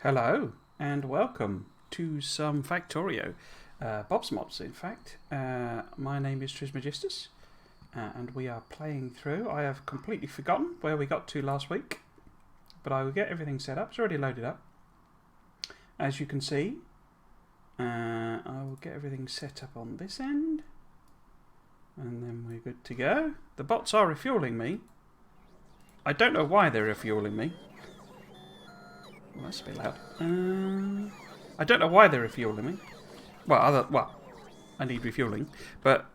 Hello and welcome to some Factorio. Bob's Mods, in fact. My name is Trismegistus and we are playing through. I have completely forgotten where we got to last week, but I will get everything set up. It's already loaded up. As you can see, I will get everything set up on this end and then we're good to go. The bots are refueling me. I don't know why they're refueling me. Well, that's a bit loud. I don't know why they're refueling me. Well, I need refueling, but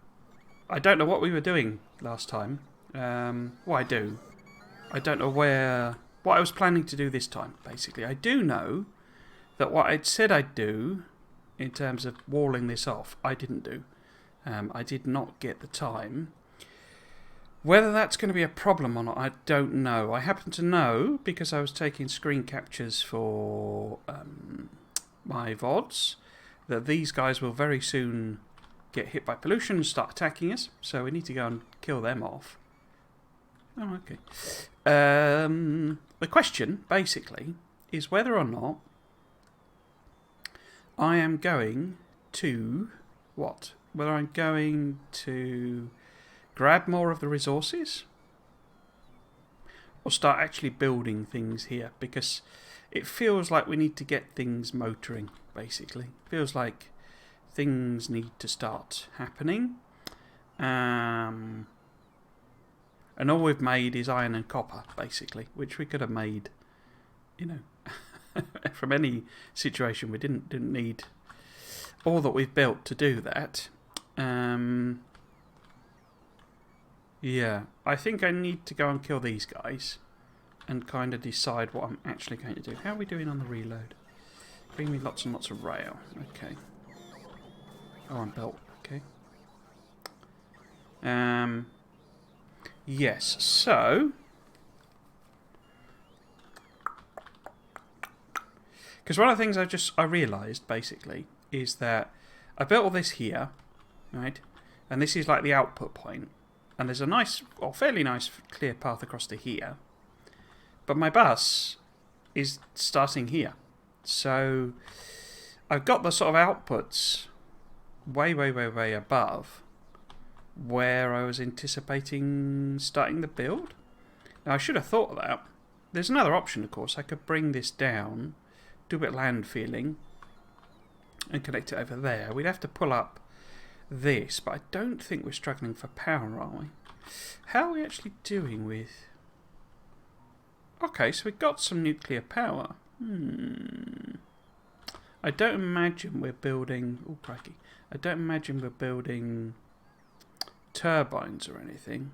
I don't know what we were doing last time. Well, I do. I don't know what I was planning to do this time, basically. I do know that what I'd said I'd do in terms of walling this off, I didn't do. I did not get the time. Whether that's going to be a problem or not, I don't know. I happen to know because I was taking screen captures for my VODs that these guys will very soon get hit by pollution and start attacking us. So we need to go and kill them off. Oh, okay. The question, basically, is whether or not I am going to... what? Whether I'm going to... grab more of the resources or start actually building things here, because it feels like we need to get things motoring, basically. It feels like things need to start happening. And all we've made is iron and copper, basically, which we could have made, you know, from any situation. We didn't need all that we've built to do that. Yeah, I think I need to go and kill these guys and kind of decide what I'm actually going to do. How are we doing on the reload? Bring me lots and lots of rail. Okay. Oh, I'm belt. Okay. Yes, so... because one of the things I realised, basically, is that I built all this here, right? And this is like the output point. And there's a nice, or fairly nice, clear path across to here. But my bus is starting here. So I've got the sort of outputs way above where I was anticipating starting the build. Now I should have thought of that. There's another option, of course. I could bring this down, do a bit of land feeling, and connect it over there. We'd have to pull up this, but I don't think we're struggling for power, are we? How are we actually doing with... okay, so we've got some nuclear power. I don't imagine we're building... oh, crikey. I don't imagine we're building turbines or anything.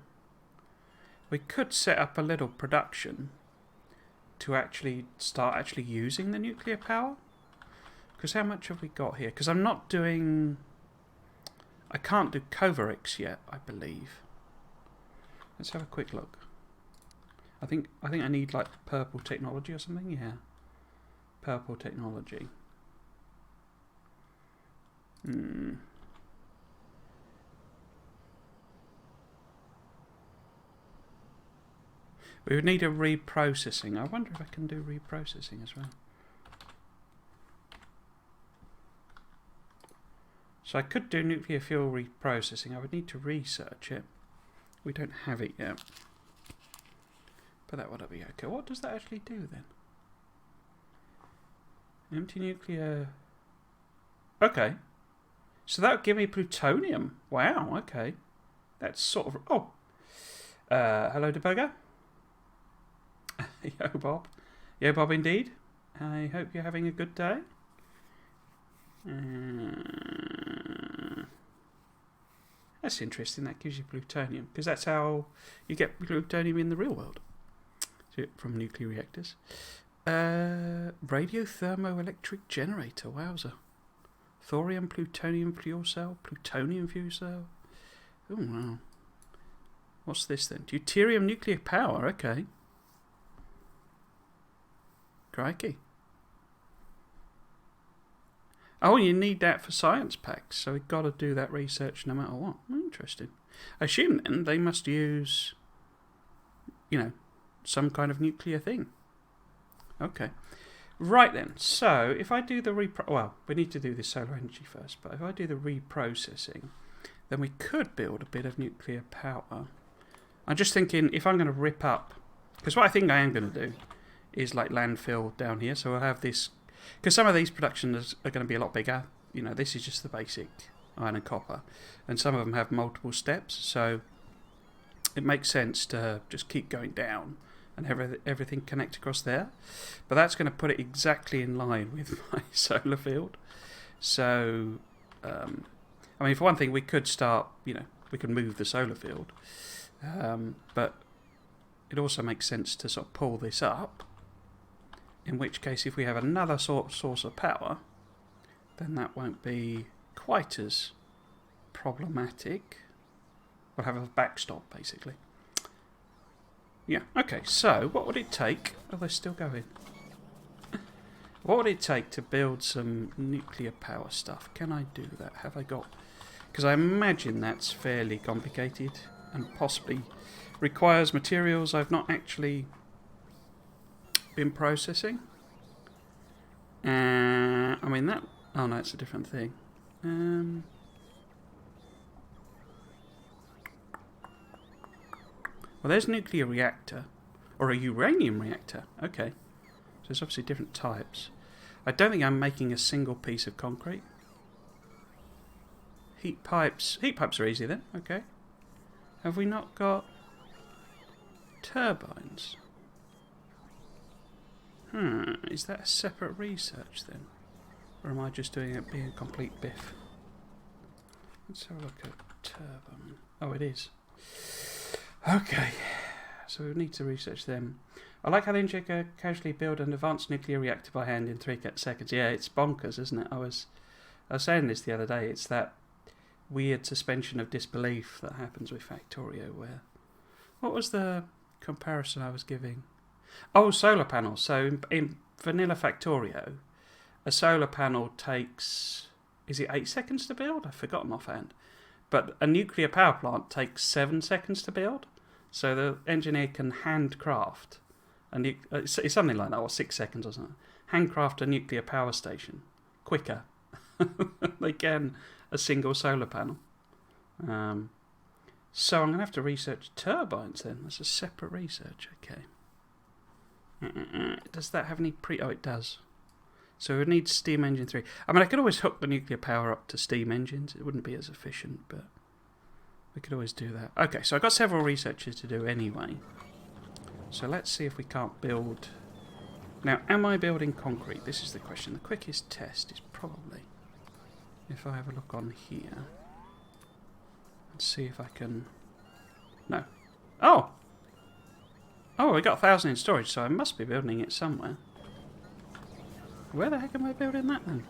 We could set up a little production to actually start using the nuclear power. Because how much have we got here? Because I'm not doing... I can't do Coverix yet, I believe. Let's have a quick look. I think I need like purple technology or something. Yeah, purple technology. We would need a reprocessing. I wonder if I can do reprocessing as well. So I could do nuclear fuel reprocessing. I would need to research it. We don't have it yet. But that would be okay. What does that actually do then? Empty nuclear... okay. So that would give me plutonium. Wow, okay. That's sort of... oh. Hello, debugger. Yo, Bob. Yo, Bob, indeed. I hope you're having a good day. That's interesting. That gives you plutonium, because that's how you get plutonium in the real world. So from nuclear reactors. Radiothermoelectric generator. Wowza. Thorium, plutonium fuel cell, plutonium fuel cell. Oh wow. What's this then? Deuterium nuclear power. Okay. Crikey. Oh, you need that for science packs, so we've got to do that research no matter what. Interesting. I assume then they must use, you know, some kind of nuclear thing. Okay. Right then, so if I do the well, we need to do this solar energy first, but if I do the reprocessing, then we could build a bit of nuclear power. I'm just thinking if I'm going to rip up, because what I think I am going to do is like landfill down here, so I'll have this, because some of these productions are going to be a lot bigger. You know, this is just the basic iron and copper, and some of them have multiple steps, so it makes sense to just keep going down and have everything connect across there. But that's going to put it exactly in line with my solar field. So, I mean, for one thing, we could start, you know, we can move the solar field. But it also makes sense to sort of pull this up. In which case, if we have another source of power, then that won't be quite as problematic. We'll have a backstop, basically. Yeah, okay, so what would it take... Oh, they're still going. What would it take to build some nuclear power stuff? Can I do that? Have I got... Because I imagine that's fairly complicated and possibly requires materials I've not actually been processing. I mean, that... Oh, no, it's a different thing. Well, there's a nuclear reactor, or a uranium reactor. Okay, so there's obviously different types. I don't think I'm making a single piece of concrete. Heat pipes are easy then. Okay. Have we not got turbines? Is that a separate research then, or am I just doing it being a complete biff? Let's have a look at turbine. Oh, it is. Okay, so we need to research them. I like how the engineer casually build an advanced nuclear reactor by hand in 3 seconds. Yeah, it's bonkers, isn't it? I was saying this the other day. It's that weird suspension of disbelief that happens with Factorio. Where, what was the comparison I was giving? Oh, solar panels. So in vanilla Factorio, a solar panel takes, is it 8 seconds to build? I've forgotten offhand. But a nuclear power plant takes 7 seconds to build. So the engineer can handcraft, it's something like that, or 6 seconds or something. Handcraft a nuclear power station quicker they can a single solar panel. So I'm going to have to research turbines then. That's a separate research. Okay. Does that have any Oh, it does. So we need steam engine 3. I mean, I could always hook the nuclear power up to steam engines. It wouldn't be as efficient, but we could always do that. Okay, so I've got several researches to do anyway. So let's see if we can't build... Now, am I building concrete? This is the question. The quickest test is probably if I have a look on here and see if I can... No. Oh! Oh, we got 1,000 in storage, so I must be building it somewhere. Where the heck am I building that then?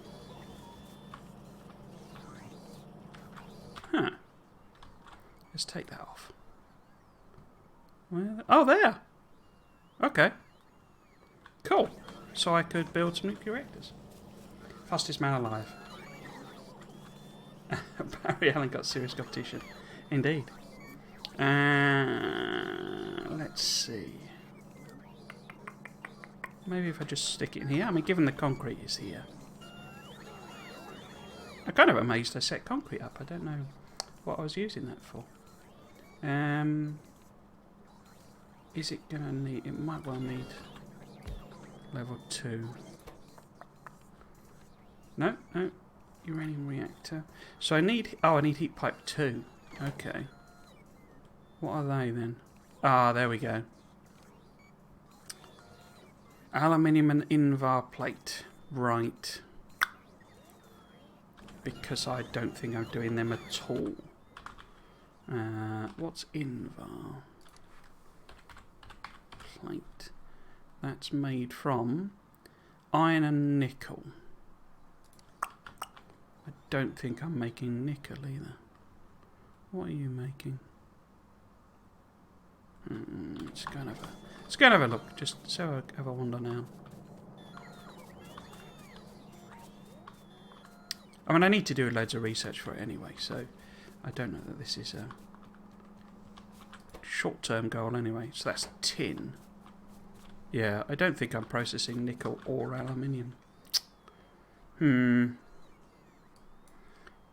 Huh. Let's take that off. Oh, there! Okay. Cool. So I could build some nuclear reactors. Fastest man alive. Barry Allen got serious competition. Indeed. Let's see. Maybe if I just stick it in here. I mean, given the concrete is here. I'm kind of amazed I set concrete up. I don't know what I was using that for. Is it going to need... It might well need level 2. No, no. Uranium reactor. So I need... Oh, I need heat pipe 2. Okay. What are they then? Ah, there we go. Aluminium and Invar plate. Right. Because I don't think I'm doing them at all. What's Invar? Plate. That's made from iron and nickel. I don't think I'm making nickel either. What are you making? Let's go and have a look. Just so I have a wander now. I mean, I need to do loads of research for it anyway, so I don't know that this is a short-term goal anyway. So that's tin. Yeah, I don't think I'm processing nickel or aluminium.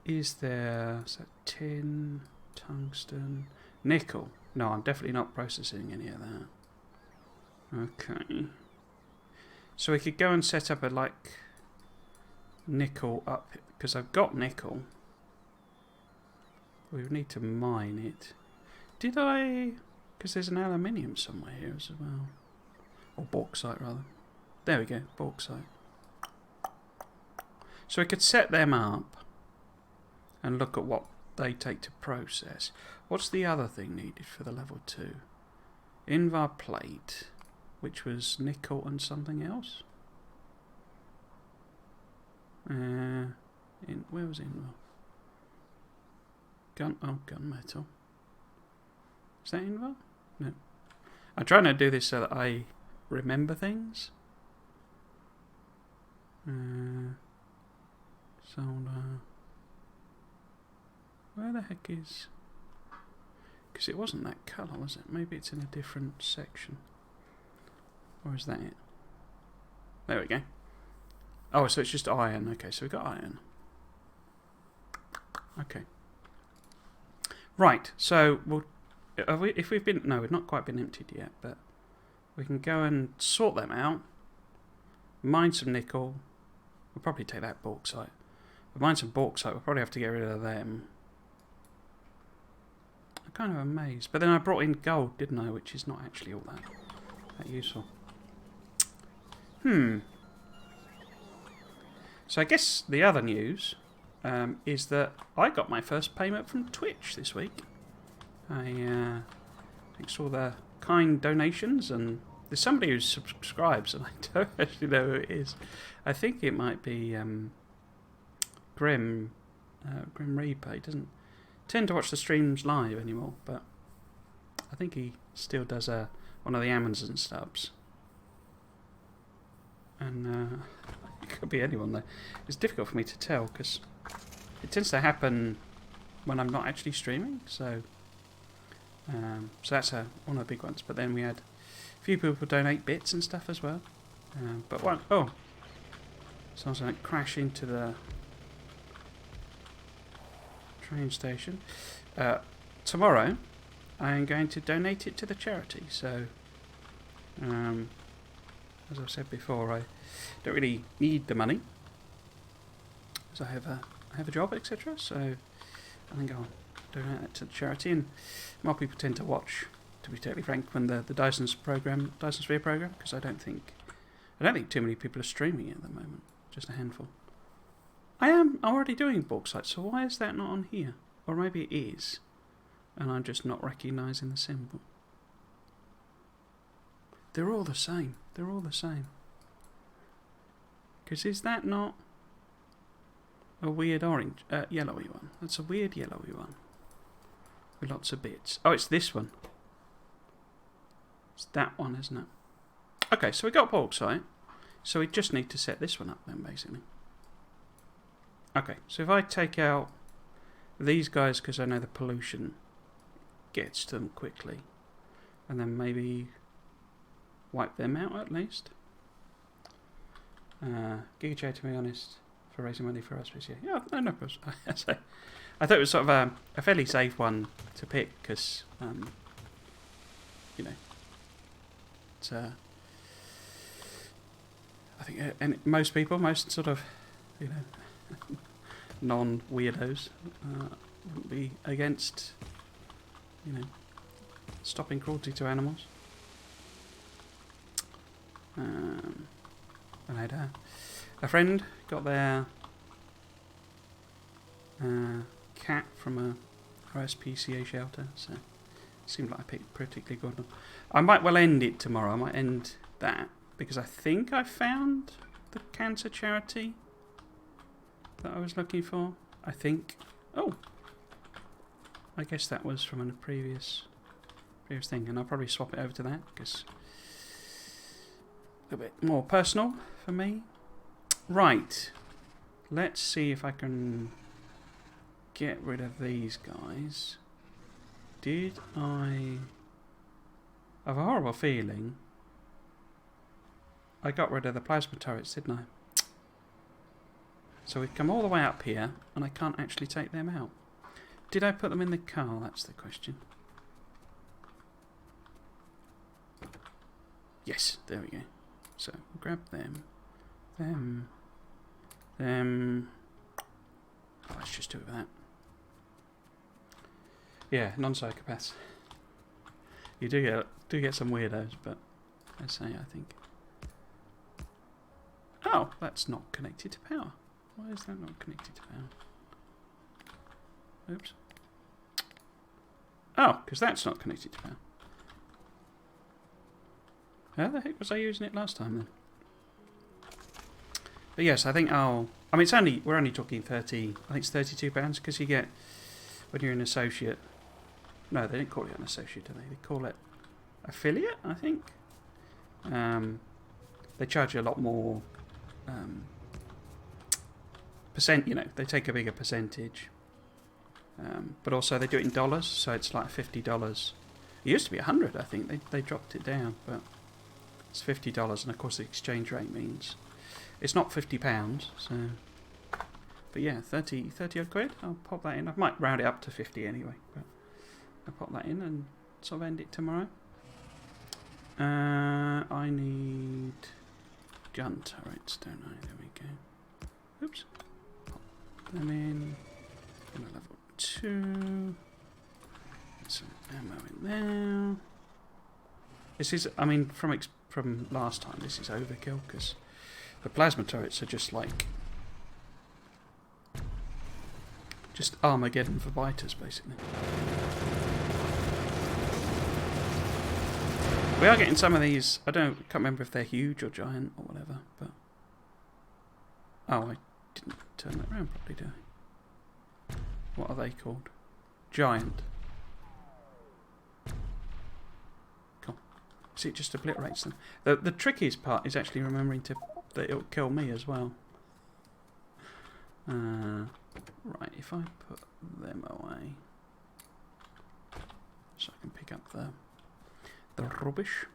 Is there tin, tungsten, nickel? No, I'm definitely not processing any of that. Okay. So we could go and set up a nickel up, because I've got nickel. We would need to mine it. Did I? Because there's an aluminium somewhere here as well. Or bauxite, rather. There we go, bauxite. So we could set them up and look at what they take to process. What's the other thing needed for the level 2? Invar plate, which was nickel and something else. Where was Invar? Gunmetal. Is that Invar? No. I'm trying to do this so that I remember things. Solar. Where the heck is? Because it wasn't that colour, was it? Maybe it's in a different section. Or is that it? There we go. Oh, so it's just iron. Okay, so we've got iron. Okay. Right, so we'll... if we've been... No, we've not quite been emptied yet, but we can go and sort them out. Mine some nickel. We'll probably take that bauxite. But mine some bauxite, we'll probably have to get rid of them. I'm kind of amazed. But then I brought in gold, didn't I? Which is not actually all that useful. So I guess the other news is that I got my first payment from Twitch this week. I thanks for all the kind donations, and there's somebody who subscribes, and I don't actually know who it is. I think it might be Grim Reaper. He doesn't tend to watch the streams live anymore, but I think he still does one of the Amazon stubs. And it could be anyone though. It's difficult for me to tell because it tends to happen when I'm not actually streaming. So that's one of the big ones. But then we had a few people donate bits and stuff as well. But one, so I was going to crash into the train station. Tomorrow, I am going to donate it to the charity. So, as I've said before, I don't really need the money, because I have a job, etc. So I think I'll donate that to the charity, and more people tend to watch, to be totally frank, when the Dyson Sphere program, because I don't think too many people are streaming it at the moment. Just a handful. I'm already doing bauxite, so why is that not on here? Or maybe it is, and I'm just not recognising the symbol. They're all the same. They're all the same. Because is that not a weird orange, yellowy one? That's a weird yellowy one with lots of bits. Oh, it's this one. It's that one, isn't it? Okay, so we got bauxite. So we just need to set this one up then, basically. Okay, so if I take out these guys, because I know the pollution gets to them quickly, and then maybe wipe them out at least. GigaChat, to be honest, for raising money for us this year. Yeah, no problem. I thought it was sort of a fairly safe one to pick, because, you know, it's I think most people, most sort of, you know, non-weirdos wouldn't be against, you know, stopping cruelty to animals. I had a friend got their cat from a RSPCA shelter, so it seemed like I picked a particularly good one. I might well end it tomorrow. I might end that, because I think I found the cancer charity that I was looking for. I think. Oh, I guess that was from a previous thing, and I'll probably swap it over to that, because a bit more personal for me. Right, let's see if I can get rid of these guys. I have a horrible feeling I got rid of the plasma turrets, didn't I? So we've come all the way up here, and I can't actually take them out. Did I put them in the car? That's the question. Yes, there we go. So, grab them. Them. Oh, let's just do it with that. Yeah, non-psychopaths. You do get some weirdos, but I say I think. Oh, that's not connected to power. Why is that not connected to power? Oops. Oh, because that's not connected to power. How the heck was I using it last time then? But yes, I think I'll... I mean, we're only talking 30... I think it's £32 because you get... When you're an associate... No, they didn't call it an associate, do they? They call it affiliate, I think. They charge you a lot more... percent, you know, they take a bigger percentage. But also they do it in dollars, so it's like $50. It used to be 100, I think. They dropped it down, but it's $50, and of course the exchange rate means it's not £50. So, but yeah, 30 odd quid. I'll pop that in. I might round it up to 50 anyway, but I'll pop that in and sort of end it tomorrow. I need gun turrets, don't I? There we go. Oops. Pop them in. And a level 2. Some ammo in there. This is, I mean, from last time, this is overkill because the plasma turrets are just like Armageddon for biters, basically. We are getting some of these. Can't remember if they're huge or giant or whatever, but oh, I didn't turn that around properly, did I? What are they called? Giant. Cool. See, it just obliterates them. The trickiest part is actually remembering that it'll kill me as well. Right, if I put them away, so I can pick up the rubbish.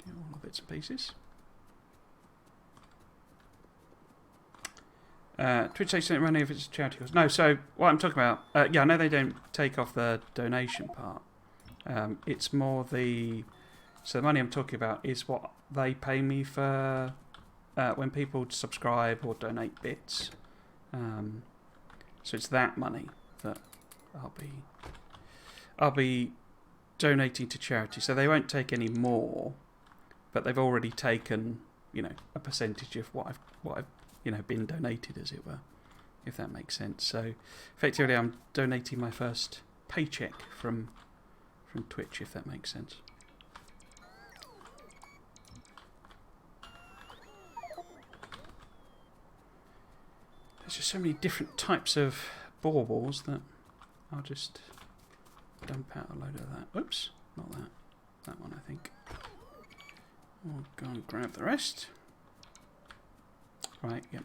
Get all the bits and pieces. Twitch says something running if it's a charity cause. No, so what I'm talking about, yeah, I know they don't take off the donation part. It's more so the money I'm talking about is what they pay me for when people subscribe or donate bits. So it's that money that I'll be donating to charity. So they won't take any more, but they've already taken, you know, a percentage of what I've you know, been donated, as it were, if that makes sense. So effectively I'm donating my first paycheck from Twitch, if that makes sense. There's just so many different types of baubles that I'll just dump out a load of that. Oops, not that. That one, I think. I'll go and grab the rest. Right, yep.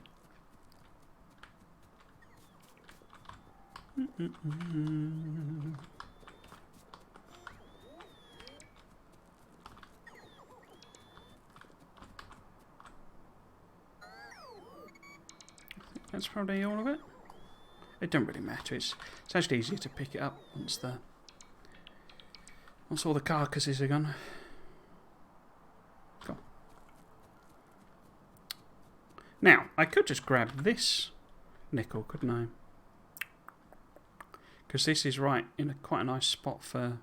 That's probably all of it. It don't really matter. It's actually easier to pick it up once all the carcasses are gone. Cool. Now, I could just grab this nickel, couldn't I? Because this is right in quite a nice spot for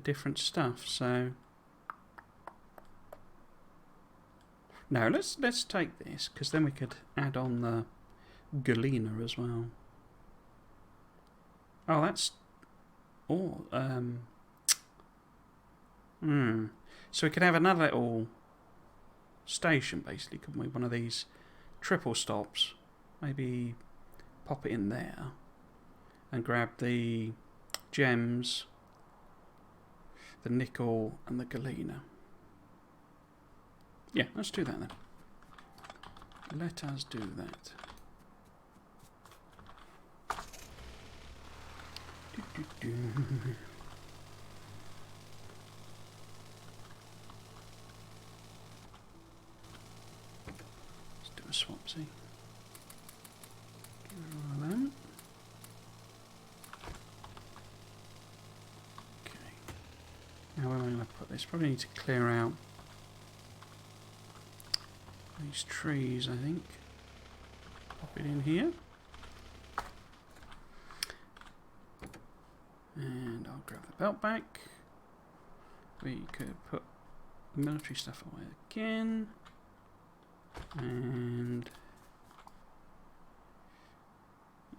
different stuff. So no, let's take this, because then we could add on the galena as well. Oh, that's all. So we could have another little station, basically, couldn't we? One of these triple stops. Maybe pop it in there and grab the gems, the nickel, and the galena. Yeah, let's do that then. Let us do that. swapsy. Get rid of all of them. Okay. Now where am I going to put this? Probably need to clear out these trees, I think. Pop it in here. And I'll grab the belt back. We could put military stuff away again. And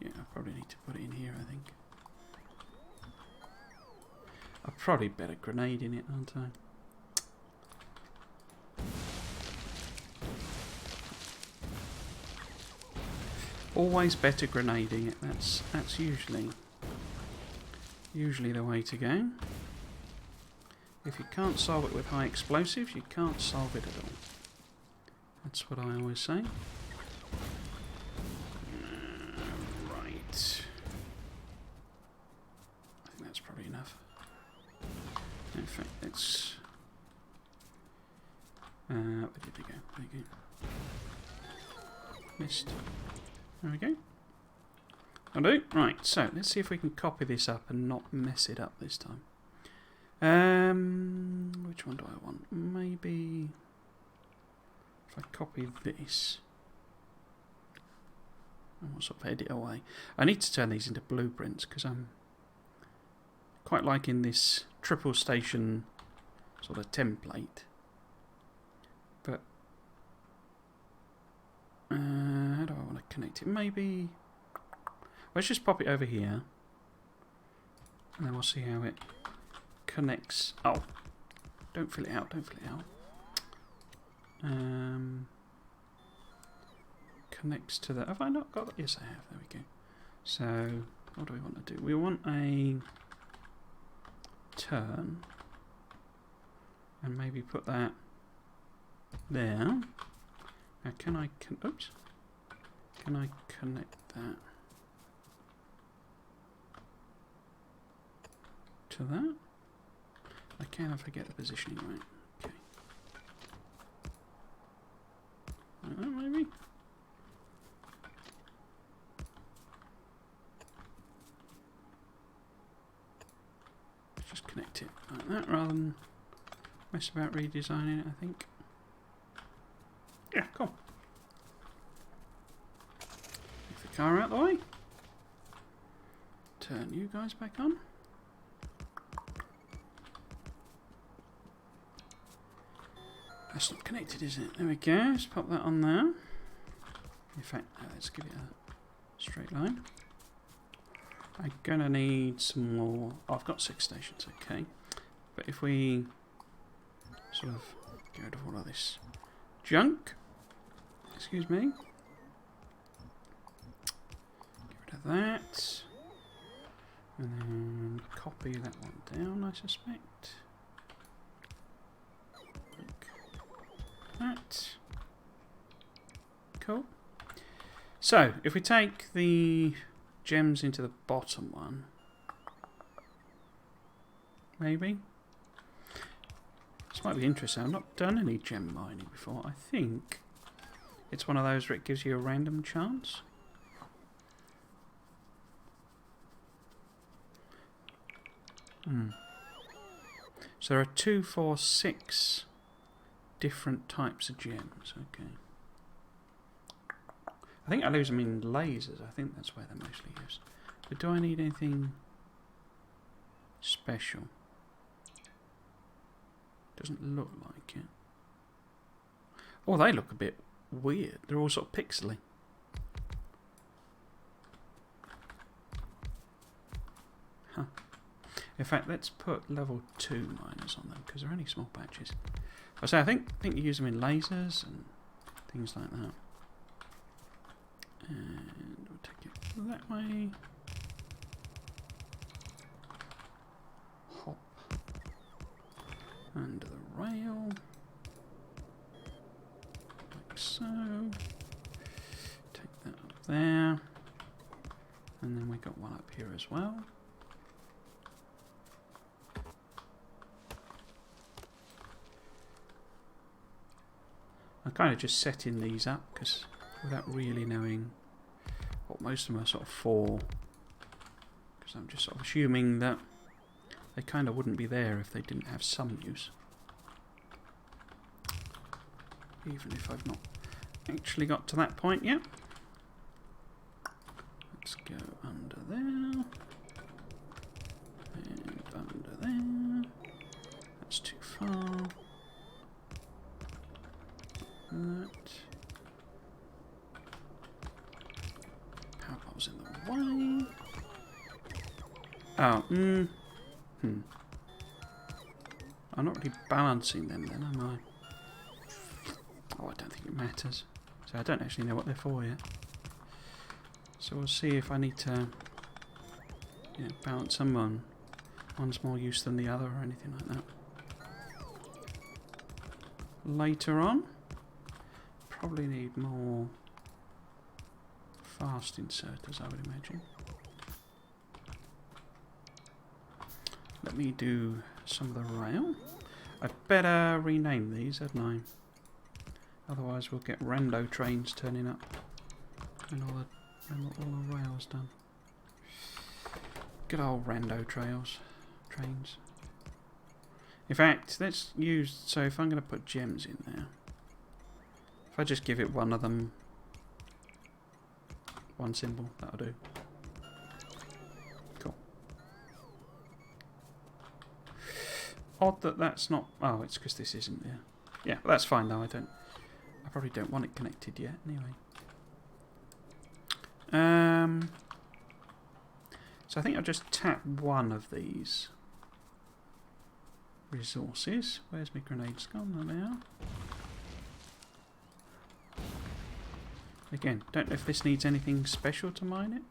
yeah, I probably need to put it in here, I think. I probably better grenade in it, aren't I? Always better grenading it. That's usually the way to go. If you can't solve it with high explosives, you can't solve it at all. That's what I always say. Right. I think that's probably enough. In fact, let's... where did we go? There we go. Missed. There we go. I'll do. Right, so let's see if we can copy this up and not mess it up this time. Which one do I want? Maybe if I copy this, and we'll sort of edit away. I need to turn these into blueprints because I'm quite liking this triple station sort of template. But how do I want to connect it? Maybe let's just pop it over here, and then we'll see how it connects. Oh, don't fill it out, don't fill it out. Connects to that. Have I not got that? Yes, I have. There we go. So, what do we want to do? We want a turn, and maybe put that there. Now, can I oops. Can I connect that to that? I can, I forget the positioning, right? Okay. Like that, maybe? Let's just connect it like that rather than mess about redesigning it, I think. Yeah, cool. Move the car out the way. Turn you guys back on. That's not connected, is it? There we go. Let's pop that on there. In fact, let's give it a straight line. I'm gonna need some more. Oh, I've got 6 stations, okay. But if we sort of get rid of all of this junk, excuse me, get rid of that, and then copy that one down, I suspect. That. Cool. So, if we take the gems into the bottom one, maybe? This might be interesting. I've not done any gem mining before. I think it's one of those where it gives you a random chance. So there are 2, 4, 6 different types of gems. Okay. I think I lose them in lasers. I think that's where they're mostly used. But do I need anything special? Doesn't look like it. Oh, they look a bit weird. They're all sort of pixely. Huh. In fact, let's put level 2 miners on them because they're only small patches. I think you use them in lasers and things like that. And we'll take it that way. Hop under the rail. Like so. Take that up there. And then we got one up here as well. I'm kind of just setting these up because without really knowing what most of them are sort of for. Because I'm just sort of assuming that they kind of wouldn't be there if they didn't have some use. Even if I've not actually got to that point yet. Let's go under there. And under there. That's too far. That. Power bob's in the way. Oh, I'm not really balancing them then, am I? Oh, I don't think it matters. So I don't actually know what they're for yet. So we'll see if I need to balance them on. One's more use than the other or anything like that. Later on, probably need more fast inserters, I would imagine. Let me do some of the rail. I'd better rename these, hadn't I? Otherwise we'll get rando trains turning up and all the rails done. Good old rando trains. In fact, let's use, so if I'm going to put gems in there, if I just give it one of them, one symbol, that'll do. Cool. Odd that that's not, oh, it's because this isn't there. Yeah, well, that's fine though, I probably don't want it connected yet, anyway. So I think I'll just tap one of these resources. Where's my grenades gone? There they are. Again, don't know if this needs anything special to mine it.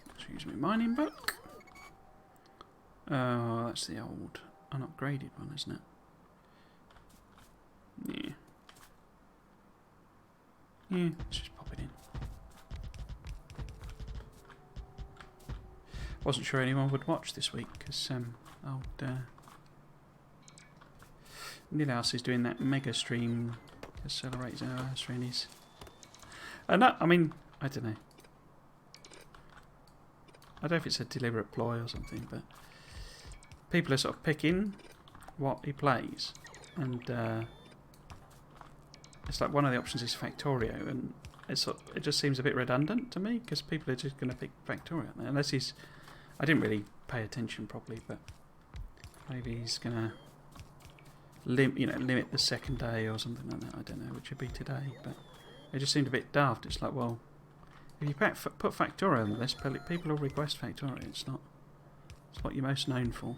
Let's use my mining book. Oh, that's the old unupgraded one, isn't it? Yeah. Yeah, let's just pop it in. Wasn't sure anyone would watch this week because old Nidhouse is doing that mega stream to celebrate his anniversary, and he's. I mean, I don't know. I don't know if it's a deliberate ploy or something, but people are sort of picking what he plays, and it's like one of the options is Factorio, and it just seems a bit redundant to me because people are just going to pick Factorio unless he's. I didn't really pay attention properly, but maybe he's going to limit the second day or something like that. I don't know, which would be today, but it just seemed a bit daft. It's like, well, if you put Factorio on the list, people will request Factorio. It's not. It's what you're most known for.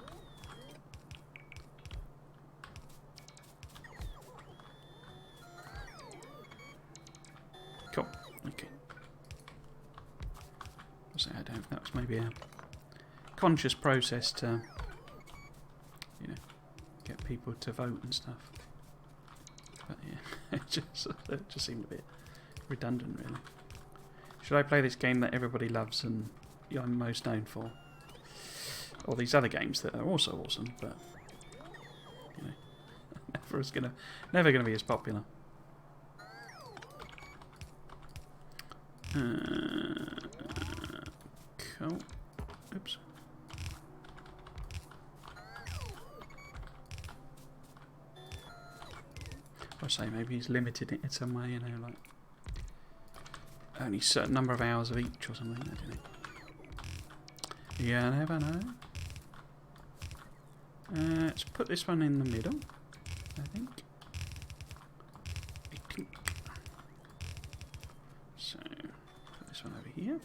Cool. Okay. So I don't know if that was maybe a conscious process to, get people to vote and stuff. But yeah, it just seemed a bit redundant, really. Should I play this game that everybody loves and I'm most known for, or these other games that are also awesome, but never gonna be as popular? Cool. Oops. I say maybe he's limited it in some way, like only a certain number of hours of each or something. I don't know. You never know. Let's put this one in the middle, I think. So put this one over here.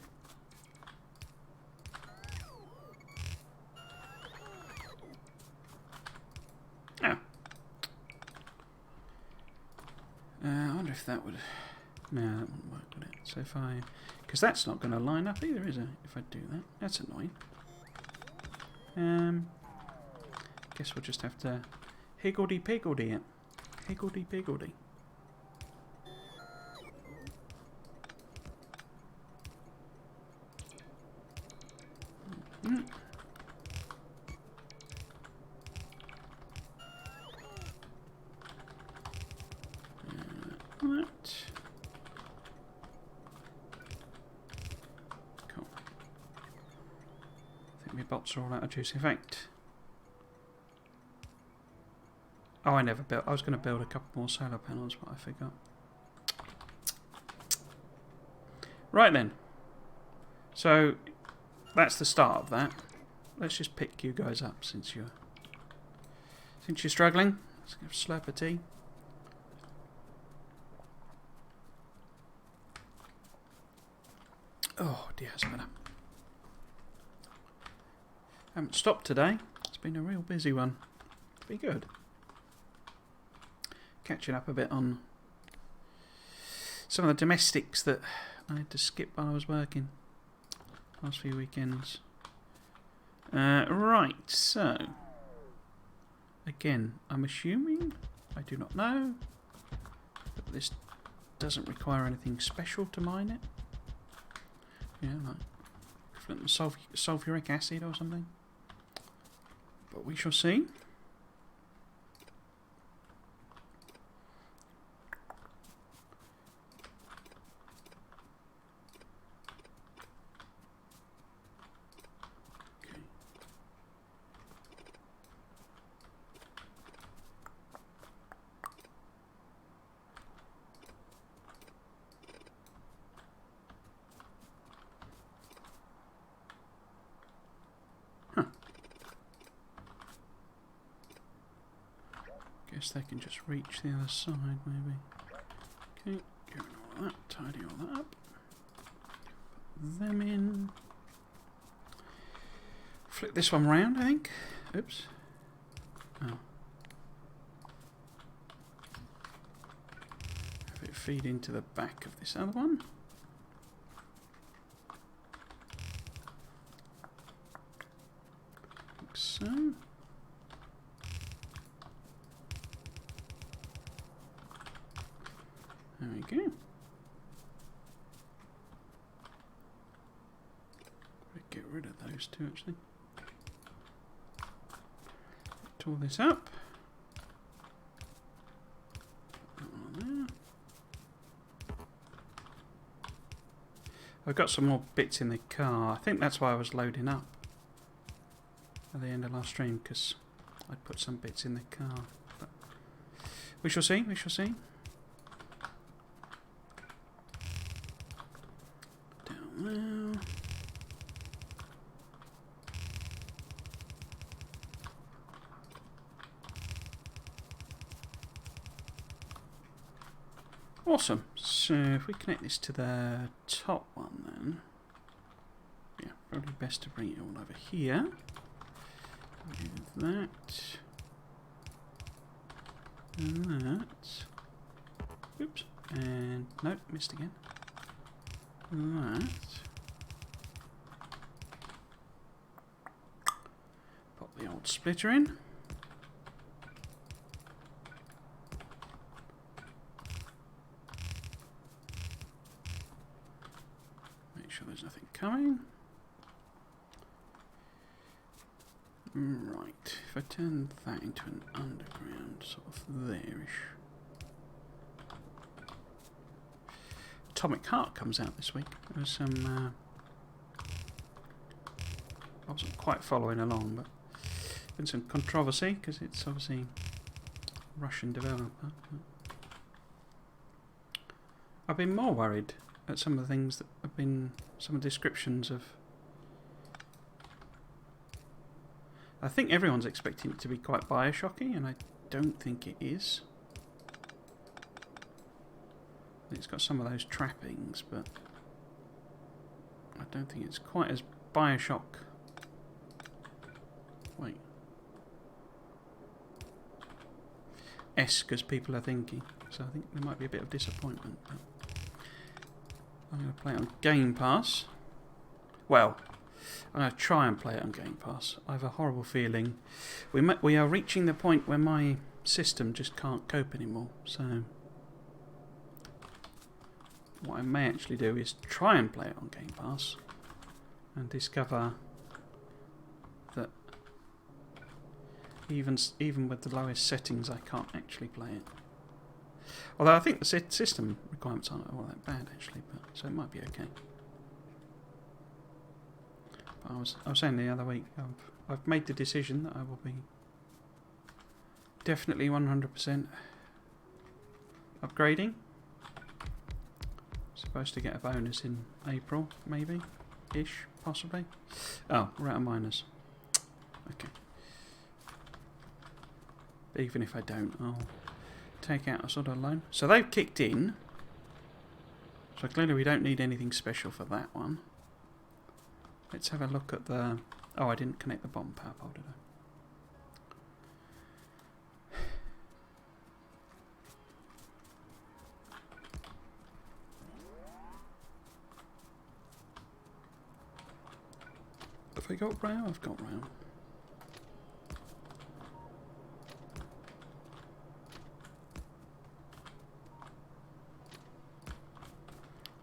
I wonder if that would. No, that wouldn't work, would it? So if I. Because that's not going to line up either, is it? If I do that. That's annoying. Guess we'll just have to. Higgledy-piggledy it. Higgledy-piggledy. that. Cool. I think my bots are all out of juice. In fact, oh, I never built. I was going to build a couple more solar panels, but I forgot. Right then. So that's the start of that. Let's just pick you guys up since you're struggling. Let's give a slurp of tea. Oh dear, it's better. Haven't stopped today. It's been a real busy one. It's been good. Catching up a bit on some of the domestics that I had to skip while I was working last few weekends. Right, so again, I'm assuming, I do not know, that this doesn't require anything special to mine it. Yeah, like equivalent of sulfuric acid or something. But we shall see. Guess they can just reach the other side, maybe. Okay, get rid of all that, tidy all that up. Put them in. Flip this one round, I think. Oops. Oh. Have it feed into the back of this other one. Like so. There we go. Get rid of those two actually. Tool this up. Put that on there. I've got some more bits in the car. I think that's why I was loading up at the end of last stream, because I'd put some bits in the car. But we shall see, we shall see. Down there. Awesome. So if we connect this to the top one then, yeah, probably best to bring it all over here. With that. And that. Oops. And nope, missed again. And that. Pop the old splitter in. Make sure there's nothing coming. Right, if I turn that into an underground, sort of there-ish. Atomic Heart comes out this week. There was some... I wasn't quite following along, but been some controversy, because it's obviously a Russian developer. I've been more worried at some of the things that have been... some of the descriptions of... I think everyone's expecting it to be quite Bioshocky, and I don't think it is. I think it's got some of those trappings, but I don't think it's quite as Bioshock. Wait. Esque as people are thinking. So I think there might be a bit of disappointment. But I'm going to play it on Game Pass. Well, I'm going to try and play it on Game Pass. I have a horrible feeling we are reaching the point where my system just can't cope anymore. So what I may actually do is try and play it on Game Pass and discover that even with the lowest settings I can't actually play it. Although I think the system requirements aren't all that bad actually, but so it might be okay. But I was saying the other week, I've made the decision that I will be definitely 100% upgrading. Supposed to get a bonus in April, maybe, ish, possibly. Oh, we're out of miners. Okay. Even if I don't, I'll take out a sort of loan. So they've kicked in. So clearly we don't need anything special for that one. Let's have a look at the... Oh, I didn't connect the bottom power pole, did I? Have I got rail? I've got rail.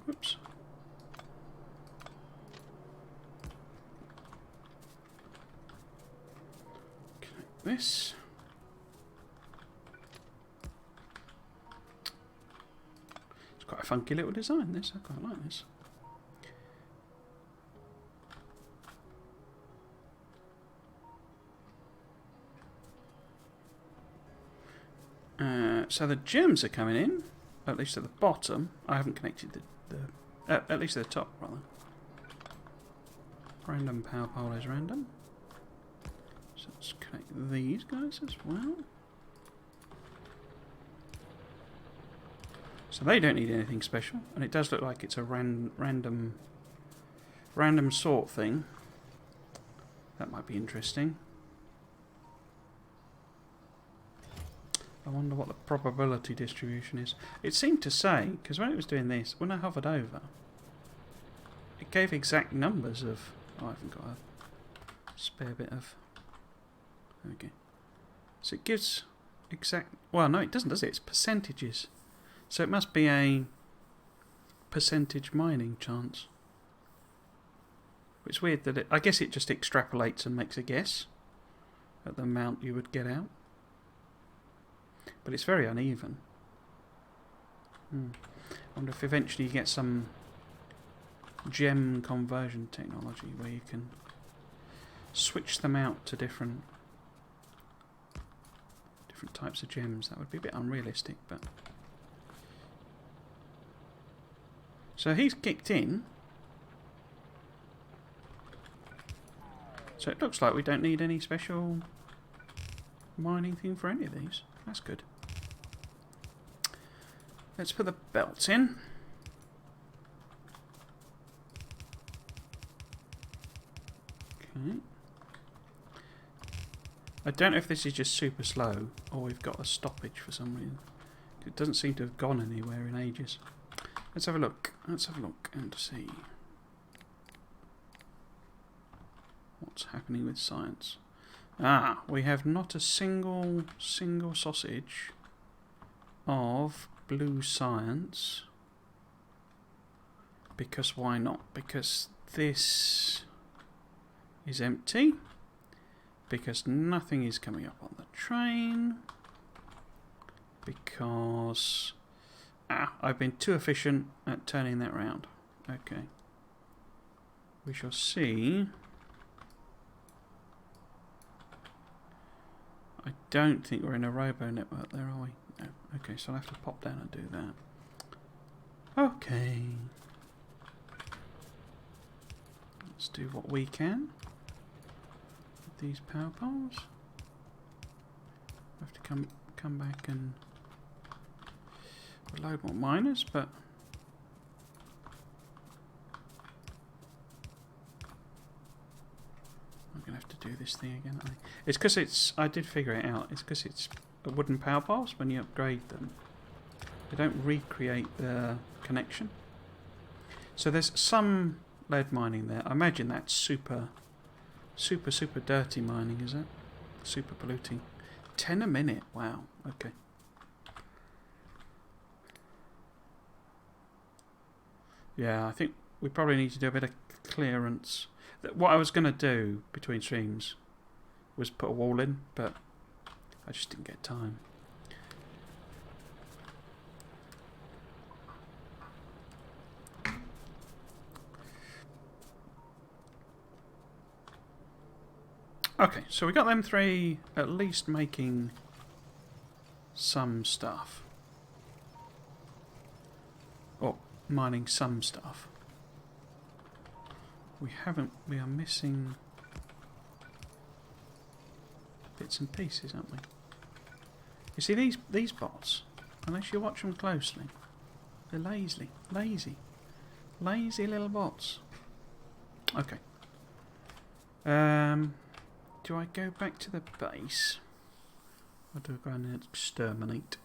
Whoops. Connect this. It's quite a funky little design, this. I quite like this. So the gems are coming in, at least at the bottom. I haven't connected at least at the top, rather. Random power pole is random. So let's connect these guys as well. So they don't need anything special, and it does look like it's a random sort thing. That might be interesting. I wonder what the probability distribution is. It seemed to say, because when it was doing this, when I hovered over, it gave exact numbers of... Oh, I haven't got a spare bit of... There we go. So it gives exact... Well, no, it doesn't, does it? It's percentages. So it must be a percentage mining chance. It's weird that it... I guess it just extrapolates and makes a guess at the amount you would get out. But it's very uneven. I wonder if eventually you get some gem conversion technology where you can switch them out to different types of gems. That would be a bit unrealistic, but... So he's kicked in. So it looks like we don't need any special mining thing for any of these. That's good. Let's put the belts in. Okay. I don't know if this is just super slow or we've got a stoppage for some reason. It doesn't seem to have gone anywhere in ages. Let's have a look. Let's have a look and see what's happening with science. Ah, we have not a single sausage of blue science. Because why not? Because this is empty. Because nothing is coming up on the train. Because I've been too efficient at turning that round. Okay. We shall see. I don't think we're in a robo network there, are we? No. Okay, so I'll have to pop down and do that. Okay. Let's do what we can with these power poles. I have to come back and load more miners, but I'm going to have to do this thing again. It's because it's... I did figure it out. It's because it's a wooden power poles. When you upgrade them, they don't recreate the connection. So there's some lead mining there. I imagine that's super dirty mining, is it? Super polluting. 10 a minute. Wow. Okay. Yeah, I think we probably need to do a bit of clearance. What I was going to do between streams was put a wall in, but I just didn't get time. Okay, so we got them three at least making some stuff. Or mining some stuff. We are missing bits and pieces, aren't we? You see these bots, unless you watch them closely, they're lazy little bots. Okay. Do I go back to the base? Or do I go and exterminate?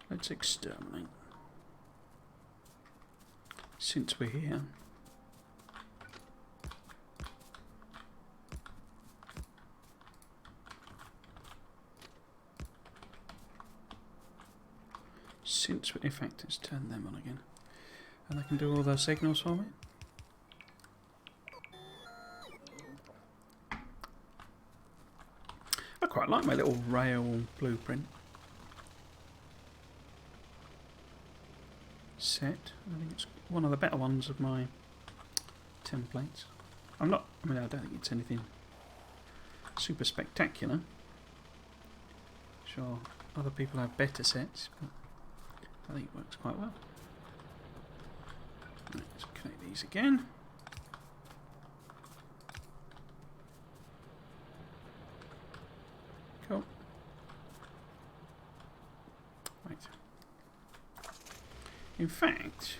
Let's exterminate. Since we're here. In fact, let's turn them on again. And they can do all those signals for me. I quite like my little rail blueprint set. I think it's one of the better ones of my templates. I don't think it's anything super spectacular. Sure, other people have better sets, but I think it works quite well. Let's connect these again. Cool. Right. In fact,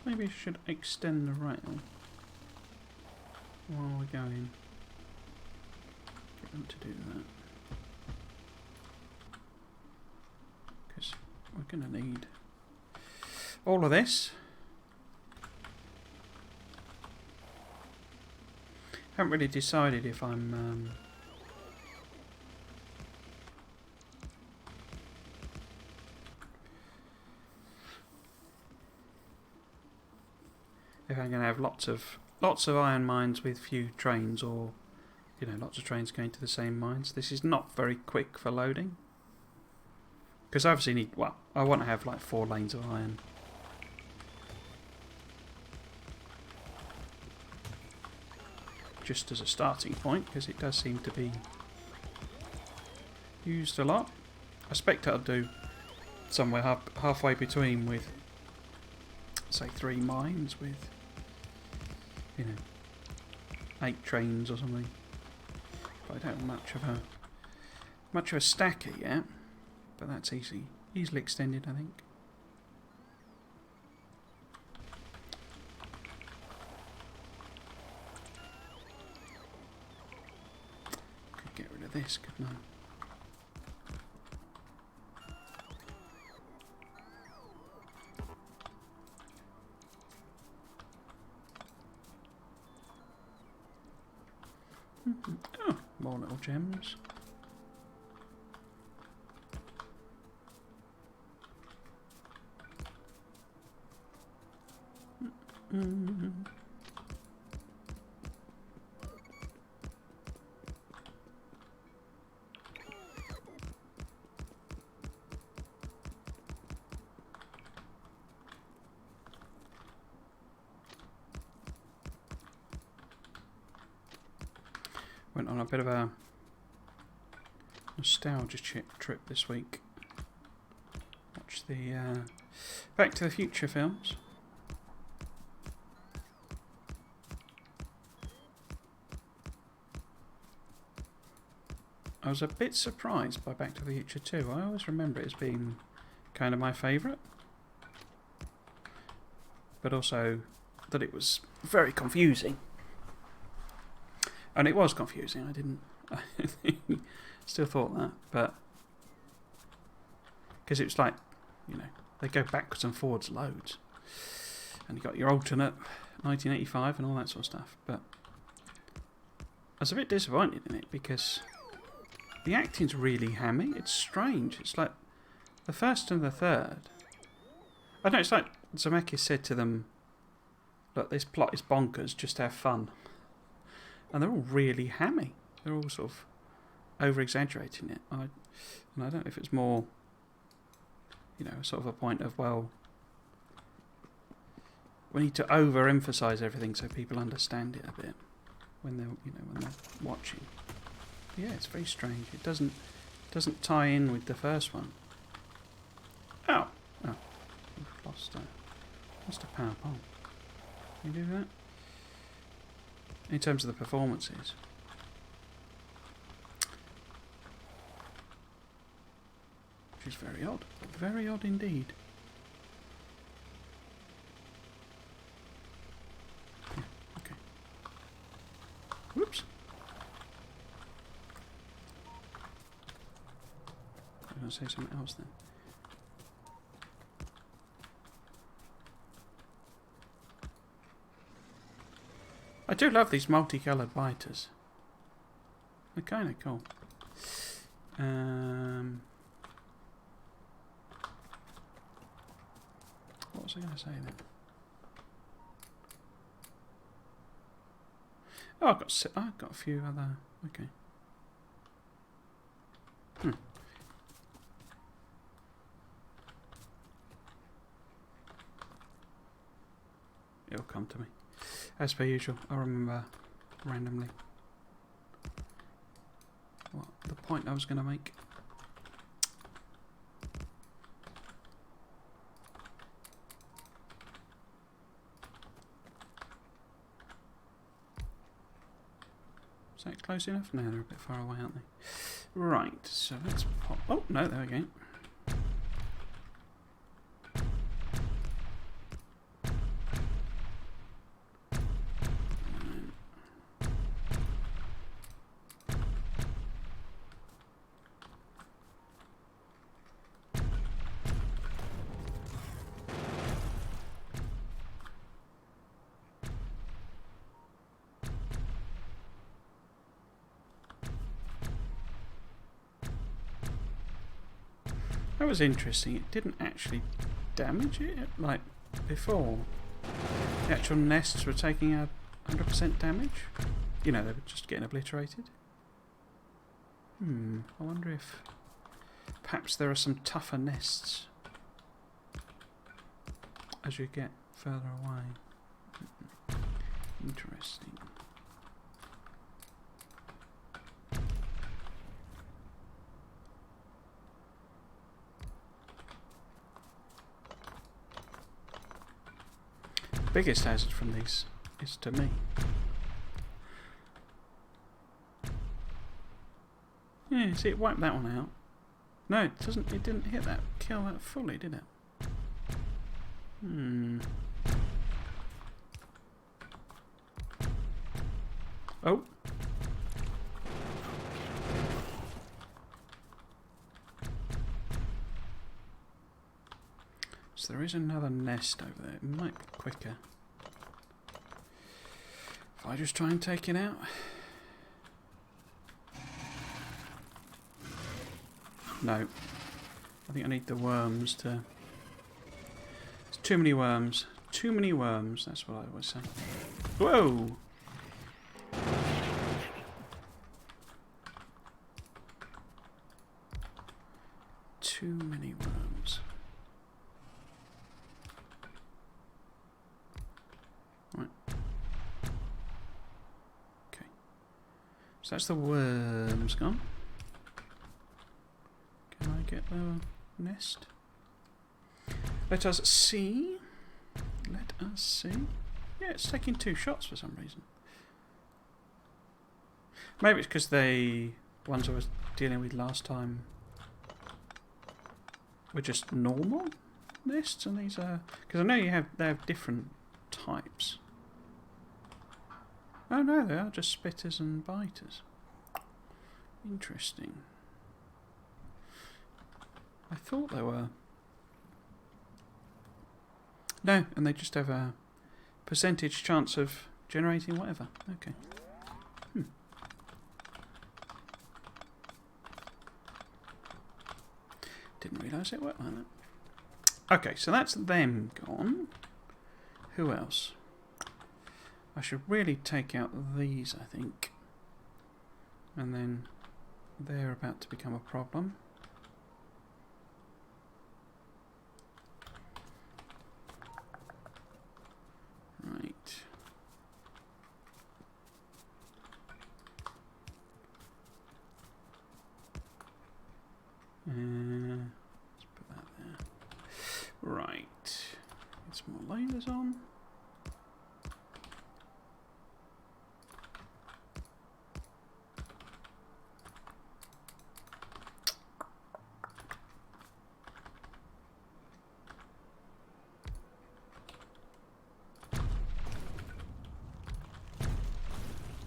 maybe I should extend the rail while we're going. Get them to do that. Because we're going to need all of this. Haven't really decided if I'm going to have lots of iron mines with few trains, or lots of trains going to the same mines. This is not very quick for loading, because I obviously I want to have like 4 lanes of iron. Just as a starting point, because it does seem to be used a lot. I expect I'll do somewhere halfway between with, say, 3 mines with, 8 trains or something. But I don't have much of a stacker yet. But that's easily extended, I think. Could get rid of this, couldn't I? Oh, more little gems. Went on a bit of a nostalgia trip this week. Watched the Back to the Future films. I was a bit surprised by Back to the Future 2. I always remember it as being kind of my favourite. But also that it was very confusing. And it was confusing. I still thought that. But because it was like, they go backwards and forwards loads. And you got your alternate 1985 and all that sort of stuff. But I was a bit disappointed in it because the acting's really hammy. It's strange. It's like the first and the third. I don't know, it's like Zemeckis said to them, look, this plot is bonkers, just have fun. And they're all really hammy. They're all sort of over-exaggerating it. And I don't know if it's more, sort of a point of, well, We need to over-emphasize everything so people understand it a bit when they're, when they're watching. Yeah, it's very strange. It doesn't tie in with the first one. Oh, we've lost a power pole. Can you do that? In terms of the performances. Which is very odd. Very odd indeed. Yeah, okay. Whoops. I'm going to say something else then. I do love these multicoloured biters. They're kind of cool. What was I going to say then? Oh, I've got a few other. Okay. It'll come to me. As per usual, I remember randomly what the point I was going to make. Is that close enough? No, they're a bit far away, aren't they? Right, so let's pop. Oh, no, there we go. That was interesting. It didn't actually damage it like before. The actual nests were taking a 100% damage. They were just getting obliterated. I wonder if perhaps there are some tougher nests as you get further away. Interesting. The biggest hazard from these is to me. Yeah, see, it wiped that one out. No, it doesn't. It didn't kill that fully, did it? Oh. So there is another nest over there. It might be quicker if I just try and take it out. No. I think I need the worms to... It's too many worms. Too many worms, that's what I always say. Whoa! Too many worms. Right. Okay. So that's the worms gone. Can I get the nest? Let us see. Let us see. Yeah, it's taking 2 shots for some reason. Maybe it's because the ones I was dealing with last time were just normal nests, and these are... Because I know they have different types. Oh no, they are just spitters and biters. Interesting. I thought they were... No, and they just have a percentage chance of generating whatever. Okay. Didn't realise it worked like that. Okay, so that's them gone. Who else? I should really take out these, I think. And then they're about to become a problem.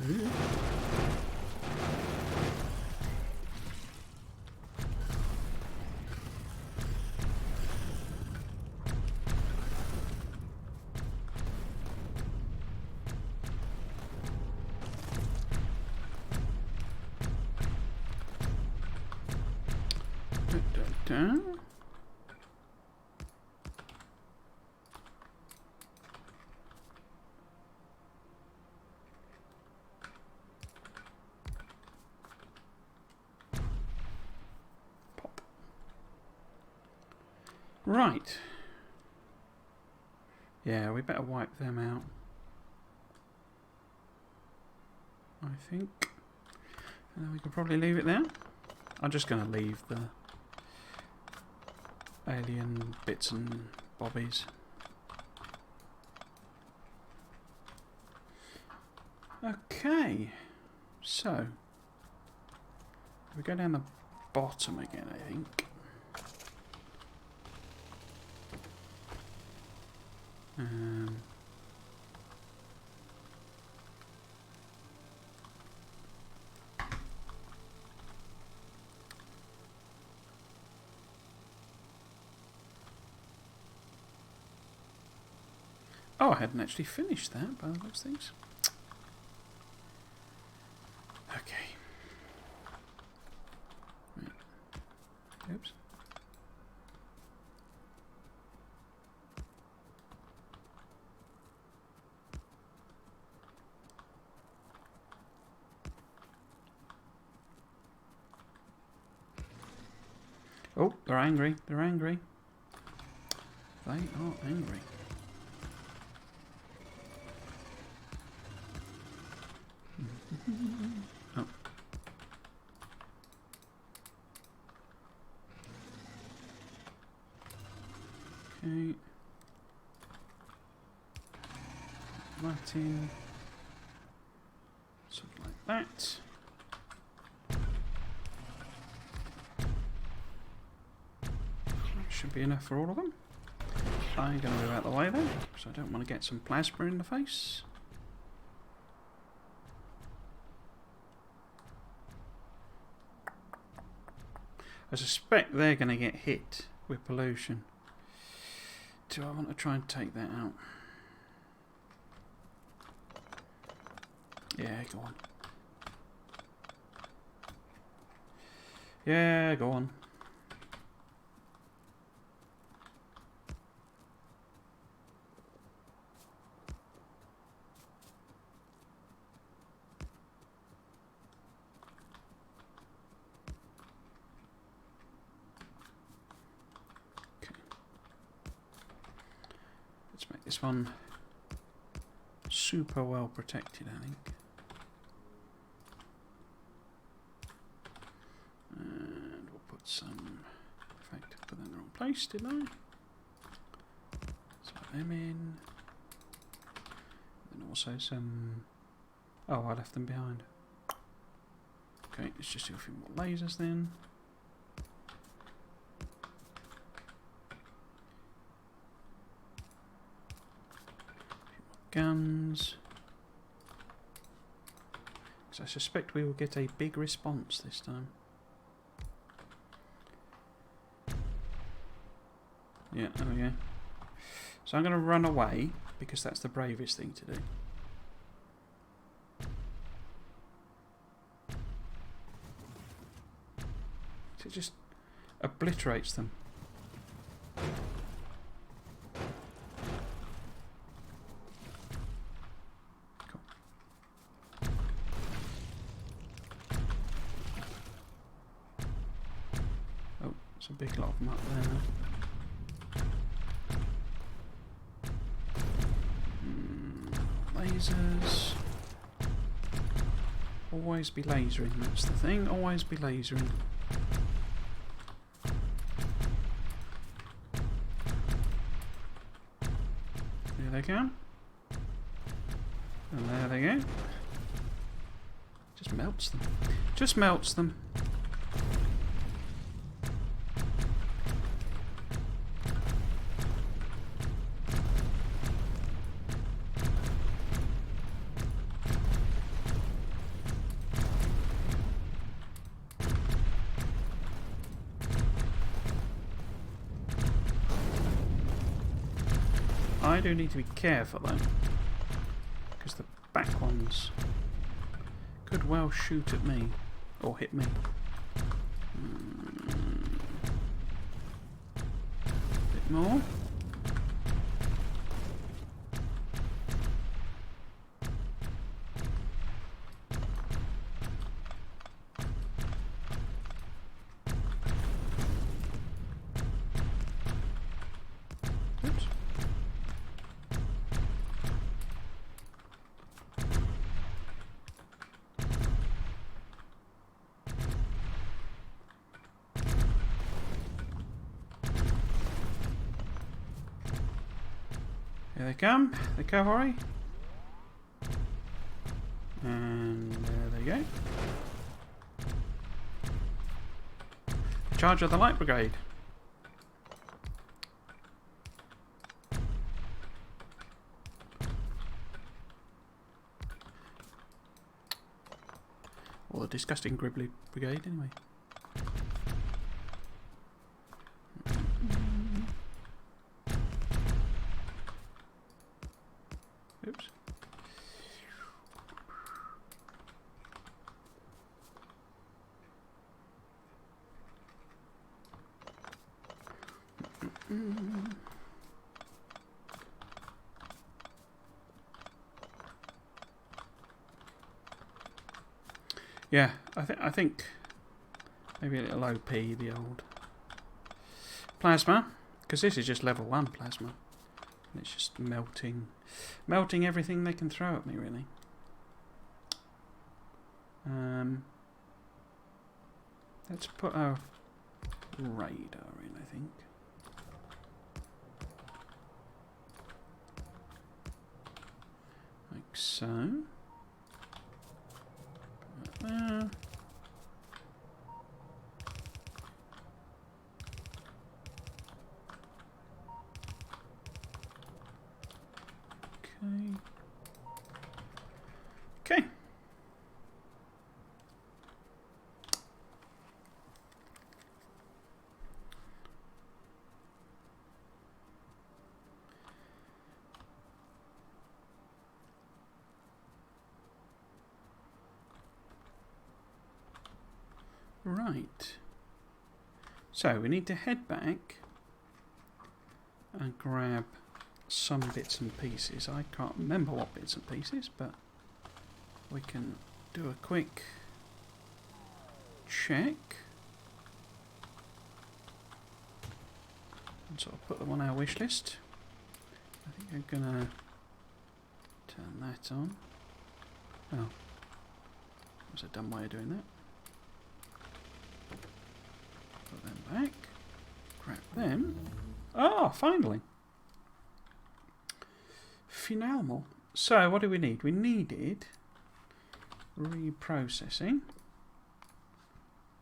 Ooh. Pop. Right. Yeah, we better wipe them out, I think. And then we can probably leave it there. I'm just going to leave the alien bits and bobbies. Okay, so we go down the bottom again, I think. Oh, I hadn't actually finished that by those things. Okay. Right. Oops. Oh, they're angry. They're angry. They are angry. Oh. Okay. That in. Something like that. Should be enough for all of them. I'm going to move out of the way then, because I don't want to get some plasma in the face. I suspect they're going to get hit with pollution. Do I want to try and take that out? Yeah, go on. Yeah, go on. Make this one super well protected, I think. And we'll put some. In fact, I put them in the wrong place, didn't I? So put them in. And also some. Oh, I left them behind. Okay, let's just do a few more lasers then. Guns. Because I suspect we will get a big response this time. Yeah, there we go. So I'm going to run away because that's the bravest thing to do. So it just obliterates them. A big lot of them up there. Lasers. Always be lasering, that's the thing. Always be lasering. There they go. And there they go. Just melts them. Just melts them. I do need to be careful though, because the back ones could well shoot at me or hit me. Bit more. Oops. Here they come, the cavalry. And there they go. Charge of the Light Brigade. Or the disgusting Gribbly Brigade, anyway. Oops. Yeah, I think maybe a little OP, the old plasma, because this is just level 1 plasma. And it's just melting everything they can throw at me, really. Let's put our radar in, I think. Like so. Put that there. Okay. Right. So we need to head back and grab some bits and pieces. I can't remember what bits and pieces, but we can do a quick check and sort of put them on our wish list. I think I'm gonna turn that on. Oh, that was a dumb way of doing that. Put them back, grab them. Ah, finally. Phenomenal. So what do we need? We needed reprocessing,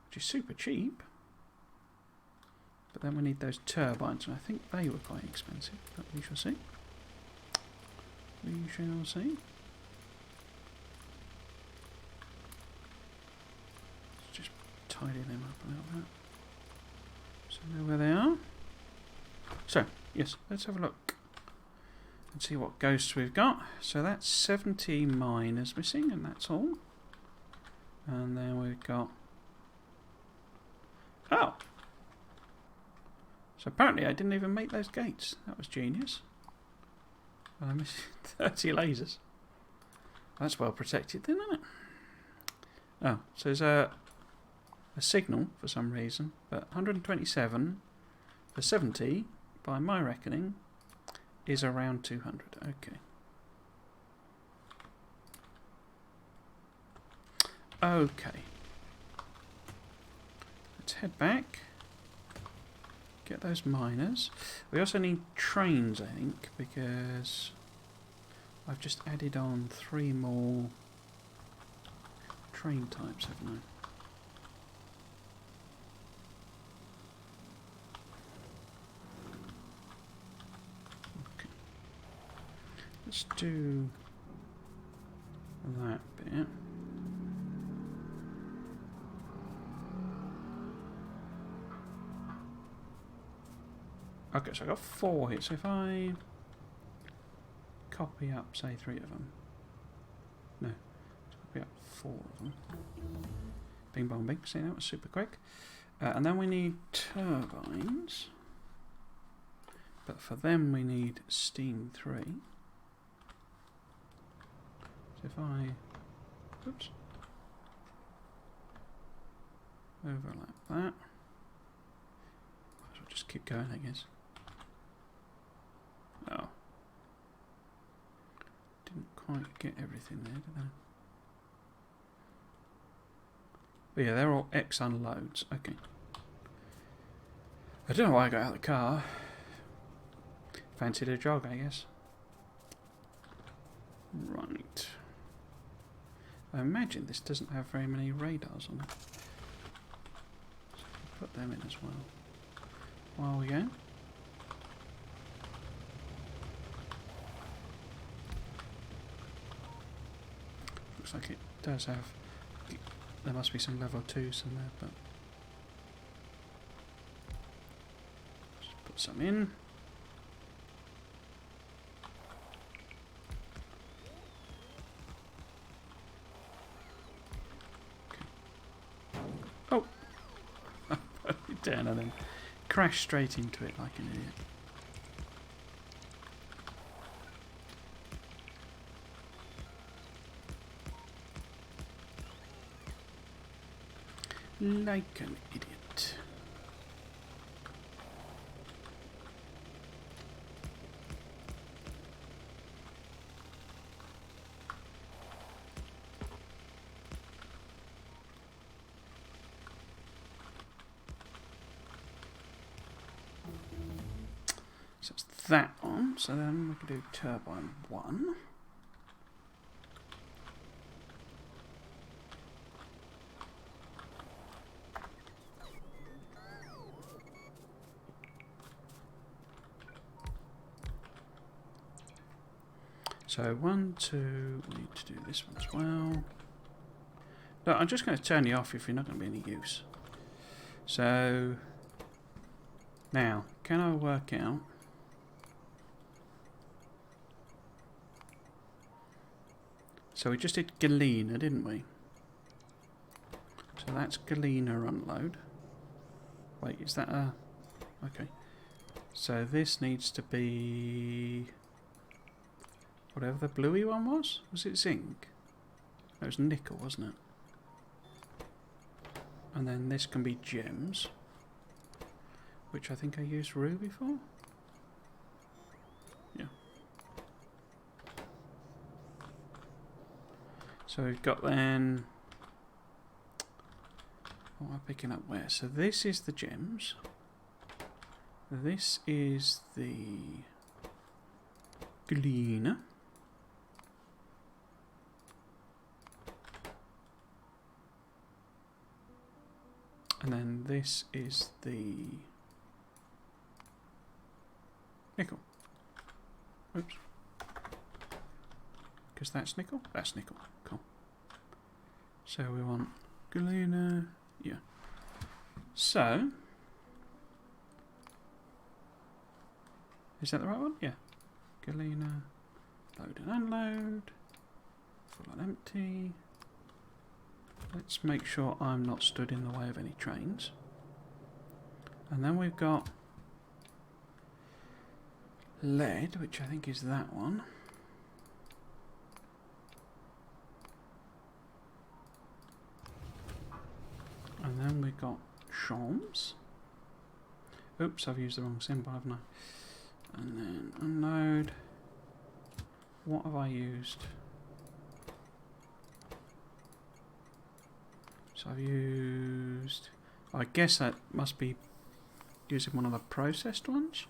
which is super cheap, but then we need those turbines, and I think they were quite expensive, but we shall see. We shall see. Let's just tidy them up a little bit so we know where they are. So yes, let's have a look and see what ghosts we've got. So that's 70 miners missing, and that's all. And then we've got... Oh! So apparently I didn't even make those gates. That was genius. And I missed 30 lasers. That's well protected then, isn't it? Oh, so there's a signal for some reason, but 127 for 70, by my reckoning, is around 200. Okay. Okay. Let's head back. Get those miners. We also need trains, I think, because I've just added on 3 more train types, haven't I? Okay. Let's do that bit. Okay, so I got 4 here. So if I copy up, say, 3 of them. No, let's copy up 4 of them. Bing bong bing, see, that was super quick. And then we need turbines. But for them we need steam 3. So if I, oops, overlap that. So we'll just keep going, I guess. Oh. Didn't quite get everything there, did I? But yeah, they're all X unloads. Okay. I don't know why I got out of the car. Fancied a jog, I guess. Right. I imagine this doesn't have very many radars on it. So put them in as well. While we go. Looks like it does have. There must be some level 2 somewhere, but just put some in. Okay. Oh, I put it down and then crashed straight into it like an idiot. Like an idiot. So it's that on. So then we can do turbine 1. So 1, 2, we need to do this one as well. No, I'm just going to turn you off if you're not going to be any use. So now, can I work out? So we just did Galena, didn't we? So that's Galena unload. Wait, is that a... Okay. So this needs to be... Whatever the bluey one was? Was it zinc? It was nickel, wasn't it? And then this can be gems. Which I think I used ruby for? Yeah. So we've got then... What am I picking up where? So this is the gems. This is the... Galena. And then this is the nickel. Oops. Because that's nickel? That's nickel. Cool. So we want Galena. Yeah. So. Is that the right one? Yeah. Galena. Load and unload. Full and empty. Let's make sure I'm not stood in the way of any trains. And then we've got lead, which I think is that one. And then we've got shams. Oops, I've used the wrong symbol, haven't I? And then unload. What have I used? So I've used... I guess that must be using one of the processed ones?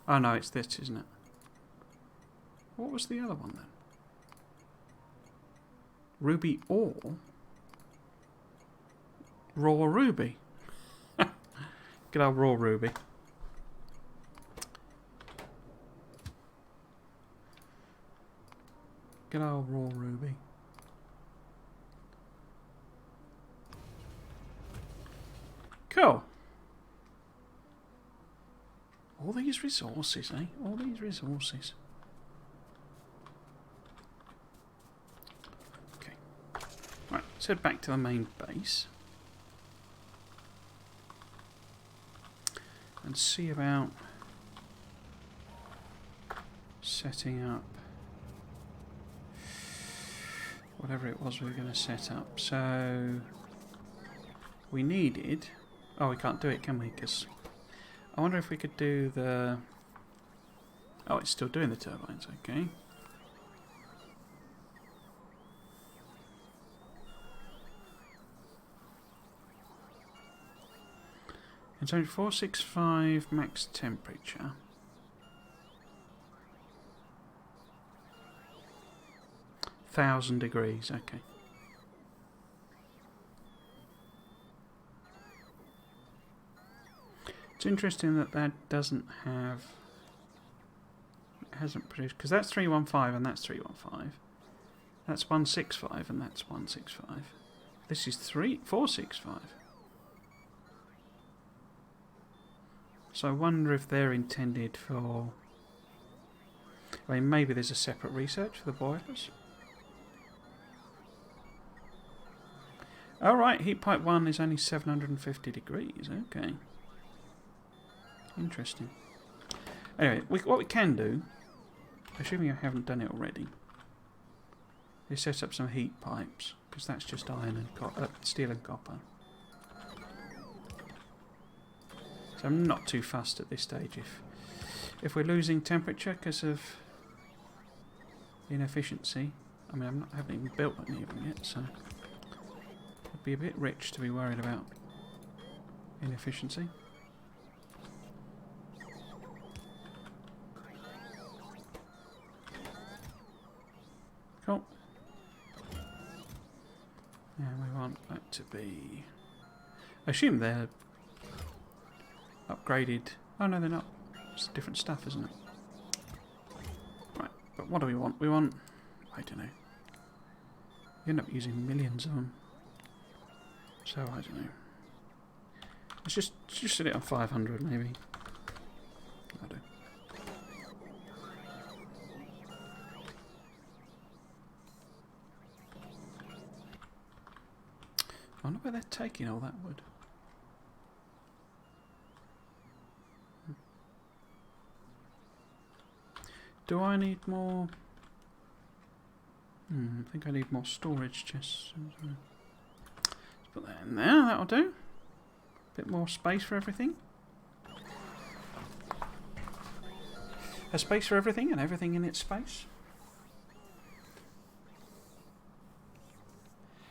Oh no, it's this, isn't it? What was the other one then? Ruby ore? Raw ruby. Good old raw ruby. Good old raw ruby. Cool. All these resources, eh? All these resources. Let's head back to the main base and see about setting up whatever it was we were going to set up. So we needed... Oh, we can't do it, can we? Because I wonder if we could do the... Oh, it's still doing the turbines, okay. It's only 465 max temperature. $1,000 okay. It's interesting that that doesn't have... It hasn't produced... Because that's 315 and that's 315. That's 165 and that's 165. This is 465. So I wonder if they're intended for... I mean, maybe there's a separate research for the boilers. Alright, heat pipe 1 is only 750 degrees. Okay. Interesting. Anyway, what we can do, assuming I haven't done it already, is set up some heat pipes, because that's just iron and steel and copper. So I'm not too fussed at this stage if we're losing temperature because of inefficiency. I mean, I haven't even built any of them yet, so it'd be a bit rich to be worried about inefficiency. Cool. And we want that to be... I assume they're upgraded. Oh no, they're not. It's different stuff, isn't it? Right, but what do we want? We want... I don't know. You end up using millions of them. So, I don't know. Let's just set it on 500, maybe. I do. I wonder where they're taking all that wood. Do I need more? I think I need more storage chests. Let's put that in there, that'll do. Bit more space for everything. A space for everything and everything in its space.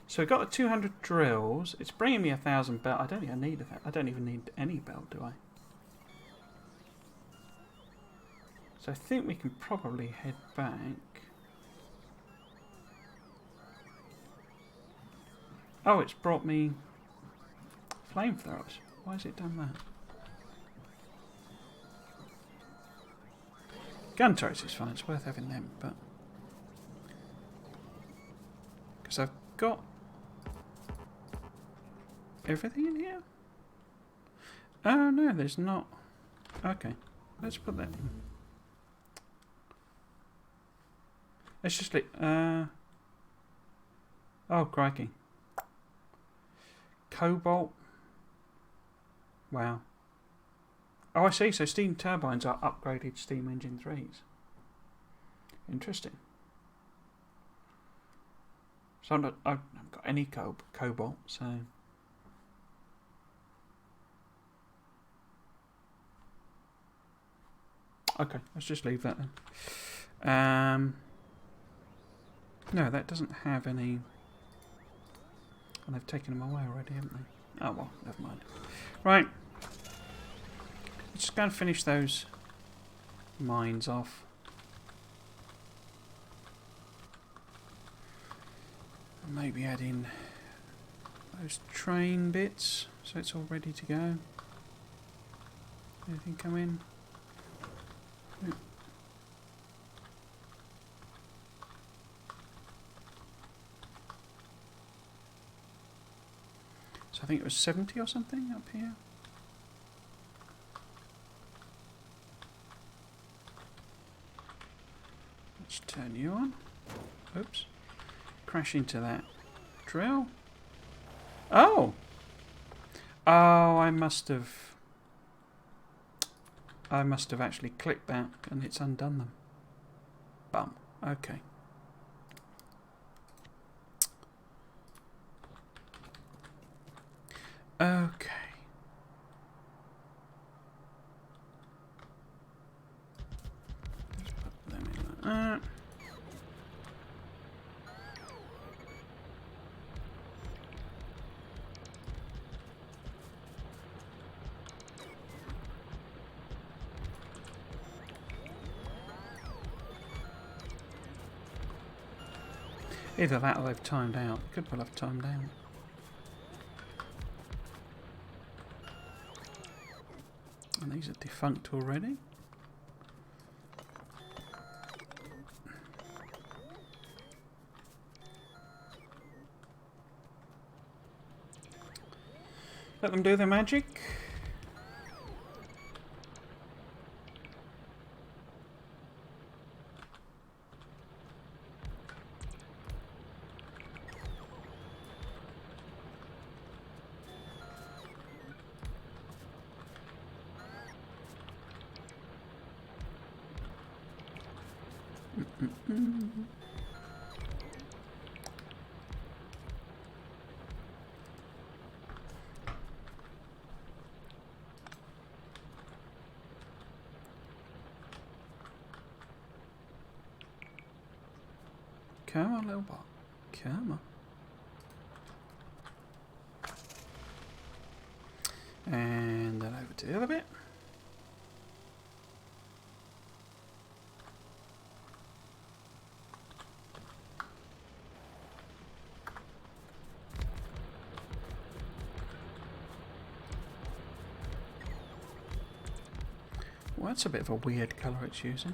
So we've got the 200 drills. It's bringing me 1,000 belt. I don't think I need that. I don't even need any belt, do I? So I think we can probably head back. Oh, it's brought me flamethrowers. Why has it done that? Gun turrets is fine. It's worth having them, but because I've got everything in here. Oh no, there's not. Okay, let's put that in. Let's just oh, crikey. Cobalt. Wow. Oh, I see. So steam turbines are upgraded steam engine 3s. Interesting. So I haven't got any cobalt, so... Okay, let's just leave that then. No, that doesn't have any... And they've taken them away already, haven't they? Oh well, never mind. Right. Let's just go and finish those mines off. And maybe add in those train bits so it's all ready to go. Anything come in? No. So I think it was 70 or something up here. Let's turn you on. Oops. Crash into that drill. Oh! Oh, I must have actually clicked that and it's undone them. Bum. Okay. Okay. Just put them in like that. Either that or they've timed out. Could well have timed out. And these are defunct already. Let them do their magic. Come on, little bot. Come on. And then over to the other bit. Well, that's a bit of a weird colour it's using.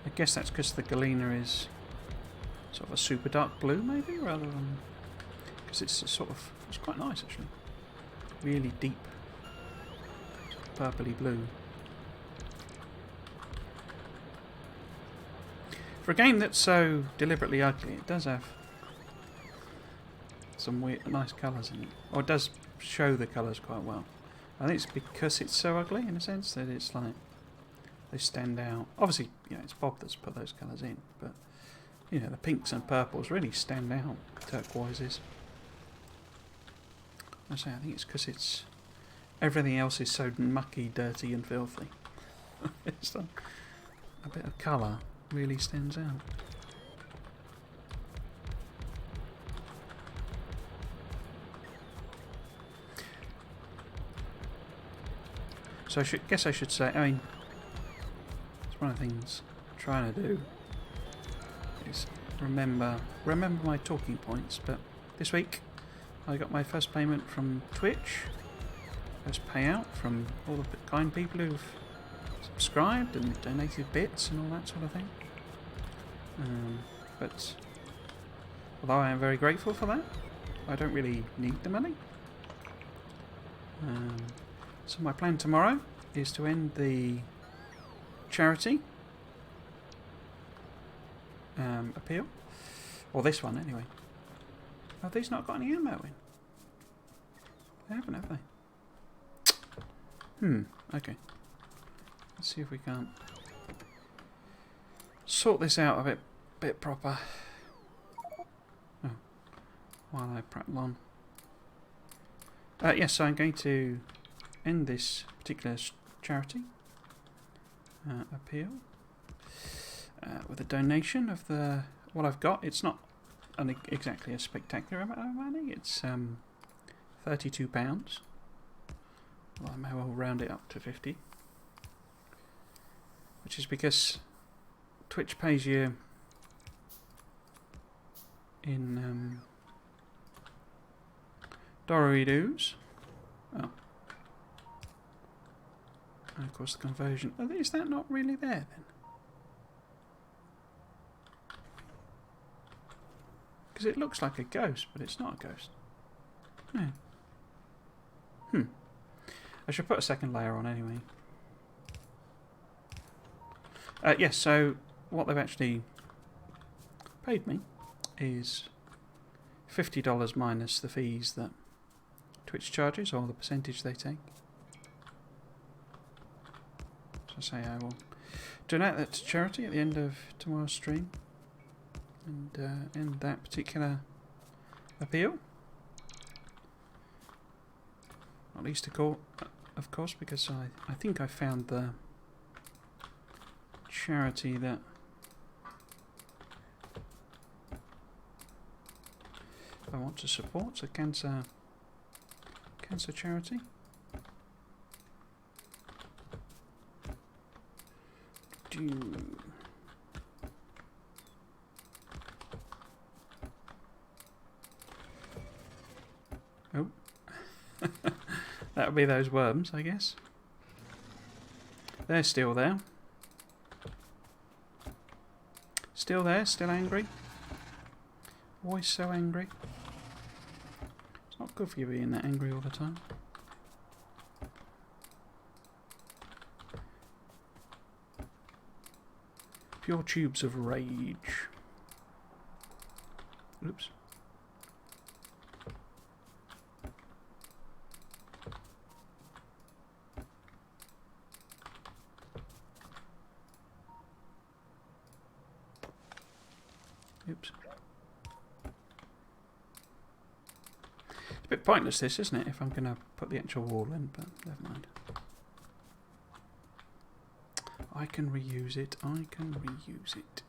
I guess that's because the galena is sort of a super dark blue, maybe, rather than... Because it's a sort of... It's quite nice, actually. Really deep. Purpley blue. For a game that's so deliberately ugly, it does have some weird, nice colours in it. Or it does show the colours quite well. I think it's because it's so ugly, in a sense, that it's like... They stand out. Obviously, you know, it's Bob that's put those colours in, but, you know, the pinks and purples really stand out. Turquoises. I say, I think it's because it's... Everything else is so mucky, dirty and filthy. It's like a bit of colour really stands out. So guess I should say, I mean, it's one of the things I'm trying to do is remember my talking points. But this week I got my first payment from Twitch, first payout from all the kind people who've subscribed and donated bits and all that sort of thing. But although I am very grateful for that, I don't really need the money. So my plan tomorrow is to end the charity appeal. Or this one, anyway. Have these not got any ammo in? They haven't, have they? Okay. Let's see if we can't sort this out a bit proper. Oh, while I prattle on. Yes, so I'm going to end this particular charity appeal with a donation of what I've got. It's not exactly a spectacular amount of money. It's £32. Well, I may well round it up to 50, which is because Twitch pays you in Doritos. Oh. And of course the conversion. Oh, is that not really there then? Because it looks like a ghost, but it's not a ghost. Yeah. I should put a second layer on anyway. Yes, so what they've actually paid me is $50 minus the fees that Twitch charges, or the percentage they take. So I say I will donate that to charity at the end of tomorrow's stream, and end that particular appeal. Not least of course, because I think I found the charity that I want to support, a cancer charity. Oh. That would be those worms, I guess. They're still there. Still there, still angry. Always so angry. It's not good for you being that angry all the time. Pure tubes of rage. Oops. Oops. It's a bit pointless this, isn't it, if I'm going to put the actual wall in, but never mind. I can reuse it, I can reuse it.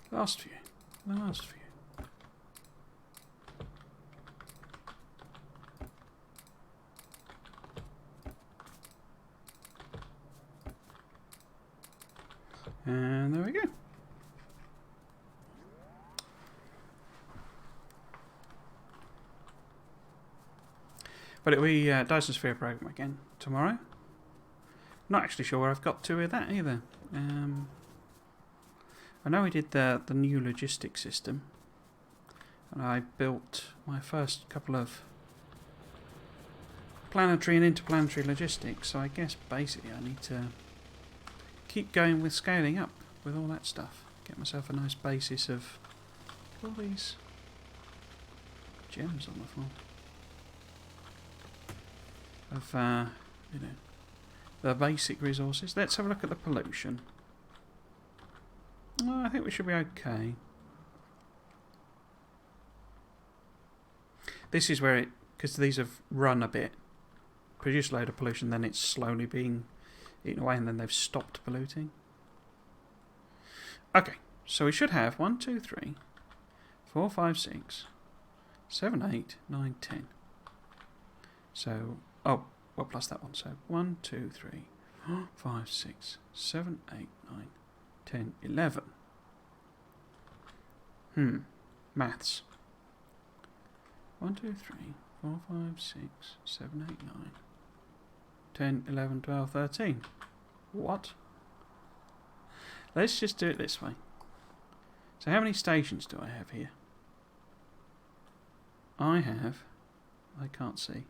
Last few. Last few. And there we go. But it'll be Dyson Sphere program again tomorrow. Not actually sure where I've got to with that either. I know we did the new logistics system, and I built my first couple of planetary and interplanetary logistics, so I guess basically I need to keep going with scaling up with all that stuff. Get myself a nice basis of all these gems on the floor. Of, you know, the basic resources. Let's have a look at the pollution. Oh, I think we should be okay. This is where it, because these have run a bit, produced a load of pollution, then it's slowly being eaten away, and then they've stopped polluting. Okay, so we should have 1, 2, 3, 4, 5, 6, 7, 8, 9, 10. So, oh, well, plus that one. So 1, 2, 3, 4, 5, 6, 7, 8, 9, 10, 11. Maths. 1, 2, 3, 4, 5, 6, 7, 8, 9, 10, 11, 12, 13. What? Let's just do it this way. So how many stations do I have here? I can't see.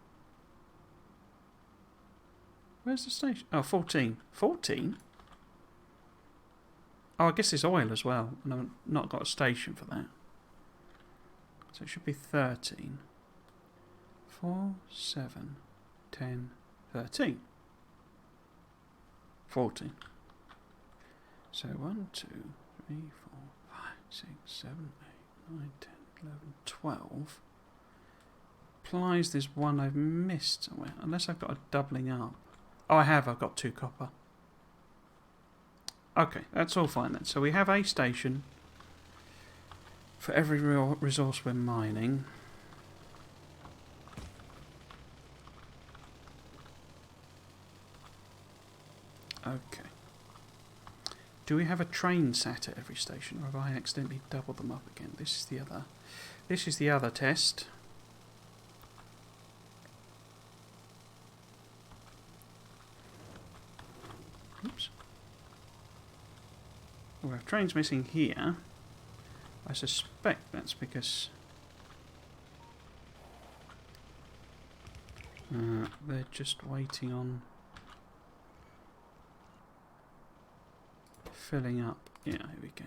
Where's the station? Oh, 14. 14? Oh, I guess there's oil as well, and I've not got a station for that. So it should be 13. 4, 7, 10, 13. 14. So 1, 2, 3, 4, 5, 6, 7, 8, 9, 10, 11, 12. Implies there's one I've missed somewhere, unless I've got a doubling up. Oh, I have. I've got 2 copper. Okay, that's all fine then. So we have a station for every resource we're mining. Okay. Do we have a train sat at every station, or have I accidentally doubled them up again? This is the other test. Oops. We have trains missing here. I suspect that's because they're just waiting on filling up. Yeah, here we go.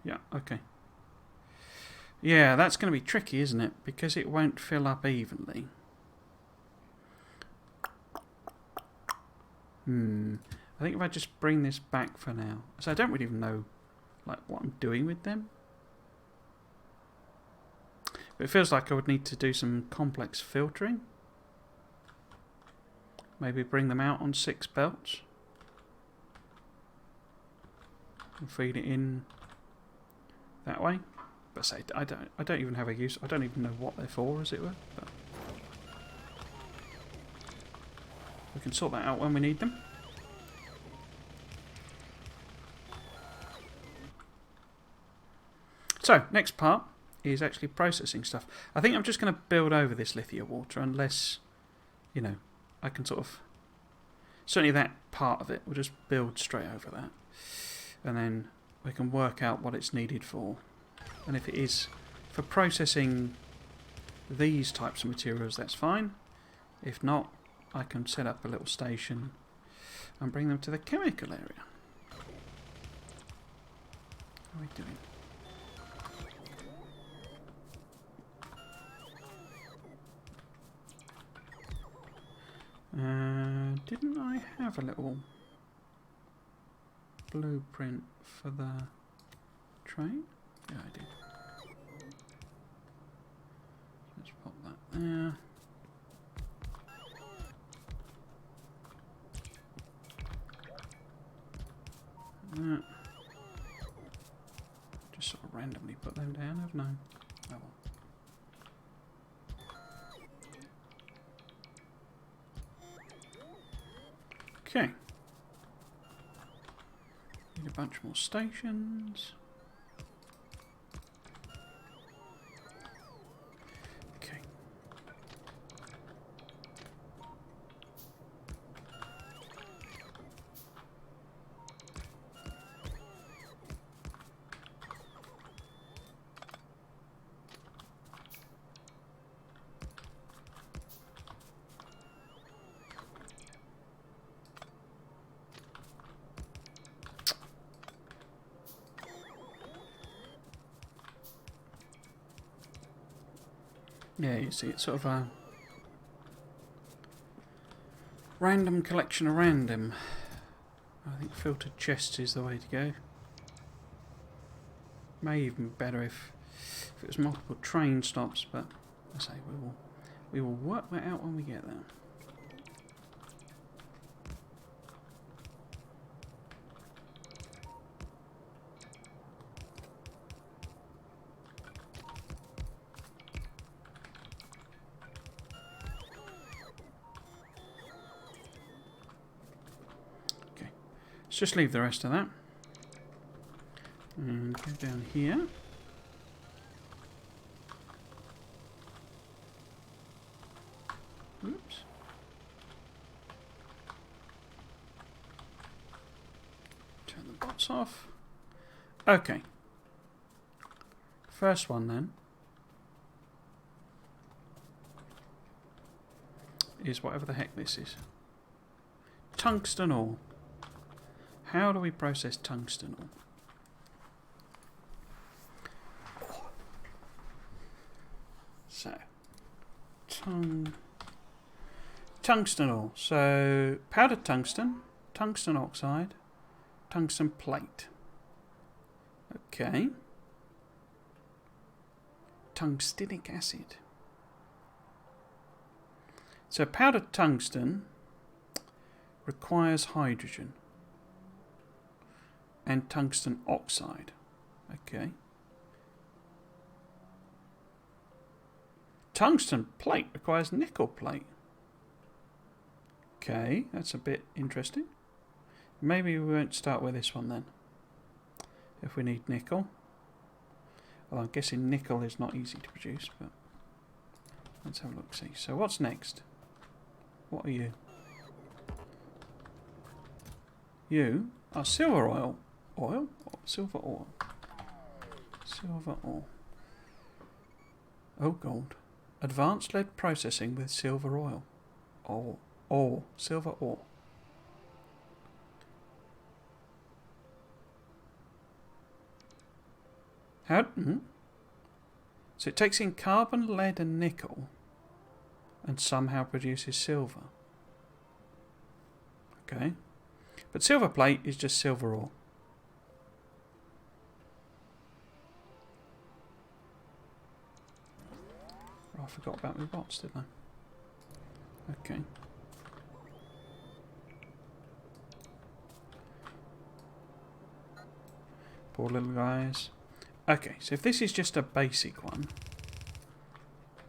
Yeah, okay. Yeah, that's going to be tricky, isn't it? Because it won't fill up evenly. I think if I just bring this back for now. So I don't really even know like what I'm doing with them. But it feels like I would need to do some complex filtering. Maybe bring them out on 6 belts. And feed it in that way. But say I don't even have a use. I don't even know what they're for, as it were. But we can sort that out when we need them. So, next part is actually processing stuff. I think I'm just going to build over this lithia water unless, you know, I can sort of... Certainly that part of it, we'll just build straight over that. And then we can work out what it's needed for. And if it is for processing these types of materials, that's fine. If not, I can set up a little station and bring them to the chemical area. How are we doing? Didn't I have a little blueprint for the train? Yeah, I did. Let's pop that there. That. Just sort of randomly put them down, haven't I? Oh well. Okay. Need a bunch more stations. Okay. Yeah, you see, it's sort of a random collection of random. I think filtered chests is the way to go. May even be better if it was multiple train stops, but I say we will work that out when we get there. Let's just leave the rest of that. And go down here. Oops. Turn the bots off. Okay. First one then is whatever the heck this is. Tungsten ore. How do we process tungsten ore? So, tungsten ore. So, powdered tungsten, tungsten oxide, tungsten plate. Okay. Tungstenic acid. So, powdered tungsten requires hydrogen. And tungsten oxide. Okay. Tungsten plate requires nickel plate. Okay, that's a bit interesting. Maybe we won't start with this one then. If we need nickel. Well, I'm guessing nickel is not easy to produce, but let's have a look, see. So what's next? What are you? You are silver oil. Oil? Silver ore. Silver ore. Oh, gold. Advanced lead processing with silver oil. Ore. Silver ore. How? So it takes in carbon, lead and nickel and somehow produces silver. Okay. But silver plate is just silver ore. Oh, I forgot about my bots, didn't I? Okay. Poor little guys. Okay, so if this is just a basic one,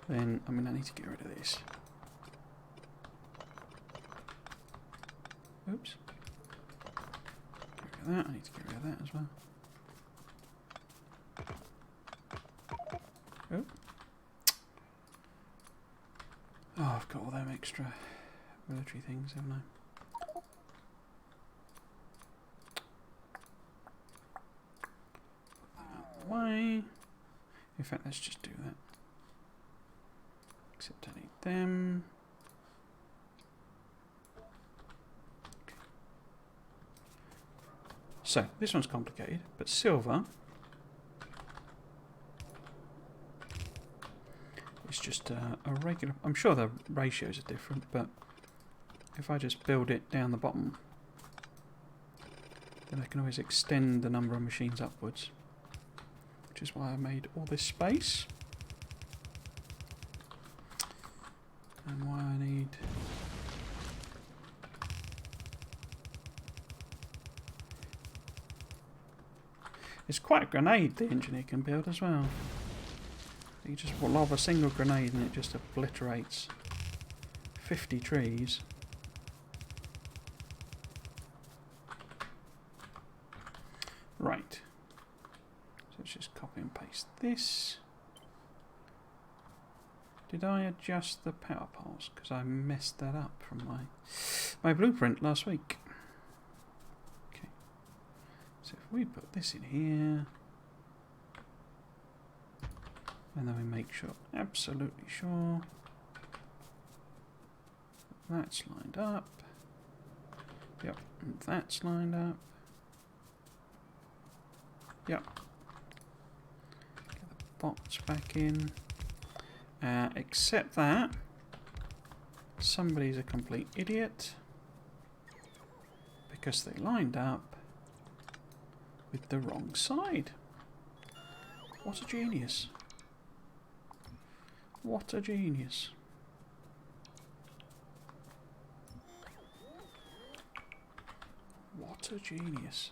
then I need to get rid of this. Oops. Get rid of that. I need to get rid of that as well. Oh. Oh, I've got all them extra military things, haven't I? Way. In fact, let's just do that. Except I need them. Okay. So, this one's complicated, but silver is just a regular... I'm sure the ratios are different, but if I just build it down the bottom, then I can always extend the number of machines upwards. Which is why I made all this space. And why I need... It's quite a grenade the engineer can build as well. You just lob a single grenade and it just obliterates 50 trees. Right. Let's just copy and paste this. Did I adjust the power poles? Because I messed that up from my blueprint last week. Okay. So if we put this in here, and then we make sure, absolutely sure, that's lined up. Yep, and that's lined up. Yep. Get the bots back in. Except that somebody's a complete idiot because they lined up with the wrong side. What a genius. What a genius. What a genius.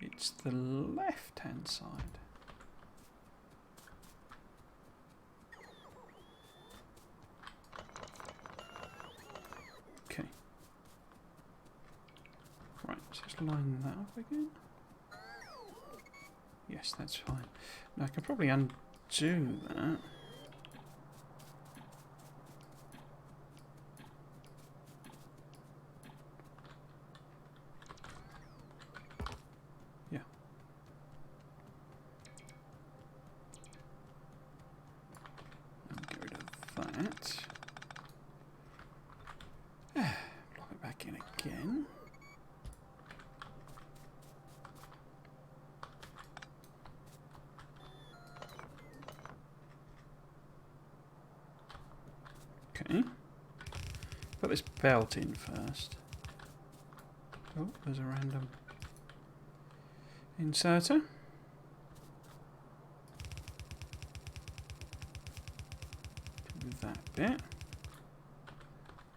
It's the left-hand side. Okay. Right, let's just line that up again. Yes, that's fine. Now I can probably undo that. Block it back in again. Okay. Put this belt in first. Oh, there's a random inserter. Do that bit.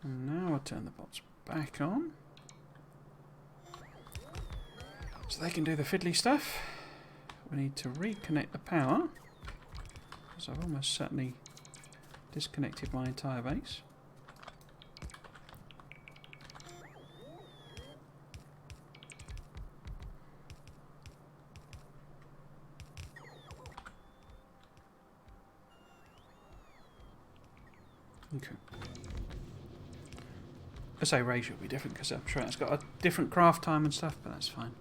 And now I'll turn the bots back on. So they can do the fiddly stuff. We need to reconnect the power. because I've almost certainly disconnected my entire base. Okay. I say ratio will be different because I'm sure it's got a different craft time and stuff, but that's fine.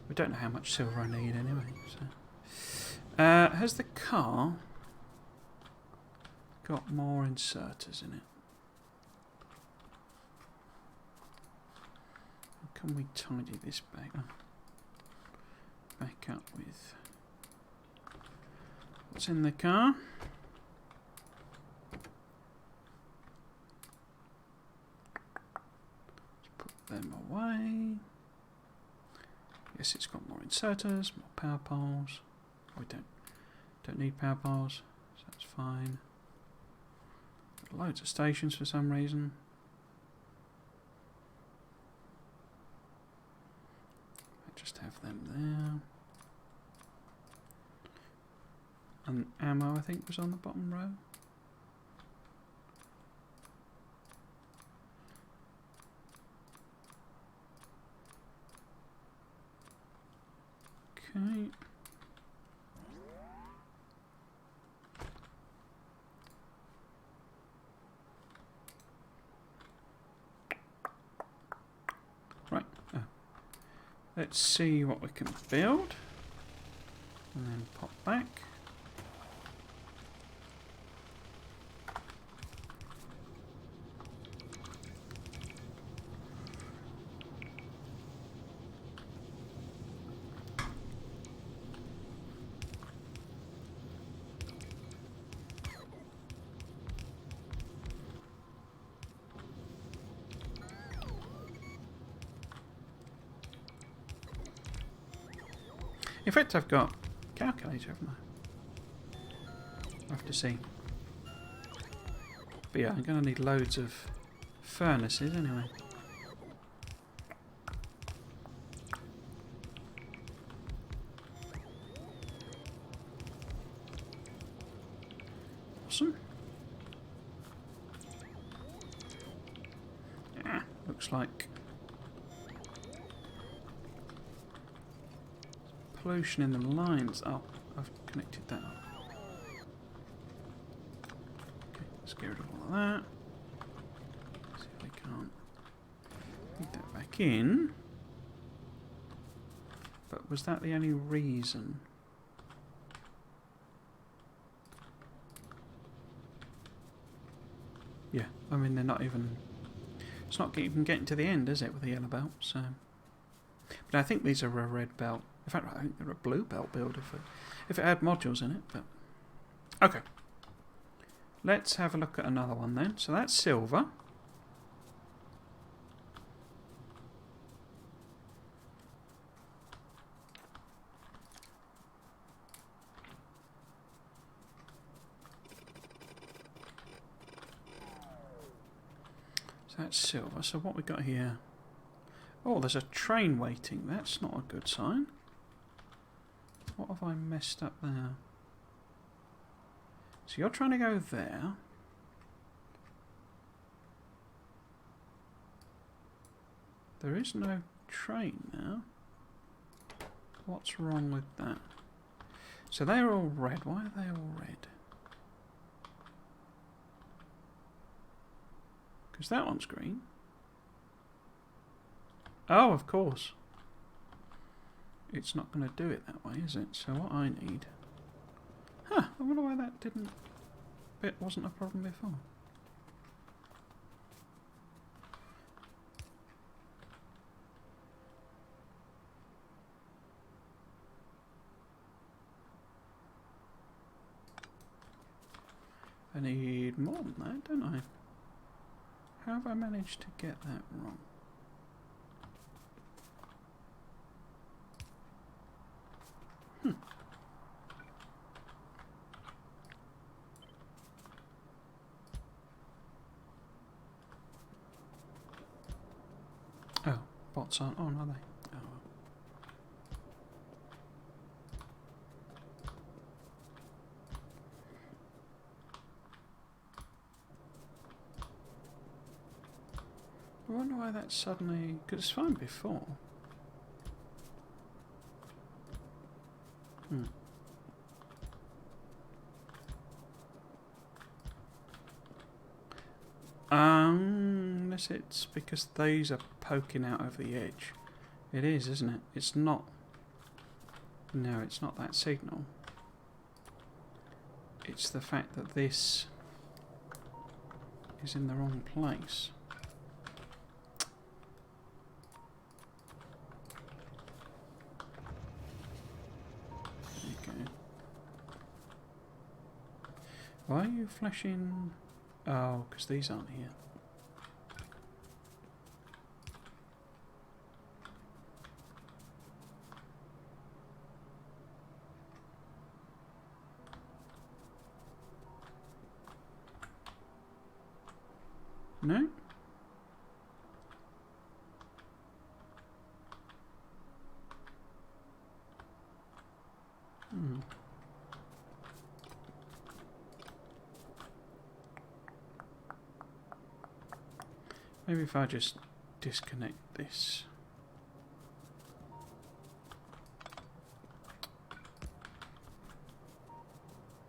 We don't know how much silver I need anyway. So, has the car got more inserters in it? Can we tidy this back up with what's in the car? Them away. Yes, it's got more inserters, more power poles. We don't need power poles, so that's fine. Got loads of stations for some reason. I just have them there. And ammo, I think, was on the bottom row. Okay. Right. Let's see what we can build. And then pop back. In fact, I've got a calculator, haven't I? I'll have to see. But yeah, I'm going to need loads of furnaces anyway. Awesome. Yeah, looks like pollution in the lines. Oh, I've connected that up. Okay, let's get rid of all of that. See if we can't feed that back in. But was that the only reason? Yeah, I mean they're not even. It's not even getting to the end, is it, with the yellow belt? So, but I think these are a red belt. In fact, I think they're a blue belt build if it had modules in it. But okay, let's have a look at another one then. So that's silver. So that's silver. So what we got here? Oh, there's a train waiting. That's not a good sign. What have I messed up there? So you're trying to go there. There is no train now. What's wrong with that? So they're all red. Why are they all red? Because that one's green. Oh, of course. It's not going to do it that way, is it? So what I need... Huh, I wonder why that bit wasn't a problem before. I need more than that, don't I? How have I managed to get that wrong? Oh, bots aren't on, are they? Oh well. wonder why that's suddenly... Because it's fine before. Unless it's because these are poking out over the edge. It is, isn't it? It's not... No, it's not that signal. It's the fact that this is in the wrong place. There you go. Why are you flashing... Oh, because these aren't here. No? Maybe if I just disconnect this.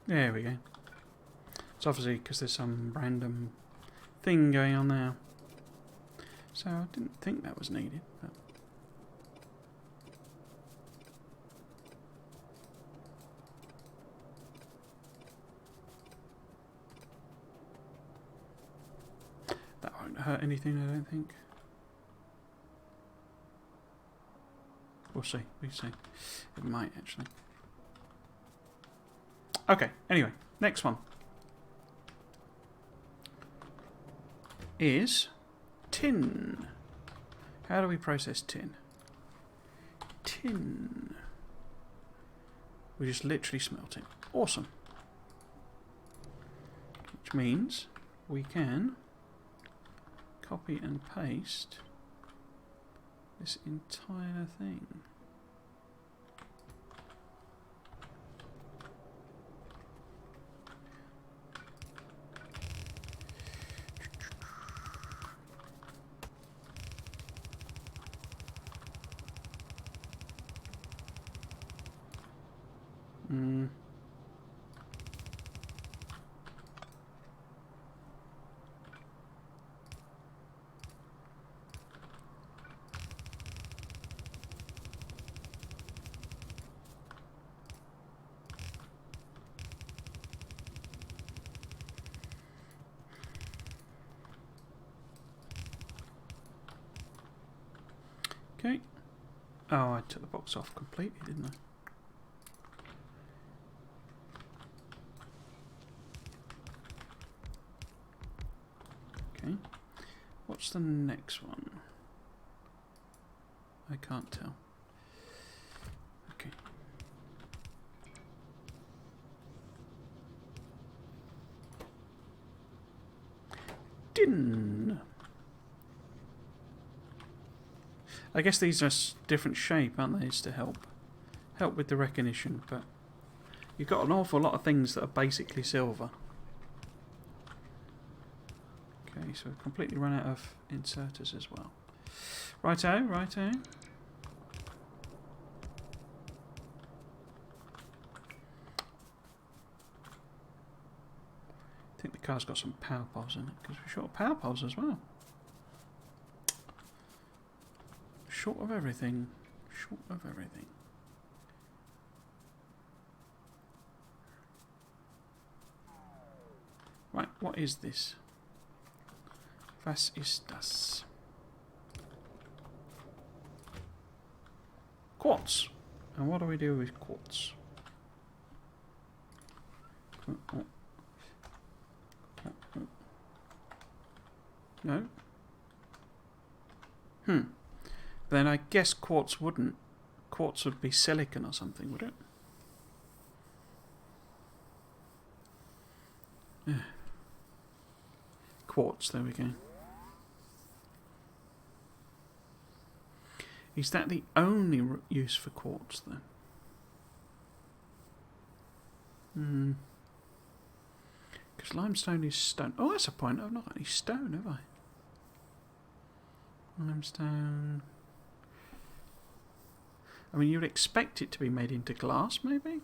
There we go. It's obviously because there's some random thing going on now. So I didn't think that was needed, but that won't hurt anything, I don't think. We'll see, we'll see. It might actually. Okay, anyway, next one is tin. How do we process tin? Tin. We just literally smelt it. Awesome. Which means we can copy and paste this entire thing. Okay. Oh, I took the box off completely, didn't I? Okay. What's the next one? I can't tell. Okay. Din. I guess these are different shape, aren't they, to help with the recognition, but you've got an awful lot of things that are basically silver. Okay, so we've completely run out of inserters as well. Righto, righto. I think the car's got some power poles in it, because we're short of power poles as well. Short of everything. Short of everything. Right, what is this? Was ist das? Quartz. And what do we do with quartz? No? Then I guess quartz wouldn't. Quartz would be silicon or something, would it? Yeah. Quartz, there we go. Is that the only use for quartz then? Because limestone is stone. Oh, that's a point. I've not got any stone, have I? Limestone. I mean, you'd expect it to be made into glass, maybe?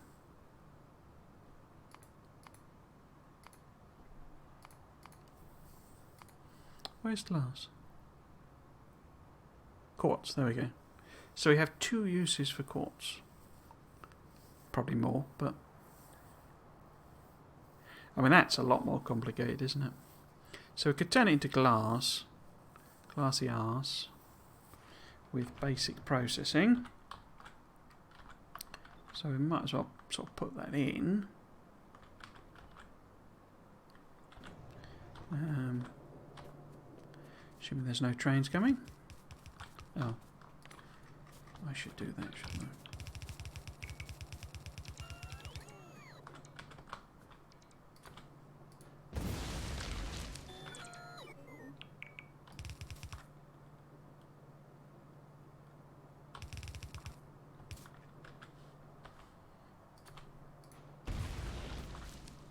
Where's glass? Quartz, there we go. So we have 2 uses for quartz. Probably more, but... I mean, that's a lot more complicated, isn't it? So we could turn it into glass. Glassy arse. With basic processing. So we might as well sort of put that in. Assuming there's no trains coming. Oh. I should do that, shouldn't I?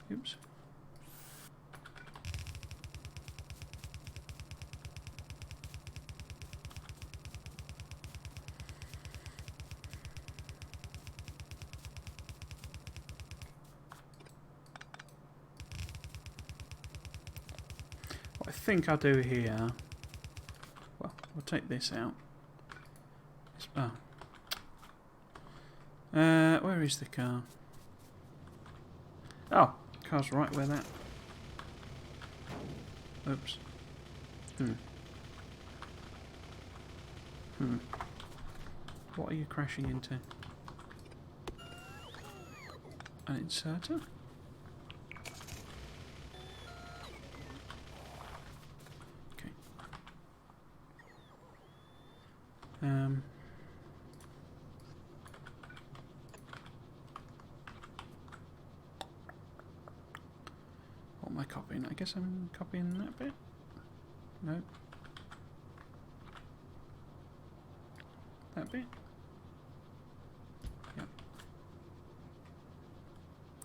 Oops. What I think I'll do here, well, we'll take this out. Oh. Where is the car? Oh, car's right where that. Oops. What are you crashing into? An inserter? Okay. What am I copying? I guess I'm copying that bit? No. That bit? Yep.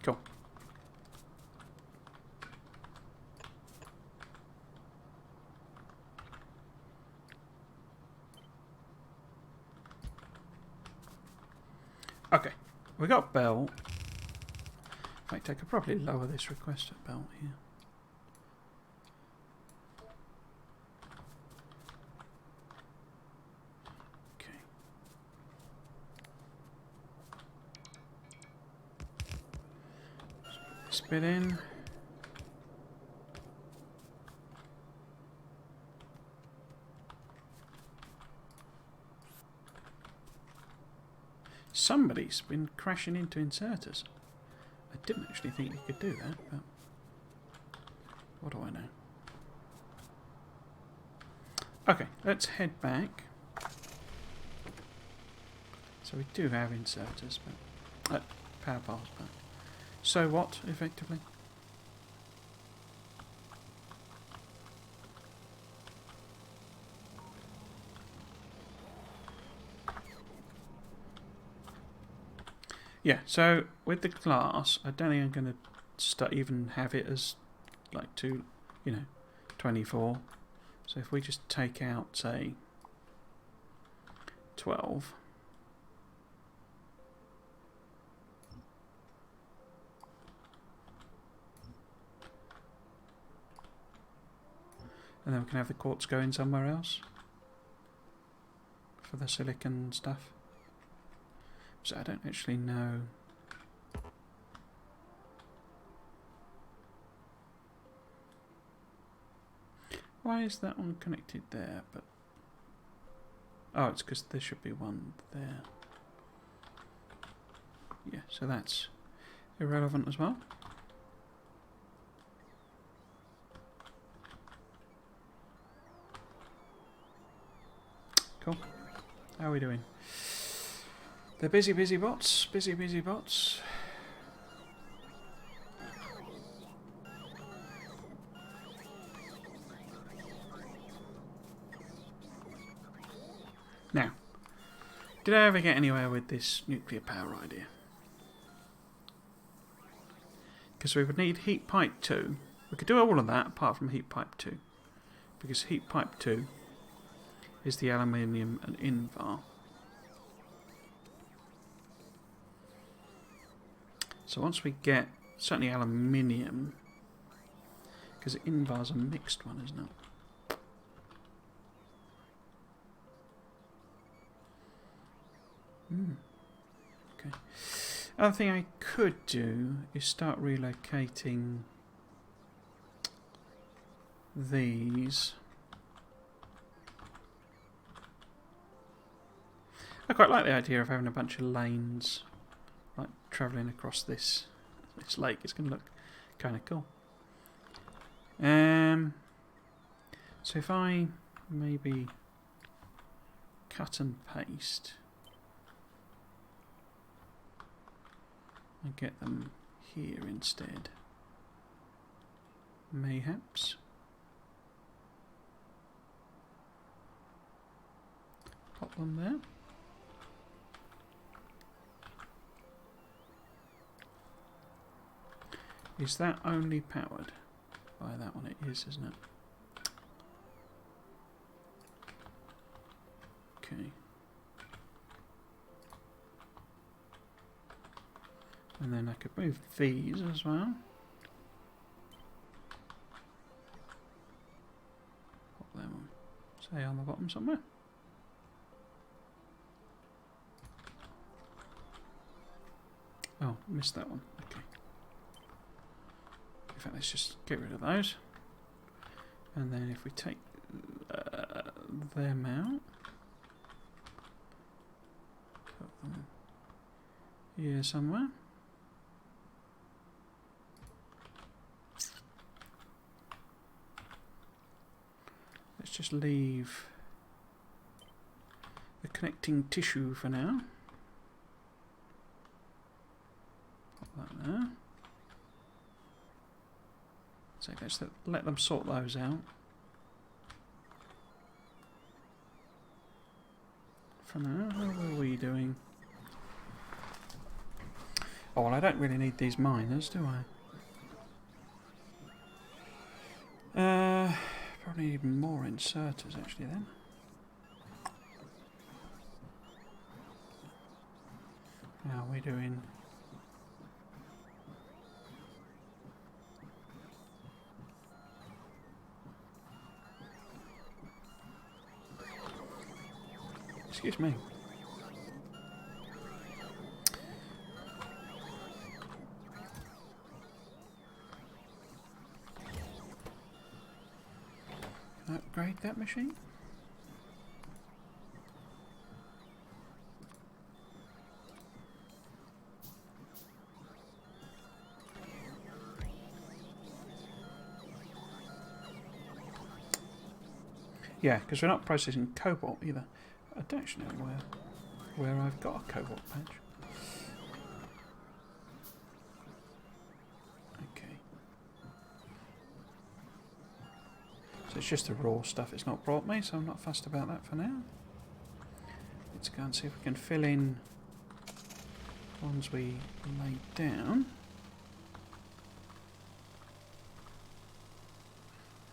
Cool. Okay, we got belt. In fact, I could probably lower this request at belt here. Okay. Spit in. Somebody's been crashing into inserters. I didn't actually think you could do that, but what do I know? Okay, let's head back. So we do have inserters, but power piles, but so what, effectively? Yeah, so with the glass, I don't think I'm going to even have it as like 24. So if we just take out, say, 12. And then we can have the quartz going somewhere else for the silicon stuff. So I don't actually know. Why is that one connected there? But oh, it's because there should be one there. Yeah, so that's irrelevant as well. Cool. How are we doing? They're busy, busy bots. Busy, busy bots. Now, did I ever get anywhere with this nuclear power idea? Because we would need heat pipe 2. We could do all of that apart from heat pipe 2. Because heat pipe 2 is the aluminium and Invar. So once we get certainly aluminium, because Invar's a mixed one, isn't it? Okay. Other thing I could do is start relocating these. I quite like the idea of having a bunch of lanes, like travelling across this lake. It's going to look kind of cool. So if I maybe cut and paste and get them here instead, mayhaps. Pop them there. Is that only powered by that one? It is, isn't it? Okay. And then I could move these as well. Pop them, say, on the bottom somewhere. Oh, missed that one. Okay. In fact, let's just get rid of those. And then if we take them out, put them here somewhere. Let's just leave the connecting tissue for now. Pop that there. So let's let them sort those out. For now, how are we doing? Oh, well, I don't really need these miners, do I? Probably need more inserters, actually, then. How are we doing? Excuse me. Can I upgrade that machine? Yeah, because we're not processing cobalt either. I don't actually know where I've got a cobalt patch. Okay. So it's just the raw stuff it's not brought me, so I'm not fussed about that for now. Let's go and see if we can fill in ones we laid down.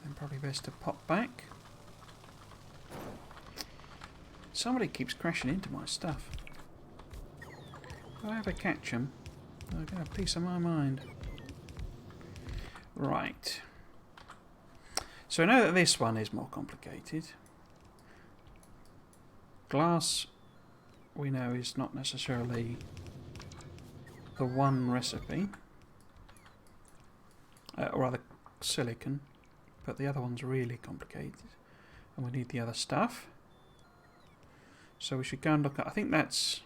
Then probably best to pop back. Somebody keeps crashing into my stuff. If I ever catch them, I'll get a piece of my mind. Right. So I know that this one is more complicated. Glass, we know, is not necessarily the one recipe. Or rather, silicon. But the other one's really complicated. And we need the other stuff. So we should go and look at... I think that's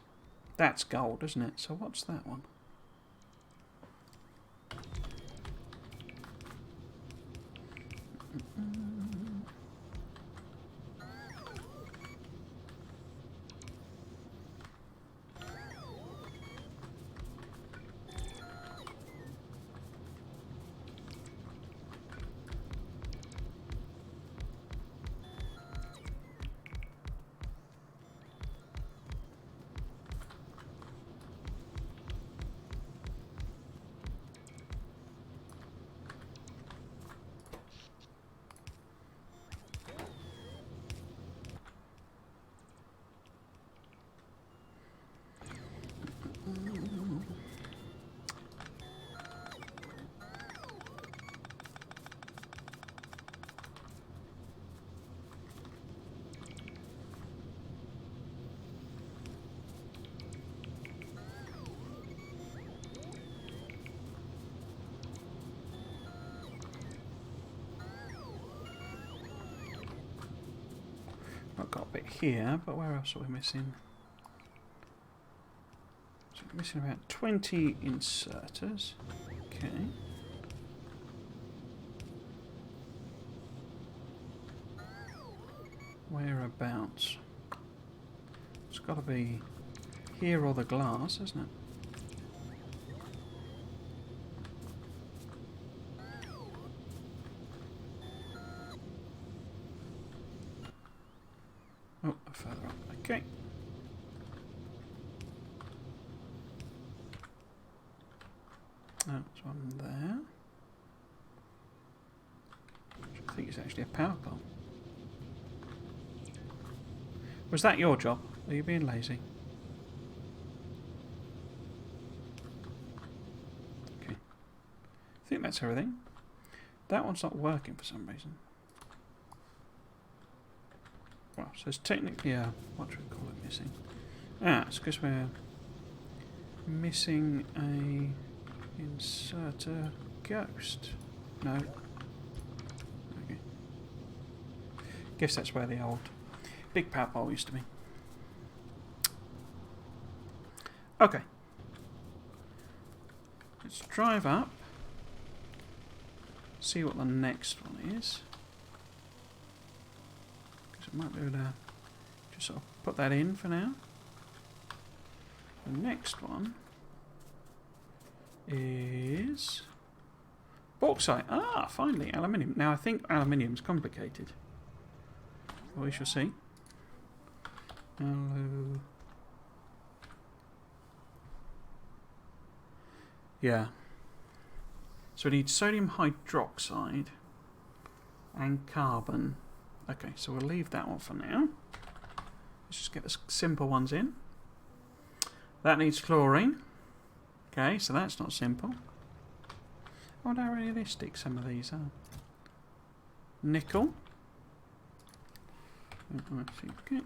gold, isn't it? So what's that one? bit here, but where else are we missing? So we're missing about 20 inserters. Okay. Whereabouts? It's got to be here or the glass, isn't it? Oh, further up. Okay. That's one there. I think it's actually a power pole. Was that your job? Are you being lazy? Okay. I think that's everything. That one's not working for some reason. Well, so it's technically a... what do we call it missing? Ah, it's because we're missing a inserter ghost. No. Okay. Guess that's where the old big power pole used to be. Okay. Let's drive up. See what the next one is. Because I might be able to just sort of put that in for now. The next one is bauxite. Ah, finally, aluminium. Now I think aluminium's complicated. We shall see. Hello. Yeah. So we need sodium hydroxide and carbon. Okay, so we'll leave that one for now. Let's just get the simple ones in. That needs chlorine. Okay, so that's not simple. I wonder how realistic some of these are. Nickel. Okay.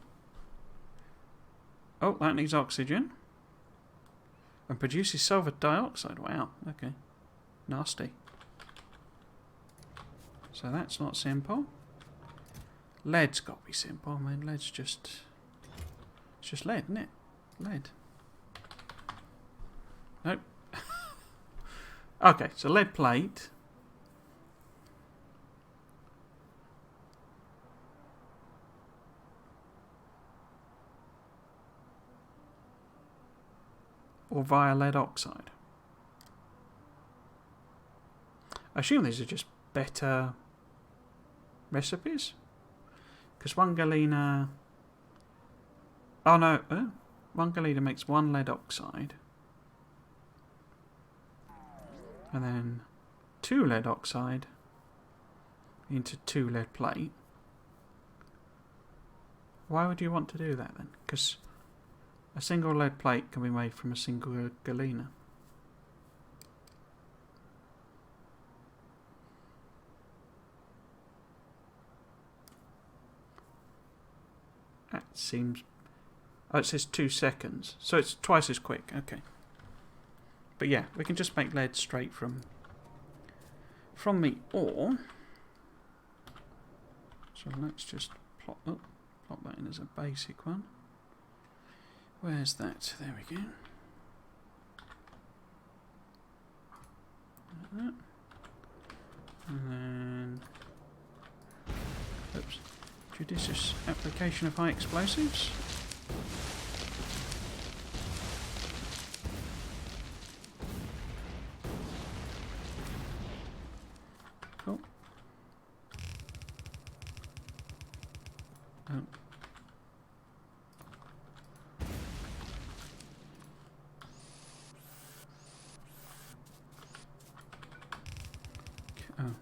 Oh, that needs oxygen. And produces sulfur dioxide. Wow, okay. Nasty. So that's not simple. Lead's got to be simple. I mean, lead's just... it's just lead, isn't it? Lead. Nope. Okay, so lead plate. Or via lead oxide. I assume these are just better recipes. Because one galena... oh no, one galena makes one lead oxide. And then 2 lead oxide into 2 lead plate. Why would you want to do that then? Because a single lead plate can be made from a single galena. That seems... oh, it says 2 seconds. So it's twice as quick. Okay. But yeah, we can just make lead straight from the ore. So let's just plot that in as a basic one. Where's that? There we go. Like that. And then... oops. Judicious application of high explosives. Cool. Oh. Oh.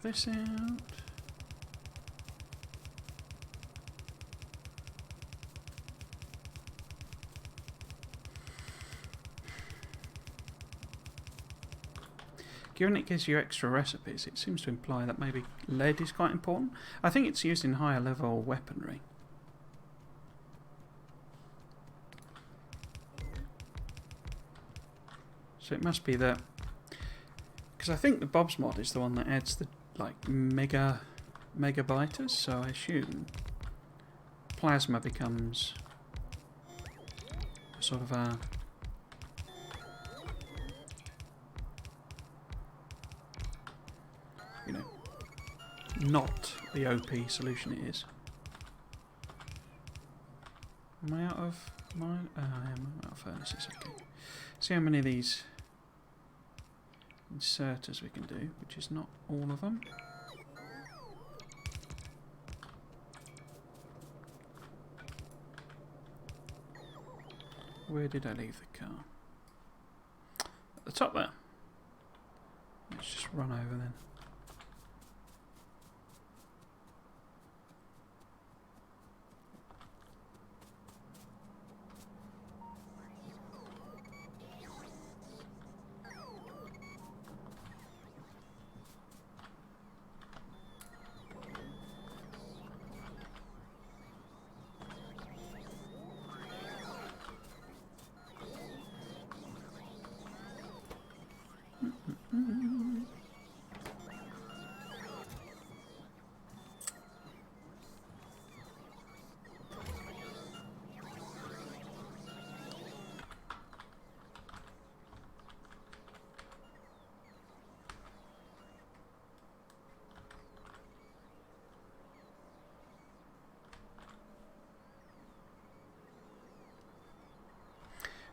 This out. Given it gives you extra recipes, it seems to imply that maybe lead is quite important. I think it's used in higher level weaponry. So it must be that, because I think the Bob's mod is the one that adds the like megabytes. So I assume plasma becomes sort of a not the OP solution it is. Am I out of mine? I am out of furnaces. Okay. See how many of these inserters we can do, which is not all of them. Where did I leave the car? At the top there. Let's just run over then.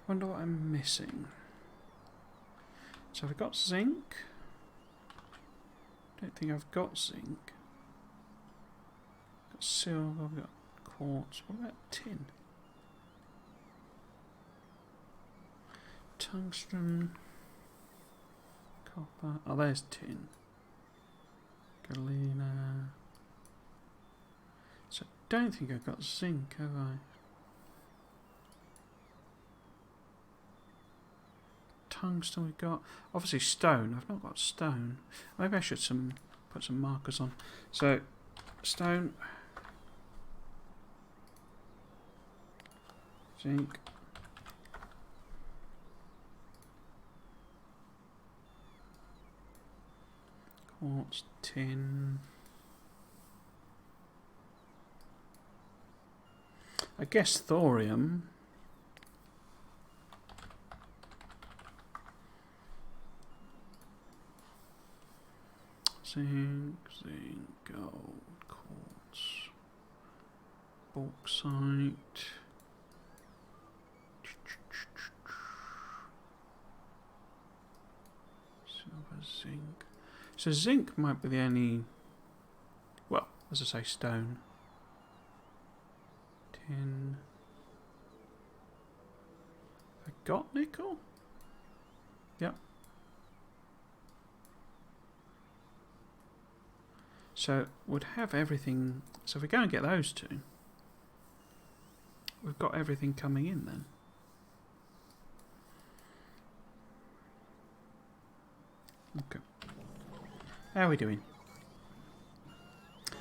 Wonder what I'm missing. So we've got zinc. Don't think I've got zinc. Got silver, we've got quartz. What about tin? Tungsten. Copper. Oh, there's tin. Galena. So I don't think I've got zinc, have I? Tungsten we've got. Obviously stone. I've not got stone. Maybe I should put some markers on. So stone, zinc, quartz, tin. I guess thorium. Zinc, gold, quartz, bauxite, silver, zinc. So zinc might be the only, well, as I say, stone. Tin. I got nickel? Yep. So we'd have everything. So if we go and get those two, we've got everything coming in then. Okay. How are we doing?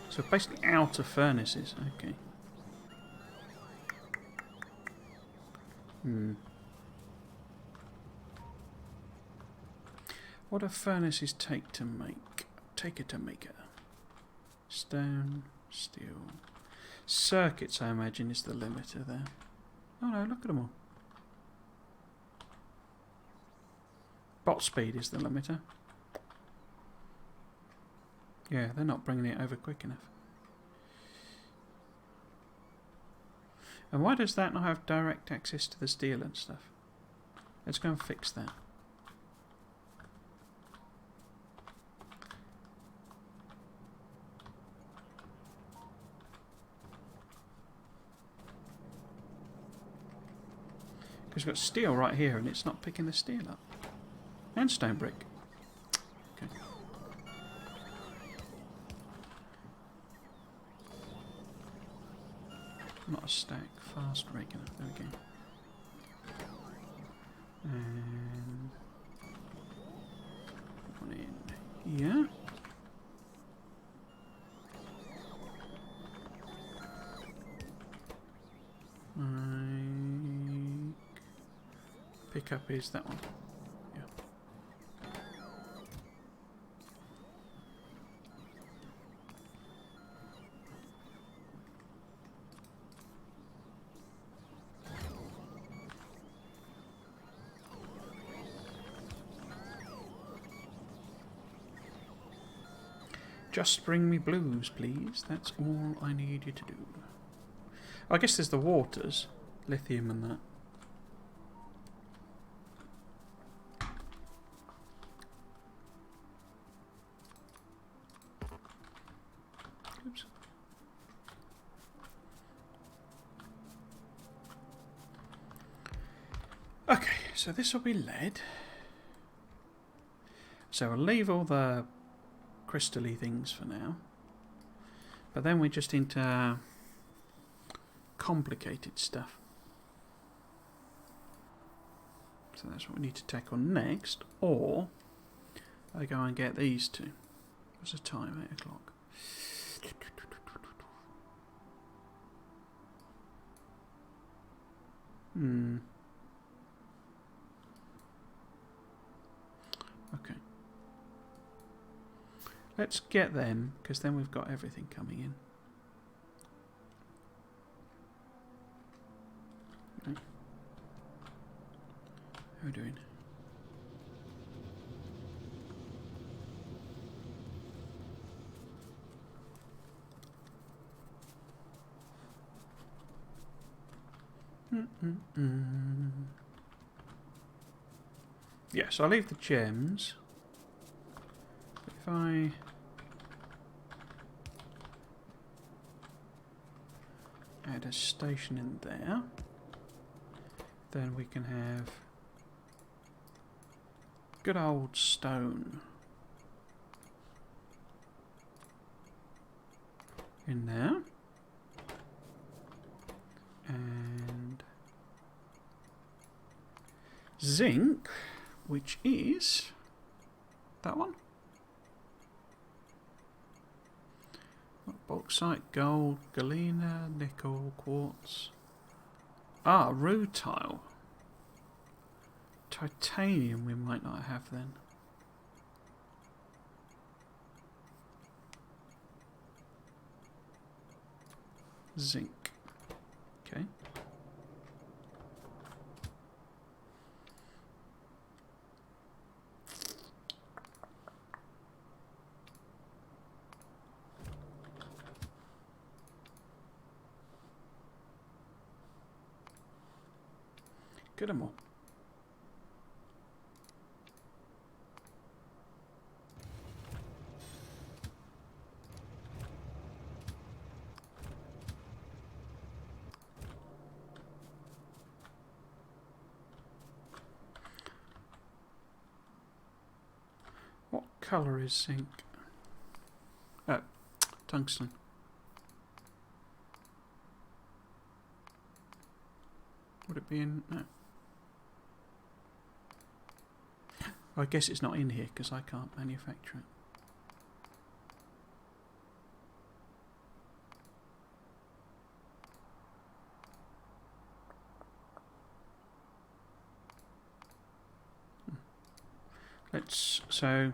So basically out of furnaces. Okay. What do furnaces take to make? Take it to make it. Stone, steel. Circuits, I imagine, is the limiter there. Oh no, look at them all. Bot speed is the limiter. Yeah, they're not bringing it over quick enough. And why does that not have direct access to the steel and stuff? Let's go and fix that. Because we've got steel right here and it's not picking the steel up. And stone brick. Okay. Not a stack. Fast regular. There we go. And one pick up is that one. Yeah. Just bring me blues, please. That's all I need you to do. I guess there's the waters, lithium and that. Oops. Okay, so this will be lead. So I'll leave all the crystal-y things for now. But then we're just into complicated stuff. So that's what we need to tackle next. Or I go and get these two. What's the time? 8 o'clock. Okay. Let's get them, because then we've got everything coming in. Okay. How are we doing? Yes, I'll leave the gems. If I add a station in there, then we can have good old stone in there, and zinc, which is that one. Bauxite, gold, galena, nickel, quartz. Ah, rutile. Titanium we might not have then. Zinc. Okay. Get them all. What colour is zinc? Oh, tungsten. Would it be in? No. I guess it's not in here because I can't manufacture it. Let's, so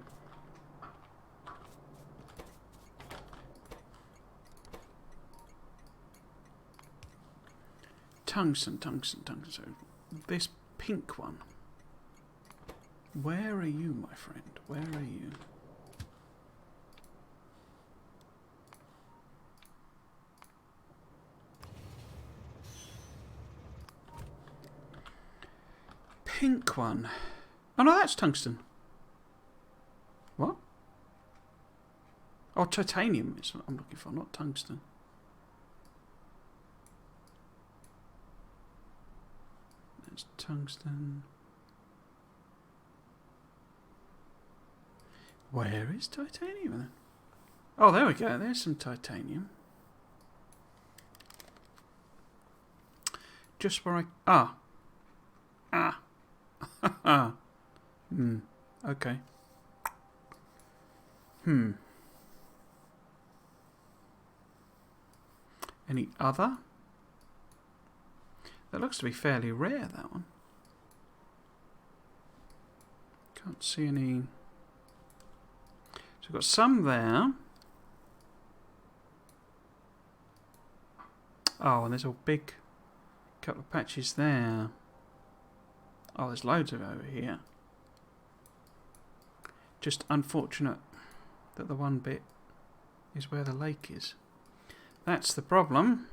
tungsten. So this pink one. Where are you, my friend? Where are you? Pink one. Oh no, that's tungsten. What? Oh, titanium is what I'm looking for, not tungsten. That's tungsten. Where is titanium then? Oh, there we go. There's some titanium. Just where I... Ah. Okay. Any other? That looks to be fairly rare, that one. Can't see any. So we've got some there. Oh, and there's a big couple of patches there. Oh, there's loads of it over here. Just unfortunate that the one bit is where the lake is. That's the problem.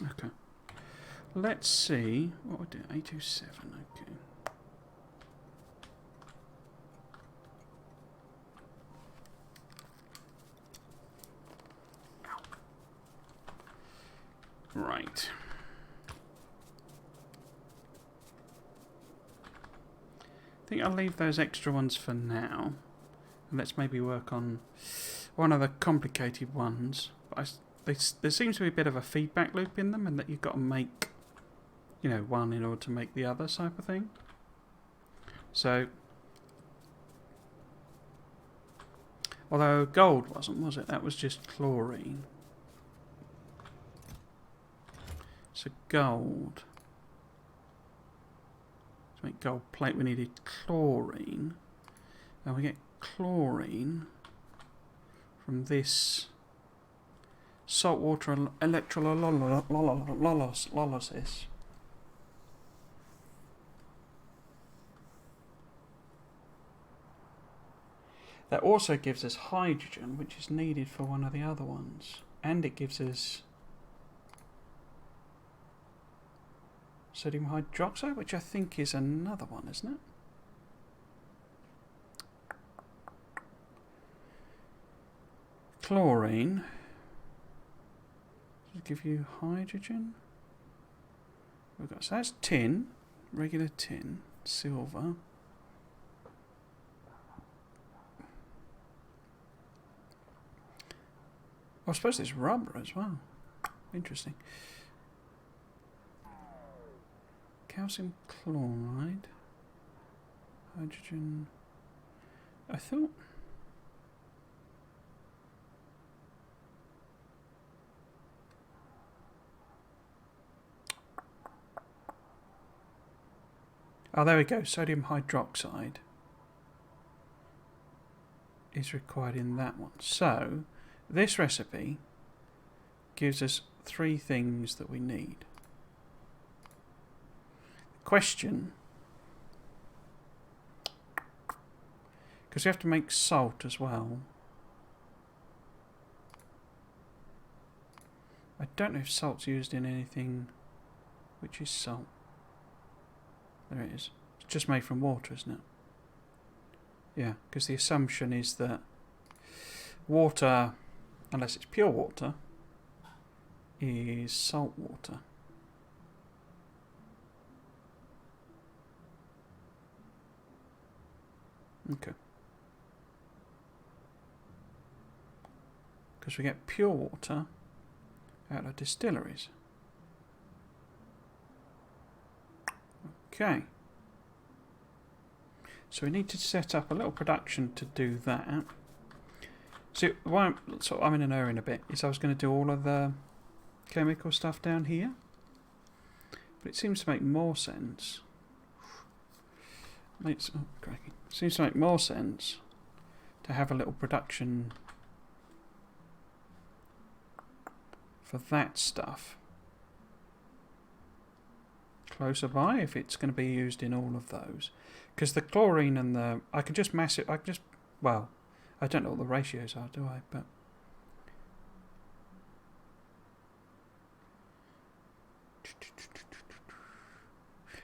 Okay. Let's see what we do. 827. Okay. Right. I think I'll leave those extra ones for now. And let's maybe work on one of the complicated ones. But there seems to be a bit of a feedback loop in them, and that you've got to make, you know, one in order to make the other type of thing. So, although gold wasn't, was it? That was just chlorine. So gold. To make gold plate we needed chlorine. And we get chlorine from this saltwater electrolysis. That also gives us hydrogen, which is needed for one of the other ones. And it gives us sodium hydroxide, which I think is another one, isn't it? Chlorine. Does it give you hydrogen? We've got, so that's tin, regular tin, silver. I suppose there's rubber as well. Interesting. Calcium chloride. Hydrogen. I thought. Oh, there we go. Sodium hydroxide is required in that one. So, this recipe gives us 3 things that we need. Question, because we have to make salt as well. I don't know if salt's used in anything which is salt. There it is. It's just made from water, isn't it? Yeah, because the assumption is that water, unless it's pure water, is salt water. Okay. Because we get pure water out of distilleries. Okay. So we need to set up a little production to do that. So why I'm in an error in a bit is I was going to do all of the chemical stuff down here, but it seems to make more sense. Seems to make more sense to have a little production for that stuff closer by if it's going to be used in all of those. Because the chlorine and the... I could just mass it... Well, I don't know what the ratios are, do I? But...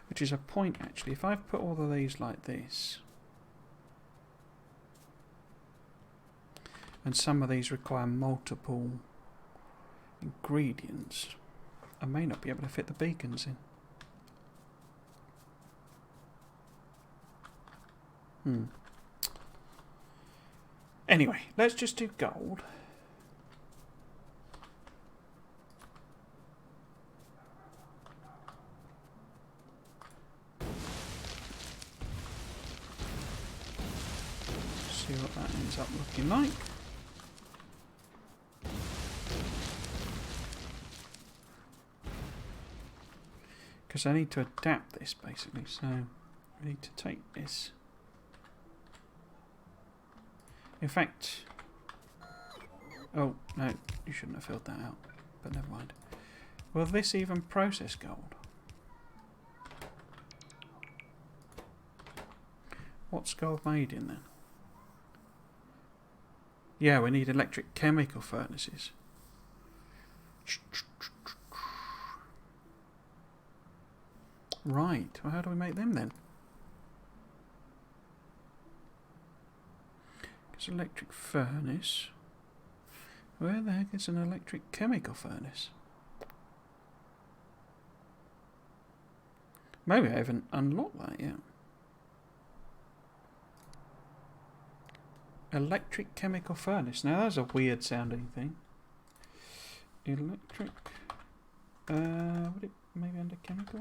Which is a point, actually. If I've put all of these like this... And some of these require multiple ingredients, I may not be able to fit the beacons in. Anyway, let's just do gold. See what what that ends up looking like. Because I need to adapt this basically, so I need to take this. In fact, oh no, you shouldn't have filled that out, but never mind. Will this even process gold? What's gold made in then? Yeah, we need electric chemical furnaces. Right, well how do we make them then? It's an electric furnace. Where the heck is an electric chemical furnace? Maybe I haven't unlocked that yet. Electric chemical furnace. Now that's a weird sounding thing. Electric. Would it maybe under chemical?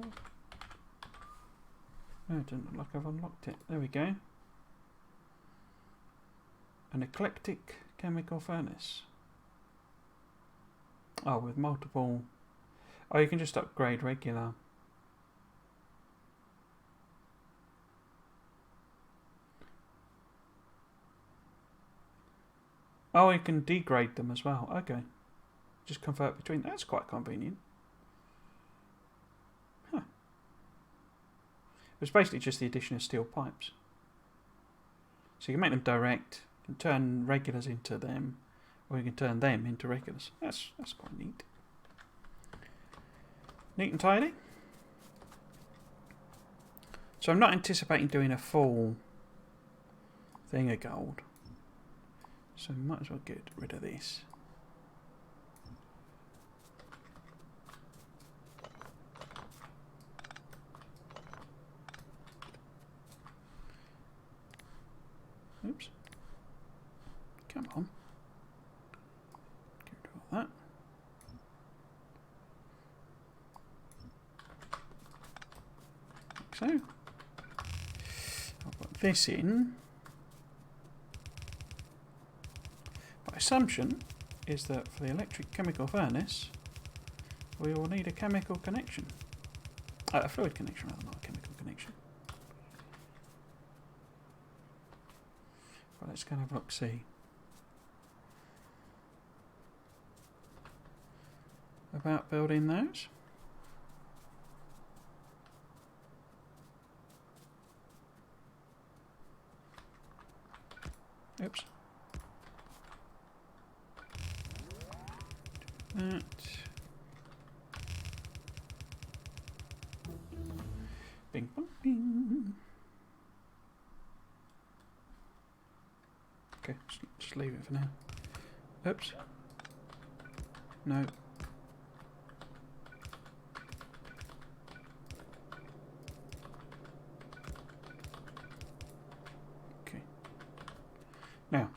No, it doesn't look like I've unlocked it. There we go. An eclectic chemical furnace. Oh, with multiple. Oh, you can just upgrade regular. Oh, you can degrade them as well. Okay. Just convert between. That's quite convenient. Huh. It's basically just the addition of steel pipes. So you can make them direct, you can turn regulars into them, or you can turn them into regulars. That's quite neat. Neat and tidy. So I'm not anticipating doing a full thing of gold. So might as well get rid of this. Oops. Come on. Get rid of all that. Like so. I'll put this in. My assumption is that for the electric chemical furnace, we will need a chemical connection. A fluid connection rather, not a chemical connection. Well, let's go and have a look, see. About building those. Oops. That. Bing bong bing. Okay, just leave it for now. Oops. No. Okay. Now,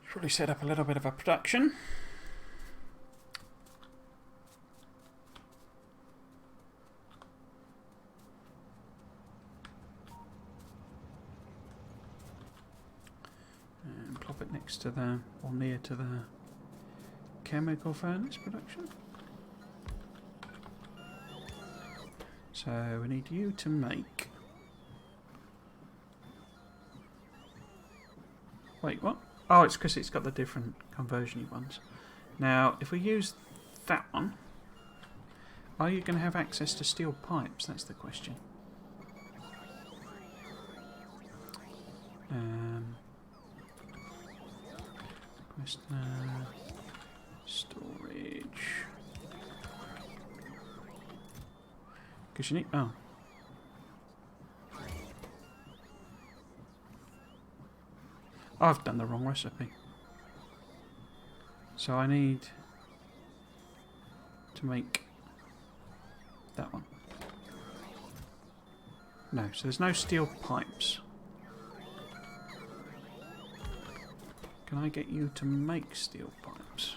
should probably set up a little bit of a production. To the, or near to the chemical furnace production. So we need you to make. Wait, what? Oh, it's because it's got the different conversion ones. Now, if we use that one, are you going to have access to steel pipes? That's the question. Storage. Because you need. Oh. I've done the wrong recipe. So I need to make that one. No, so there's no steel pipes. Can I get you to make steel pipes?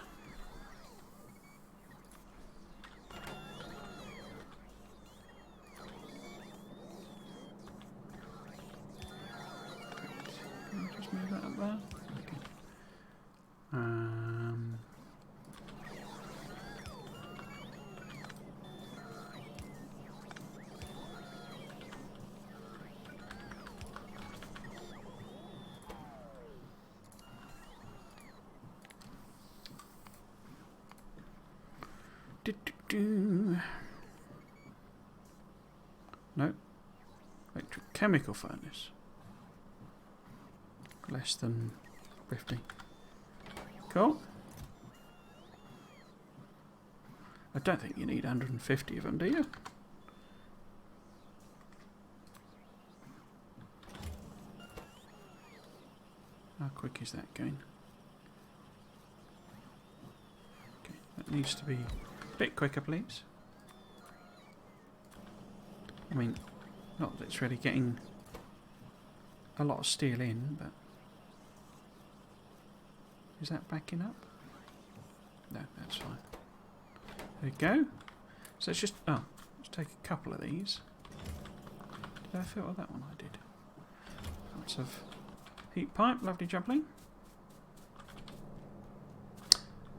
up there? Okay. No. Electrochemical furnace. Less than 50. Cool. I don't think you need 150 of them, do you? How quick is that going? Okay, that needs to be a bit quicker, please. I mean, not that it's really getting a lot of steel in, but... Is that backing up? No, that's fine. There we go. So it's just... Oh, let's take a couple of these. Did I filter that one? I did. Lots of heat pipe, lovely jubbly.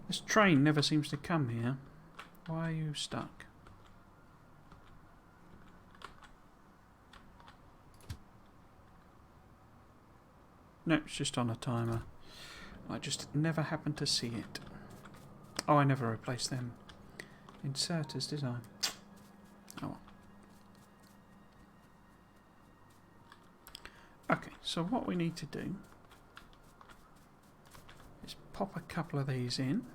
This train never seems to come here. Why are you stuck? No, it's just on a timer. I just never happened to see it. Oh, I never replaced them inserters, did I? Oh well. Okay, so what we need to do is pop a couple of these in.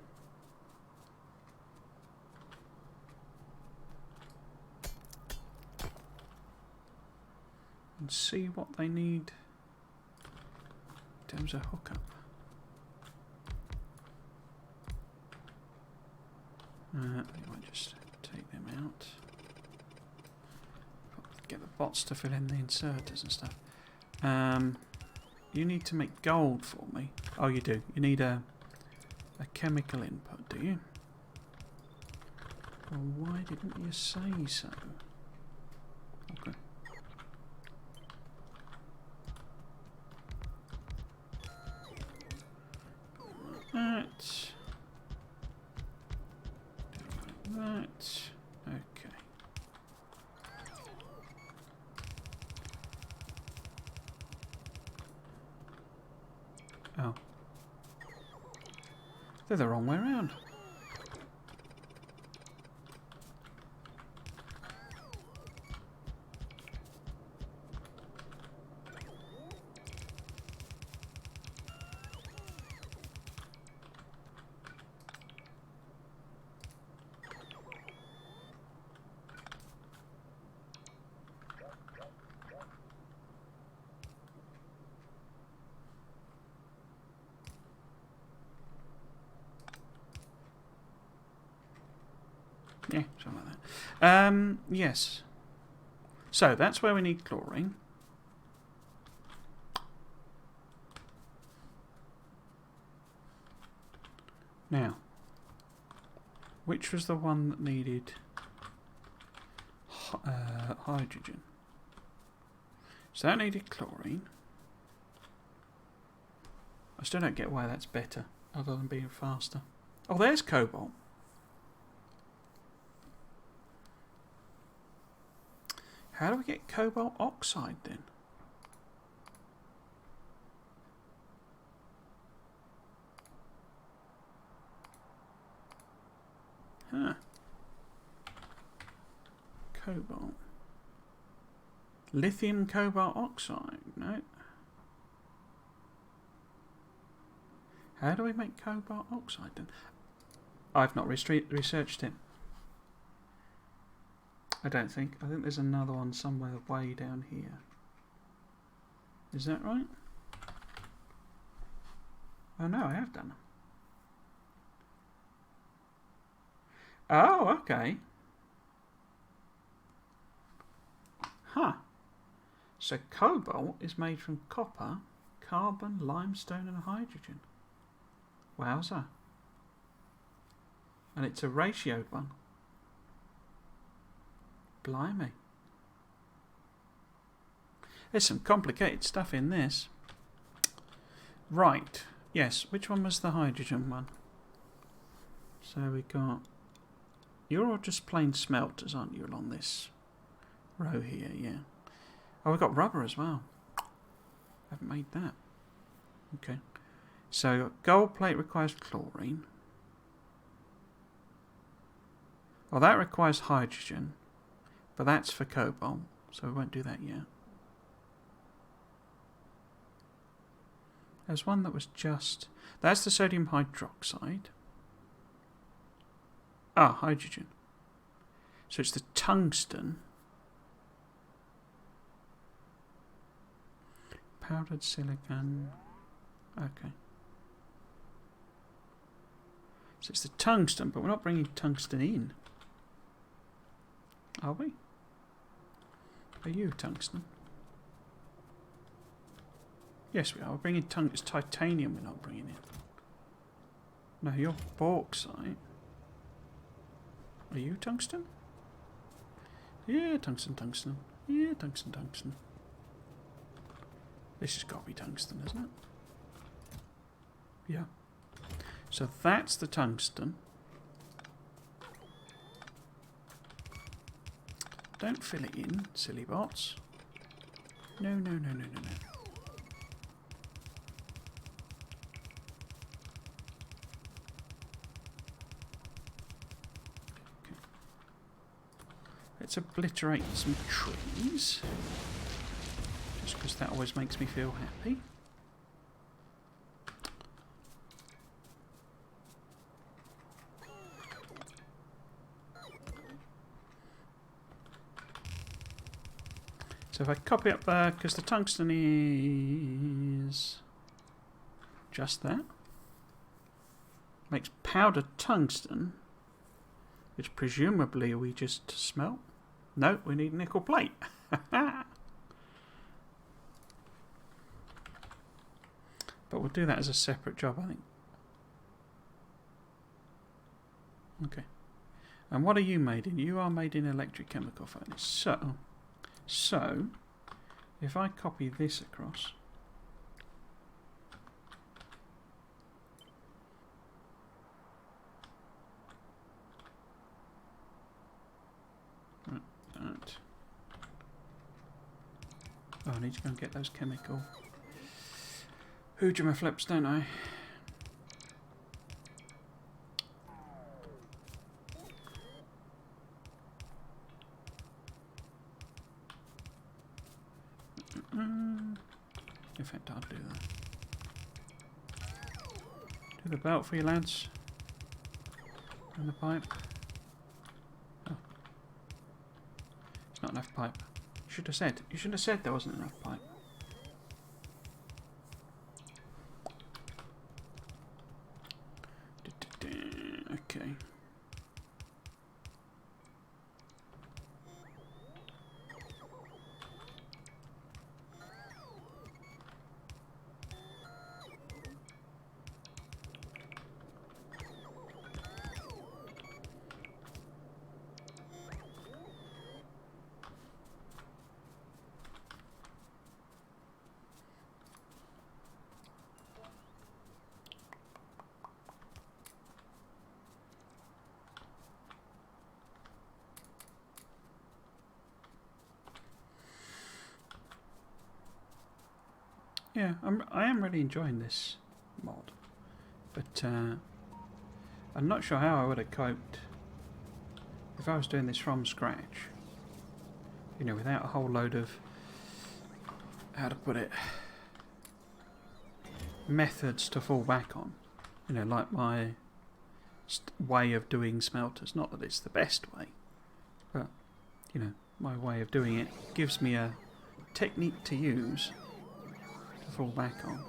And see what they need in terms of hookup. I might just take them out. Get the bots to fill in the inserters and stuff. You need to make gold for me. Oh, you do. You need a chemical input, do you? Well, why didn't you say so? Okay. That. That. Okay. Oh. They're the wrong way around. Yeah, something like that. Yes. So that's where we need chlorine. Now, which was the one that needed hydrogen? So that needed chlorine. I still don't get why that's better, other than being faster. Oh, there's cobalt. How do we get cobalt oxide then? Huh. Cobalt. Lithium cobalt oxide. No. How do we make cobalt oxide then? I've not researched it. I don't think. I think there's another one somewhere way down here. Is that right? Oh no, I have done them. Oh, okay. Huh. So cobalt is made from copper, carbon, limestone and hydrogen. Wowza. And it's a ratioed one. Blimey. There's some complicated stuff in this. Right. Yes. Which one was the hydrogen one? So we got... You're all just plain smelters, aren't you, along this row here? Yeah. Oh, we've got rubber as well. Haven't made that. Okay. So gold plate requires chlorine. Well, that requires hydrogen, but that's for cobalt, so we won't do that yet. There's one that was just... That's the sodium hydroxide. Ah, hydrogen. So it's the tungsten. Powdered silicon. Okay. So it's the tungsten, but we're not bringing tungsten in. Are we? Are you tungsten? Yes, we are. We're bringing it's titanium we're not bringing in. No, you're bauxite. Are you tungsten? Yeah, tungsten, tungsten. Yeah, tungsten, tungsten. This has got to be tungsten, isn't it? Yeah. So that's the tungsten. Don't fill it in, silly bots. No, no, no, no, no, no. Okay. Let's obliterate some trees. Just because that always makes me feel happy. So if I copy up there, because the tungsten is just that. Makes powdered tungsten, which presumably we just smelt. No, we need nickel plate. But we'll do that as a separate job, I think. Okay. And what are you made in? You are made in electric chemical furnace. So, if I copy this across, right. Oh, I need to go and get those chemical hoojama flips, don't I? In fact, I'll do that. Do the belt for you, lads. And the pipe. Oh. It's not enough pipe. You should have said there wasn't enough pipe. Okay. Yeah, I am really enjoying this mod, but I'm not sure how I would have coped if I was doing this from scratch. You know, without a whole load of, how to put it, methods to fall back on. You know, like my way of doing smelters. Not that it's the best way, but, you know, my way of doing it gives me a technique to use to fall back on.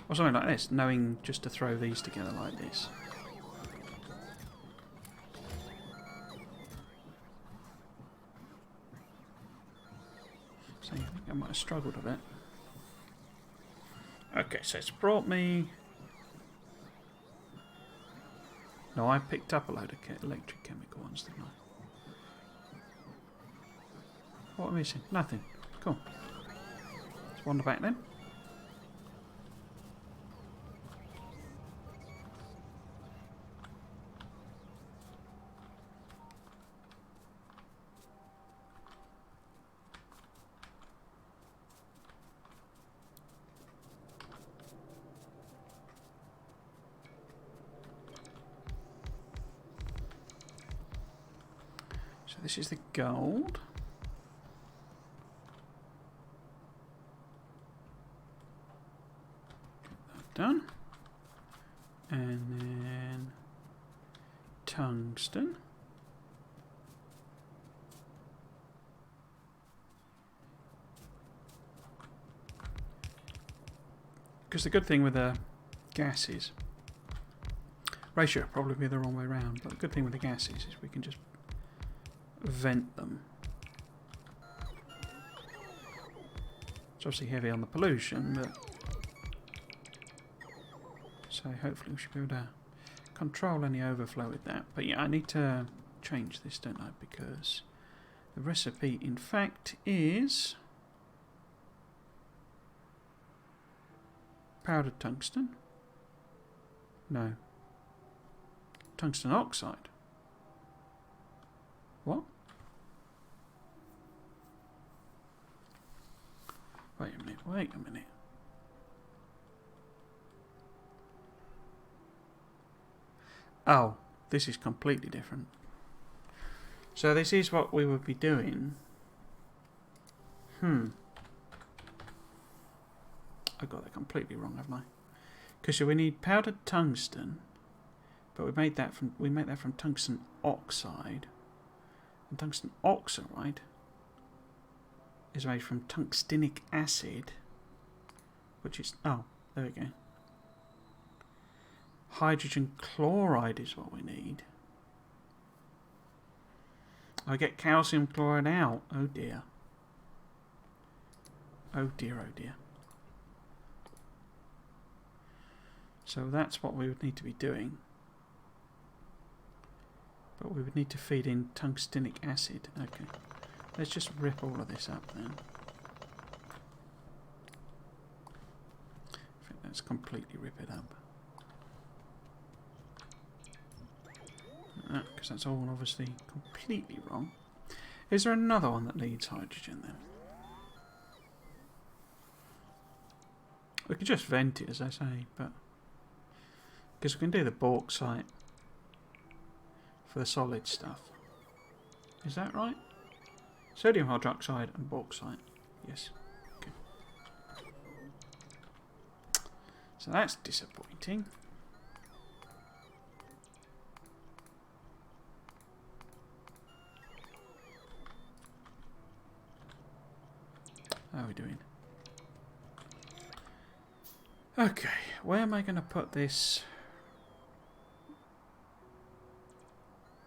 Or something like this, knowing just to throw these together like this. So I think I might have struggled a bit. Okay, so it's brought me... No, I picked up a load of electric chemical ones, didn't I? What am I missing? Nothing. Cool. Let's wander back then. So this is the gold. Get that done. And then tungsten. Because the good thing with the gases, ratio would probably be the wrong way around, but the good thing with the gases is we can just vent them. It's obviously heavy on the pollution, but so hopefully we should be able to control any overflow with that. But yeah, I need to change this, don't I? Because the recipe, in fact, is powdered tungsten. No. Tungsten oxide. What? Wait a minute, wait a minute. Oh, this is completely different. So this is what we would be doing. I got that completely wrong, haven't I? Because we need powdered tungsten, but we make that from tungsten oxide, and tungsten oxide is made from tungstenic acid, which is there we go. Hydrogen chloride is what we need. I get calcium chloride out. Oh dear. Oh dear, oh dear. So that's what we would need to be doing. But we would need to feed in tungstenic acid. Okay. Let's just rip all of this up then. I think let's completely rip it up. Because that's all obviously completely wrong. Is there another one that needs hydrogen then? We could just vent it, as I say, but because we can do the bauxite for the solid stuff. Is that right? Sodium hydroxide and bauxite. Yes. Okay. So that's disappointing. How are we doing? Okay, where am I going to put this?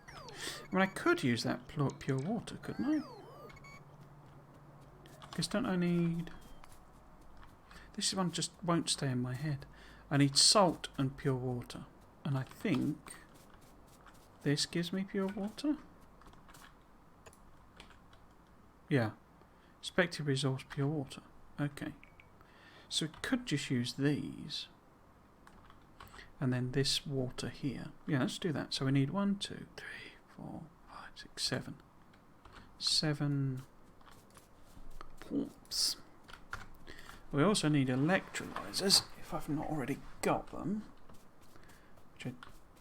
I mean, I could use that pure water, couldn't I? Because don't I need... This one just won't stay in my head. I need salt and pure water. And I think this gives me pure water? Yeah. Spectre resource pure water. Okay. So we could just use these. And then this water here. Yeah, let's do that. So we need 1, 2, 3, 4, 5, 6, 7. 7 pumps. We also need electrolyzers, if I've not already got them. Which I